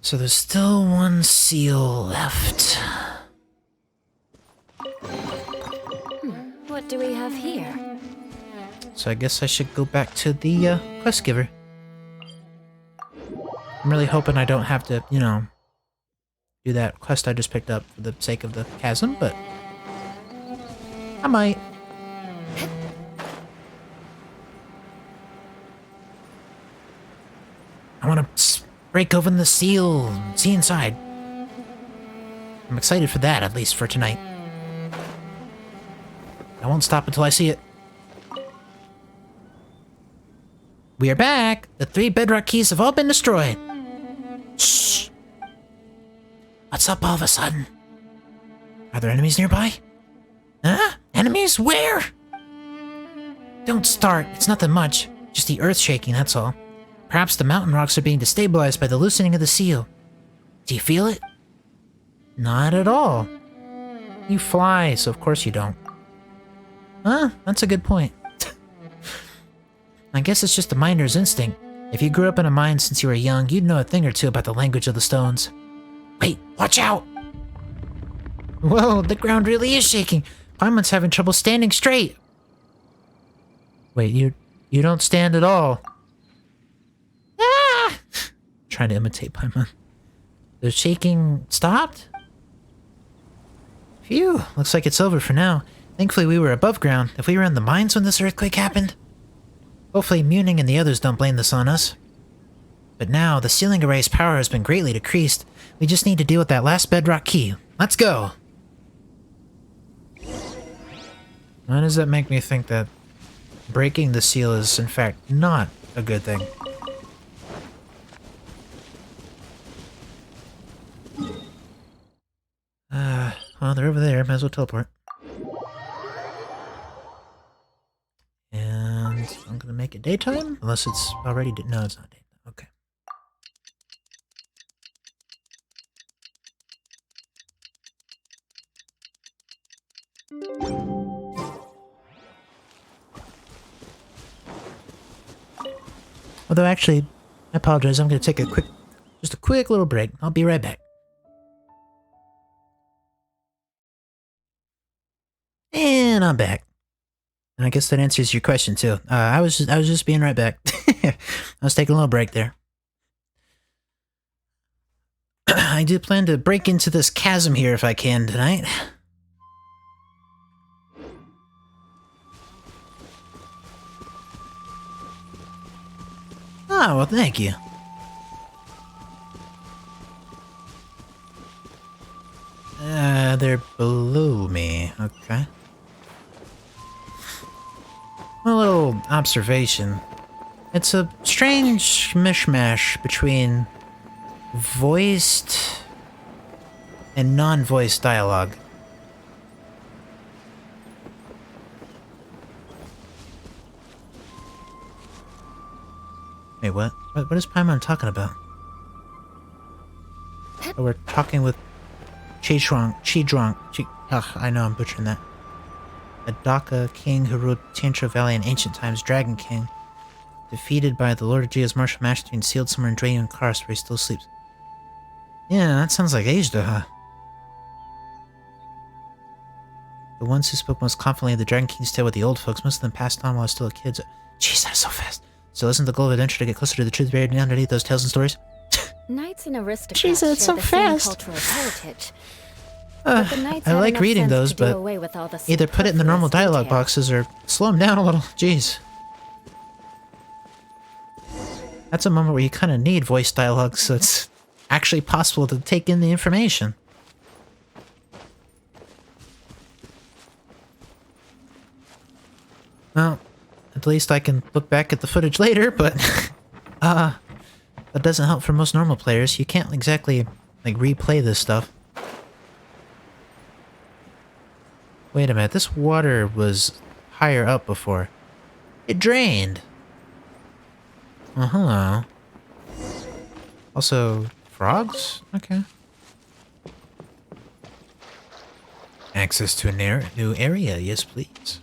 So there's still one seal left. What do we have here? So I guess I should go back to the quest giver. I'm really hoping I don't have to, you know, do that quest I just picked up for the sake of the chasm, but I might. I want to break open the seal and see inside. I'm excited for that, at least for tonight. I won't stop until I see it. We are back! The 3 bedrock keys have all been destroyed. Shh! What's up all of a sudden? Are there enemies nearby? Huh? Enemies? Where? Don't start. It's nothing much. Just the earth shaking, that's all. Perhaps the mountain rocks are being destabilized by the loosening of the seal. Do you feel it? Not at all. You fly, so of course you don't. Huh? That's a good point. I guess it's just a miner's instinct. If you grew up in a mine since you were young, you'd know a thing or two about the language of the stones. Wait, watch out! Whoa, the ground really is shaking. Paimon's having trouble standing straight. Wait, you don't stand at all. Ah! Trying to imitate Paimon. The shaking stopped? Phew, looks like it's over for now. Thankfully we were above ground. If we were in the mines when this earthquake happened... Hopefully Muning and the others don't blame this on us. But now, the sealing array's power has been greatly decreased. We just need to deal with that last bedrock key. Let's go! Why does that make me think that breaking the seal is, in fact, not a good thing? Well, they're over there. Might as well teleport. And I'm gonna make it daytime? Unless it's already... No, it's not daytime. Okay. Although, actually, I apologize. I'm gonna take a quick... Just a quick little break. I'll be right back. And I'm back. And I guess that answers your question too. I was just being right back. I was taking a little break there. I do plan to break into this chasm here if I can tonight. Ah, well, thank you. They're below me. Okay. A little observation. It's a strange mishmash between voiced and non-voiced dialogue. Wait, what? What is Paimon talking about? Oh, we're talking with Chidrong. Ugh, I know I'm butchering that. Adaka, king who ruled Tiantra Valley in ancient times, Dragon King. Defeated by the Lord of Geo's martial majesty and sealed somewhere in Drayun Karst where he still sleeps. Yeah, that sounds like Ajda, huh? The ones who spoke most confidently of the Dragon King's tale were the old folks. Most of them passed on while I was still a kid. Jeez, that's so fast. So isn't the goal of adventure to get closer to the truth buried underneath those tales and stories? Knights and aristocrats Jeez, that's so share the fast. same cultural heritage. But the knights I had like enough reading sense those, to do but away with all the either put it in the normal superfluous dialogue detail. boxes or slow them down a little. Jeez. That's a moment where you kind of need voice dialogue so it's actually possible to take in the information. Well, at least I can look back at the footage later, but that doesn't help for most normal players. You can't exactly like replay this stuff. Wait a minute, this water was higher up before. It drained. Uh-huh. Also, frogs? Okay. Access to a new area, yes please.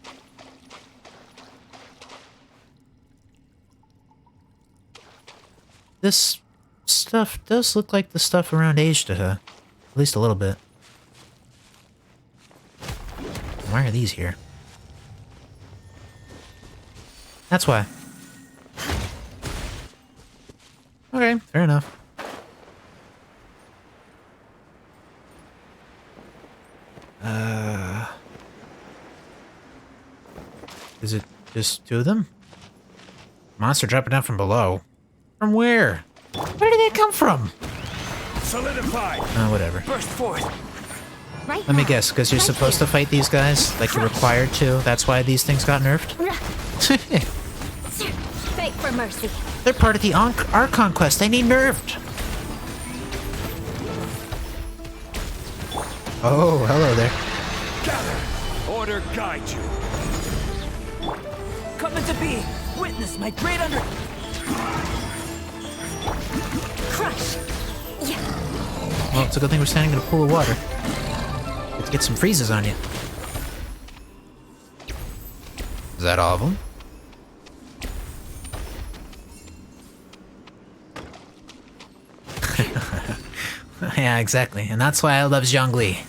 This stuff does look like the stuff around Ajda, huh? At least a little bit. Why are these here? That's why. Okay, fair enough. Is it just two of them? Monster dropping down from below. From where? Where did they come from? Solidify. Whatever. Burst forth. Right Let me now. guess, because you're Right supposed to here. fight these guys like you're required to. That's why these things got nerfed. Beg for mercy. They're part of the Archon quest. They need nerfed. Oh, hello there. Gather. Order guide you. Come into being. Witness my great under... Crush. Yeah. Well, it's a good thing we're standing in a pool of water. Let's get some freezes on you. Is that all of them? Yeah, exactly. And that's why I love Zhongli.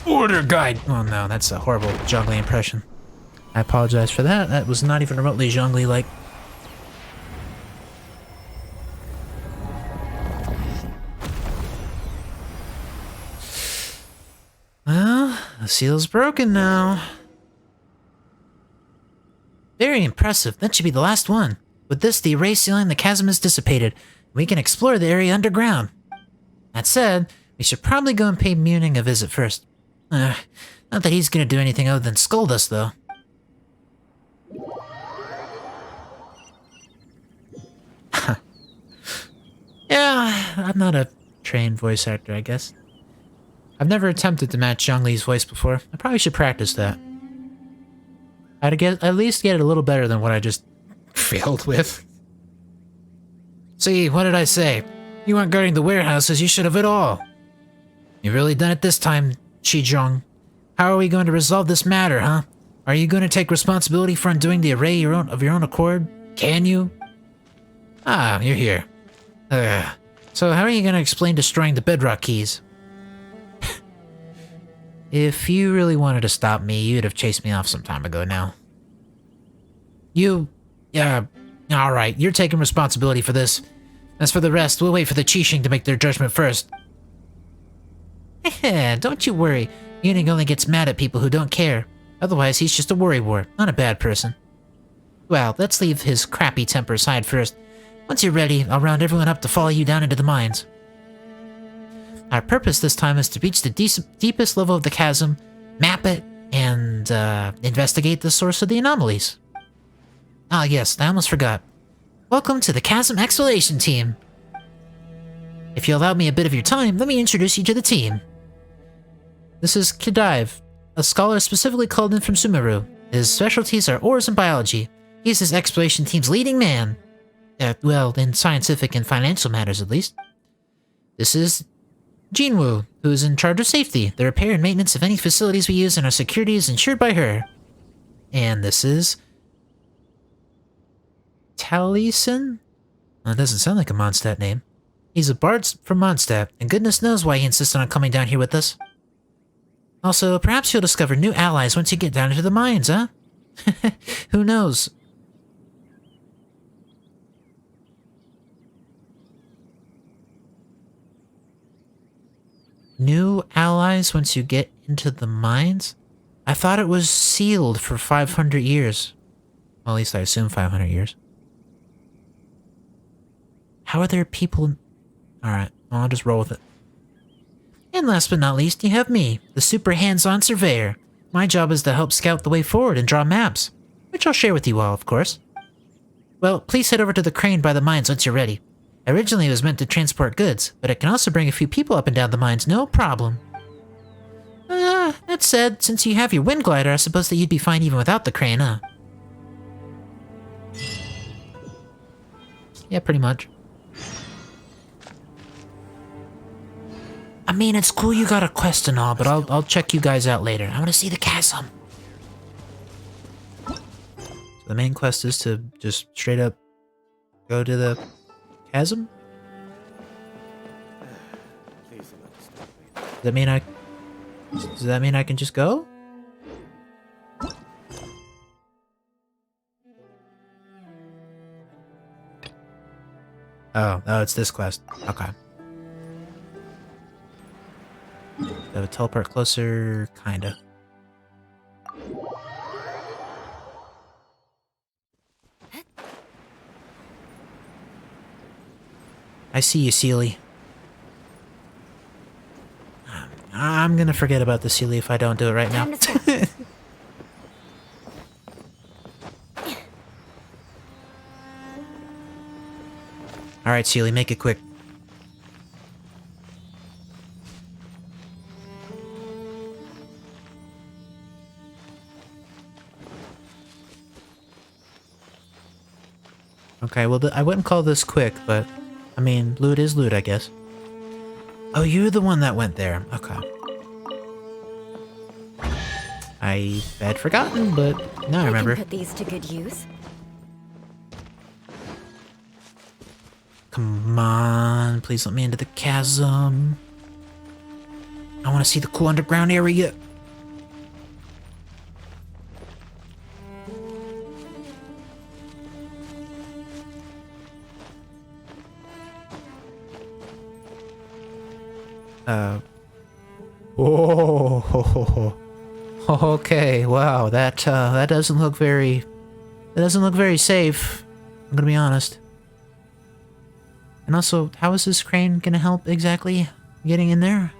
Order guide! Oh no, that's a horrible Zhongli impression. I apologize for that. That was not even remotely Zhongli-like. Well, the seal's broken now. Very impressive. That should be the last one. With this, the erase ceiling in the chasm is dissipated. We can explore the area underground. That said, we should probably go and pay Muning a visit first. Not that he's gonna do anything other than scold us, though. Yeah, I'm not a trained voice actor, I guess. I've never attempted to match Zhongli's voice before. I probably should practice that. I'd at least get it a little better than what I just failed with. See, what did I say? You weren't guarding the warehouses, you should have it all. You've really done it this time, Chizhong. How are we going to resolve this matter, huh? Are you going to take responsibility for undoing the array of your own accord? Can you? Ah, you're here. So how are you going to explain destroying the bedrock keys? If you really wanted to stop me, you'd have chased me off some time ago now. Alright, you're taking responsibility for this. As for the rest, we'll wait for the Qixing to make their judgment first. Don't you worry. Yuning only gets mad at people who don't care. Otherwise, he's just a worrywart, not a bad person. Well, let's leave his crappy temper aside first. Once you're ready, I'll round everyone up to follow you down into the mines. Our purpose this time is to reach the deepest level of the chasm, map it, and investigate the source of the anomalies. Ah yes, I almost forgot. Welcome to the Chasm Exploration Team. If you allow me a bit of your time, let me introduce you to the team. This is Kadive, a scholar specifically called in from Sumeru. His specialties are ores and biology. He's this exploration team's leading man. Well, in scientific and financial matters at least. This is Jinwoo, who is in charge of safety, the repair and maintenance of any facilities we use, and our security is ensured by her. And this is Taliesin? Well, that doesn't sound like a Mondstadt name. He's a bard from Mondstadt, and goodness knows why he insisted on coming down here with us. Also, perhaps you'll discover new allies once you get down into the mines, huh? Who knows? New allies once you get into the mines? I thought it was sealed for 500 years. Well, at least I assume 500 years. How are there people... Alright, well, I'll just roll with it. And last but not least, you have me, the super hands-on surveyor. My job is to help scout the way forward and draw maps, which I'll share with you all, of course. Well, please head over to the crane by the mines once you're ready. Originally, it was meant to transport goods, but it can also bring a few people up and down the mines, no problem. That said, since you have your wind glider, I suppose that you'd be fine even without the crane, huh? Yeah, pretty much. I mean, it's cool you got a quest and all, but I'll check you guys out later. I want to see the chasm. So the main quest is to just straight up go to the chasm? Does that mean I can just go? Oh, it's this quest. Okay. So teleport closer, kinda. I see you, Sealy. I'm gonna forget about the Sealy if I don't do it right now. Alright, Sealy, make it quick. Okay, well, I wouldn't call this quick, but... I mean, loot is loot, I guess. Oh, you're the one that went there. Okay. I had forgotten, but now I remember. Can put these to good use. Come on, please let me into the chasm. I want to see the cool underground area. Oh, okay, wow, that doesn't look very safe, I'm gonna be honest. And also, how is this crane gonna help exactly getting in there?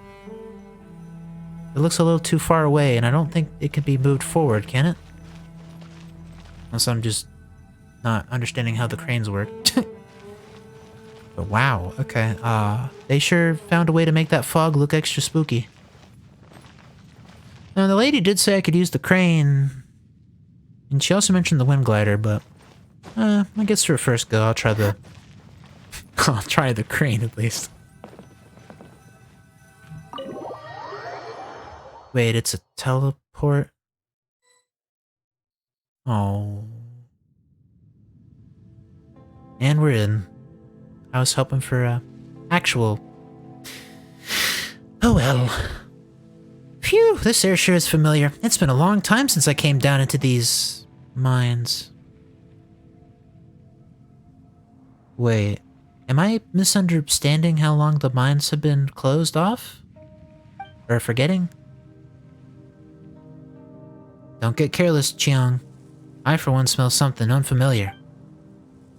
It looks a little too far away, and I don't think it can be moved forward, can it? Unless I'm just not understanding how the cranes work. But wow, okay, they sure found a way to make that fog look extra spooky. Now, the lady did say I could use the crane, and she also mentioned the wind glider, but, I guess for a first go, I'll try the... I'll try the crane, at least. Wait, it's a teleport? Oh. And we're in. I was hoping for, actual... Oh well. Phew, this air sure is familiar. It's been a long time since I came down into these... mines. Wait, am I misunderstanding how long the mines have been closed off? Or forgetting? Don't get careless, Chiang. I, for one, smell something unfamiliar.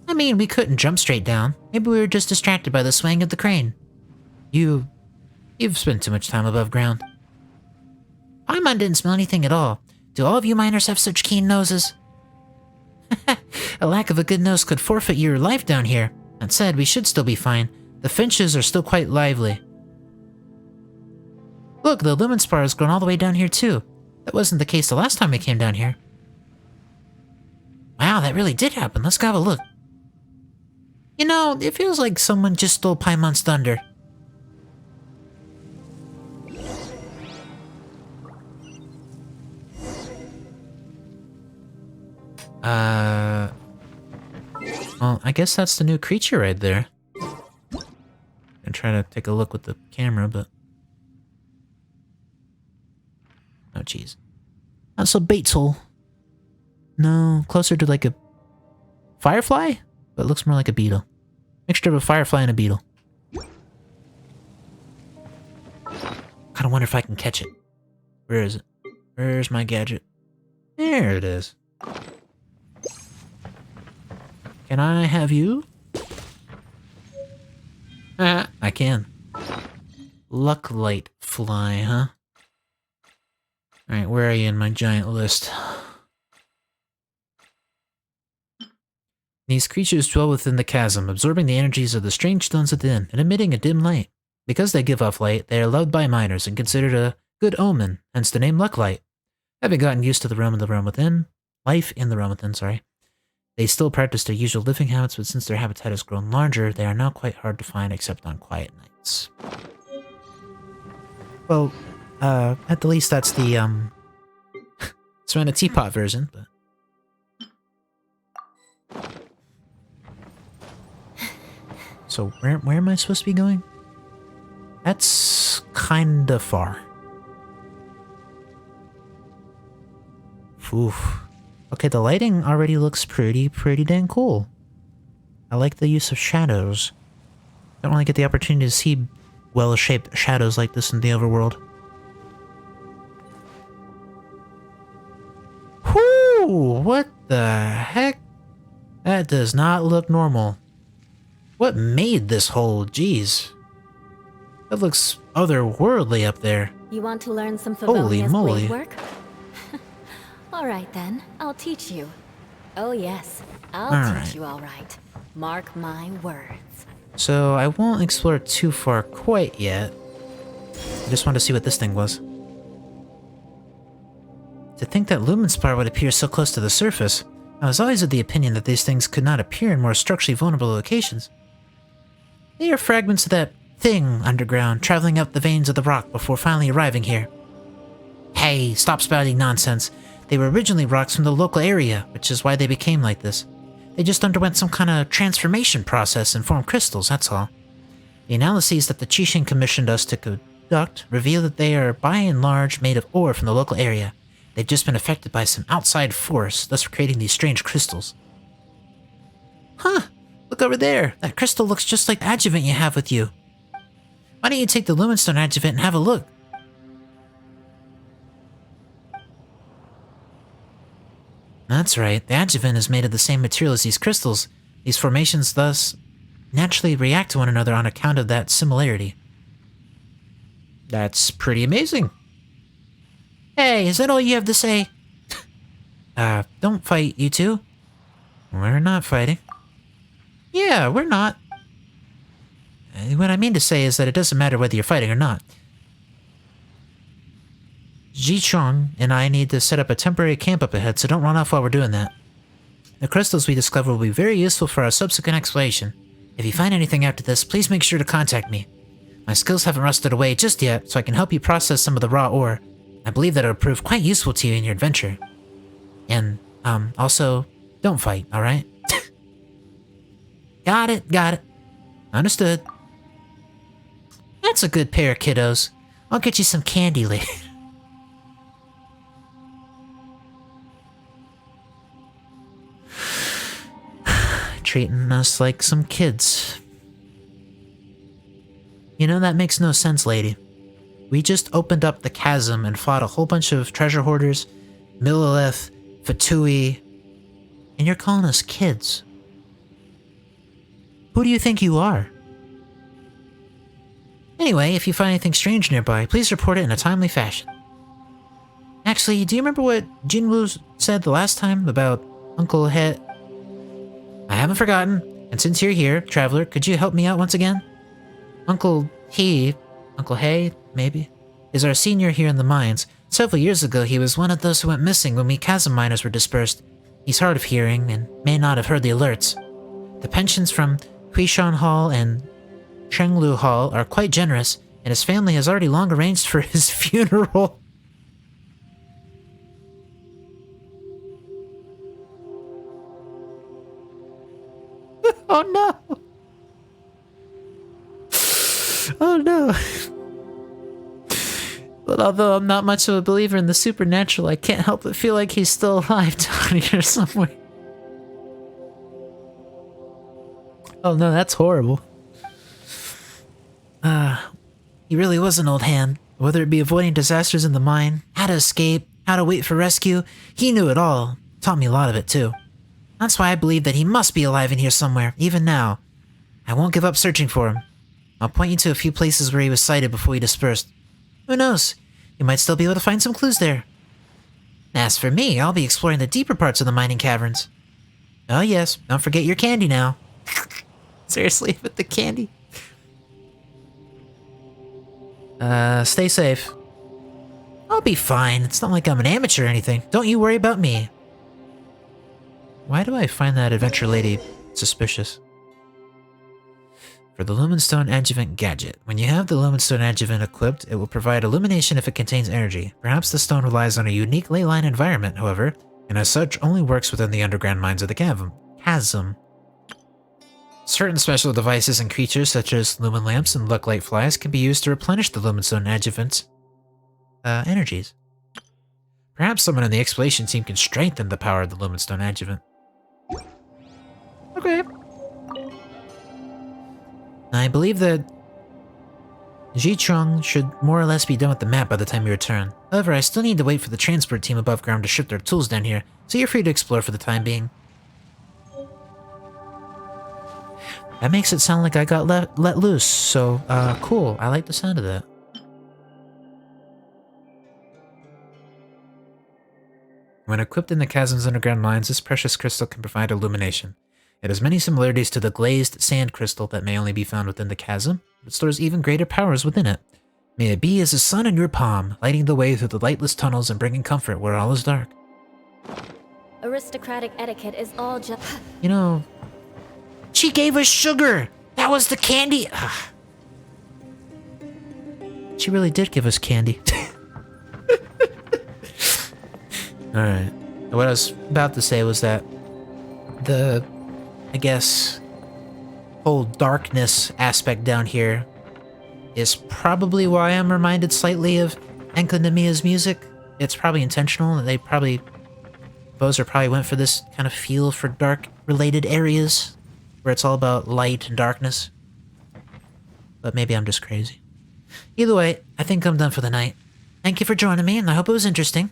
I mean, we couldn't jump straight down. Maybe we were just distracted by the swaying of the crane. You've spent too much time above ground. Paimon didn't smell anything at all. Do all of you miners have such keen noses? A lack of a good nose could forfeit your life down here. That said, we should still be fine. The finches are still quite lively. Look, the lumen spar has grown all the way down here too. That wasn't the case the last time we came down here. Wow, that really did happen. Let's go have a look. You know, it feels like someone just stole Paimon's thunder. Well, I guess that's the new creature right there. I'm trying to take a look with the camera, but... Oh, jeez. That's a Bates hole. No, closer to like a... firefly? But it looks more like a beetle. Mixture of a firefly and a beetle. Kinda wonder if I can catch it. Where is it? Where's my gadget? There it is. Can I have you? I can. Lucklight fly, huh? Alright, where are you in my giant list? These creatures dwell within the chasm, absorbing the energies of the strange stones within and emitting a dim light. Because they give off light, they are loved by miners and considered a good omen, hence the name Lucklight. Having gotten used to the realm within, life in the realm within, sorry, they still practice their usual living habits, but since their habitat has grown larger, they are now quite hard to find except on quiet nights. Well, at the least that's the, Serena Teapot version, but... So, where am I supposed to be going? That's kinda far. Oof. Okay, the lighting already looks pretty dang cool. I like the use of shadows. Don't really get the opportunity to see well-shaped shadows like this in the overworld. Whoo! What the heck? That does not look normal. What made this hole? Jeez. That looks otherworldly up there. You want to learn some Holy Favonia's moly. blade work? All right then, I'll teach you. Oh yes, I'll teach you all right. Mark my words. So I won't explore too far quite yet. I just wanted to see what this thing was. To think that lumen spar would appear so close to the surface, I was always of the opinion that these things could not appear in more structurally vulnerable locations. They are fragments of that thing underground, traveling up the veins of the rock before finally arriving here. Hey, stop spouting nonsense. They were originally rocks from the local area, which is why they became like this. They just underwent some kind of transformation process and formed crystals, that's all. The analyses that the Chishin commissioned us to conduct reveal that they are by and large made of ore from the local area. They've just been affected by some outside force, thus creating these strange crystals. Huh, look over there. That crystal looks just like the adjuvant you have with you. Why don't you take the Lumenstone adjuvant and have a look? That's right, the adjuvant is made of the same material as these crystals. These formations thus naturally react to one another on account of that similarity. That's pretty amazing. Hey, is that all you have to say? Don't fight, you two. We're not fighting. Yeah, we're not. What I mean to say is that it doesn't matter whether you're fighting or not. Ji-Chong and I need to set up a temporary camp up ahead, so don't run off while we're doing that. The crystals we discover will be very useful for our subsequent exploration. If you find anything after this, please make sure to contact me. My skills haven't rusted away just yet, so I can help you process some of the raw ore. I believe that it'll prove quite useful to you in your adventure. And, also, don't fight, alright? Got it. Understood. That's a good pair of kiddos. I'll get you some candy later. Treating us like some kids. You know, that makes no sense, lady. We just opened up the chasm and fought a whole bunch of treasure hoarders, Millilith, Fatui, and you're calling us kids. Who do you think you are? Anyway, if you find anything strange nearby, please report it in a timely fashion. Actually, do you remember what Jinwoo said the last time about Uncle He? I haven't forgotten, and since you're here, traveler, could you help me out once again? Uncle He, maybe, is our senior here in the mines. Several years ago, he was one of those who went missing when we chasm miners were dispersed. He's hard of hearing and may not have heard the alerts. The pensions from Huishan Hall and Chenglu Hall are quite generous, and his family has already long arranged for his funeral. Oh no! Oh no! But although I'm not much of a believer in the supernatural, I can't help but feel like he's still alive down here somewhere. Oh no, that's horrible. He really was an old hand. Whether it be avoiding disasters in the mine, how to escape, how to wait for rescue, he knew it all. Taught me a lot of it too. That's why I believe that he must be alive in here somewhere, even now. I won't give up searching for him. I'll point you to a few places where he was sighted before he dispersed. Who knows? You might still be able to find some clues there. As for me, I'll be exploring the deeper parts of the mining caverns. Oh yes, don't forget your candy now. Seriously, with the candy? Stay safe. I'll be fine. It's not like I'm an amateur or anything. Don't you worry about me. Why do I find that adventure lady suspicious? For the Lumenstone Adjuvant gadget. When you have the Lumenstone Adjuvant equipped, it will provide illumination if it contains energy. Perhaps the stone relies on a unique leyline environment, however, and as such only works within the underground mines of the chasm. Certain special devices and creatures such as lumen lamps and luck light flies can be used to replenish the Lumenstone Adjuvant's energies. Perhaps someone in the exploration team can strengthen the power of the Lumenstone Adjuvant. Okay. I believe that Jicheng should more or less be done with the map by the time you return. However, I still need to wait for the transport team above ground to ship their tools down here, so you're free to explore for the time being. That makes it sound like I got let loose, so, cool. I like the sound of that. When equipped in the chasm's underground mines, this precious crystal can provide illumination. It has many similarities to the glazed sand crystal that may only be found within the chasm, but stores even greater powers within it. May it be as a sun in your palm, lighting the way through the lightless tunnels and bringing comfort where all is dark. Aristocratic etiquette is all just... You know... She gave us sugar! That was the candy! She really did give us candy. Alright. What I was about to say was that the, I guess, whole darkness aspect down here is probably why I'm reminded slightly of Enka Namiya's music. It's probably intentional. They probably, composer probably went for this kind of feel for dark-related areas, where it's all about light and darkness. But maybe I'm just crazy. Either way, I think I'm done for the night. Thank you for joining me, and I hope it was interesting.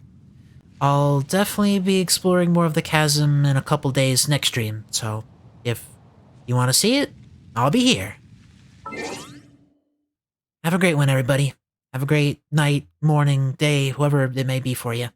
I'll definitely be exploring more of the chasm in a couple days next stream, so if you want to see it, I'll be here. Have a great one, everybody. Have a great night, morning, day, whoever it may be for you.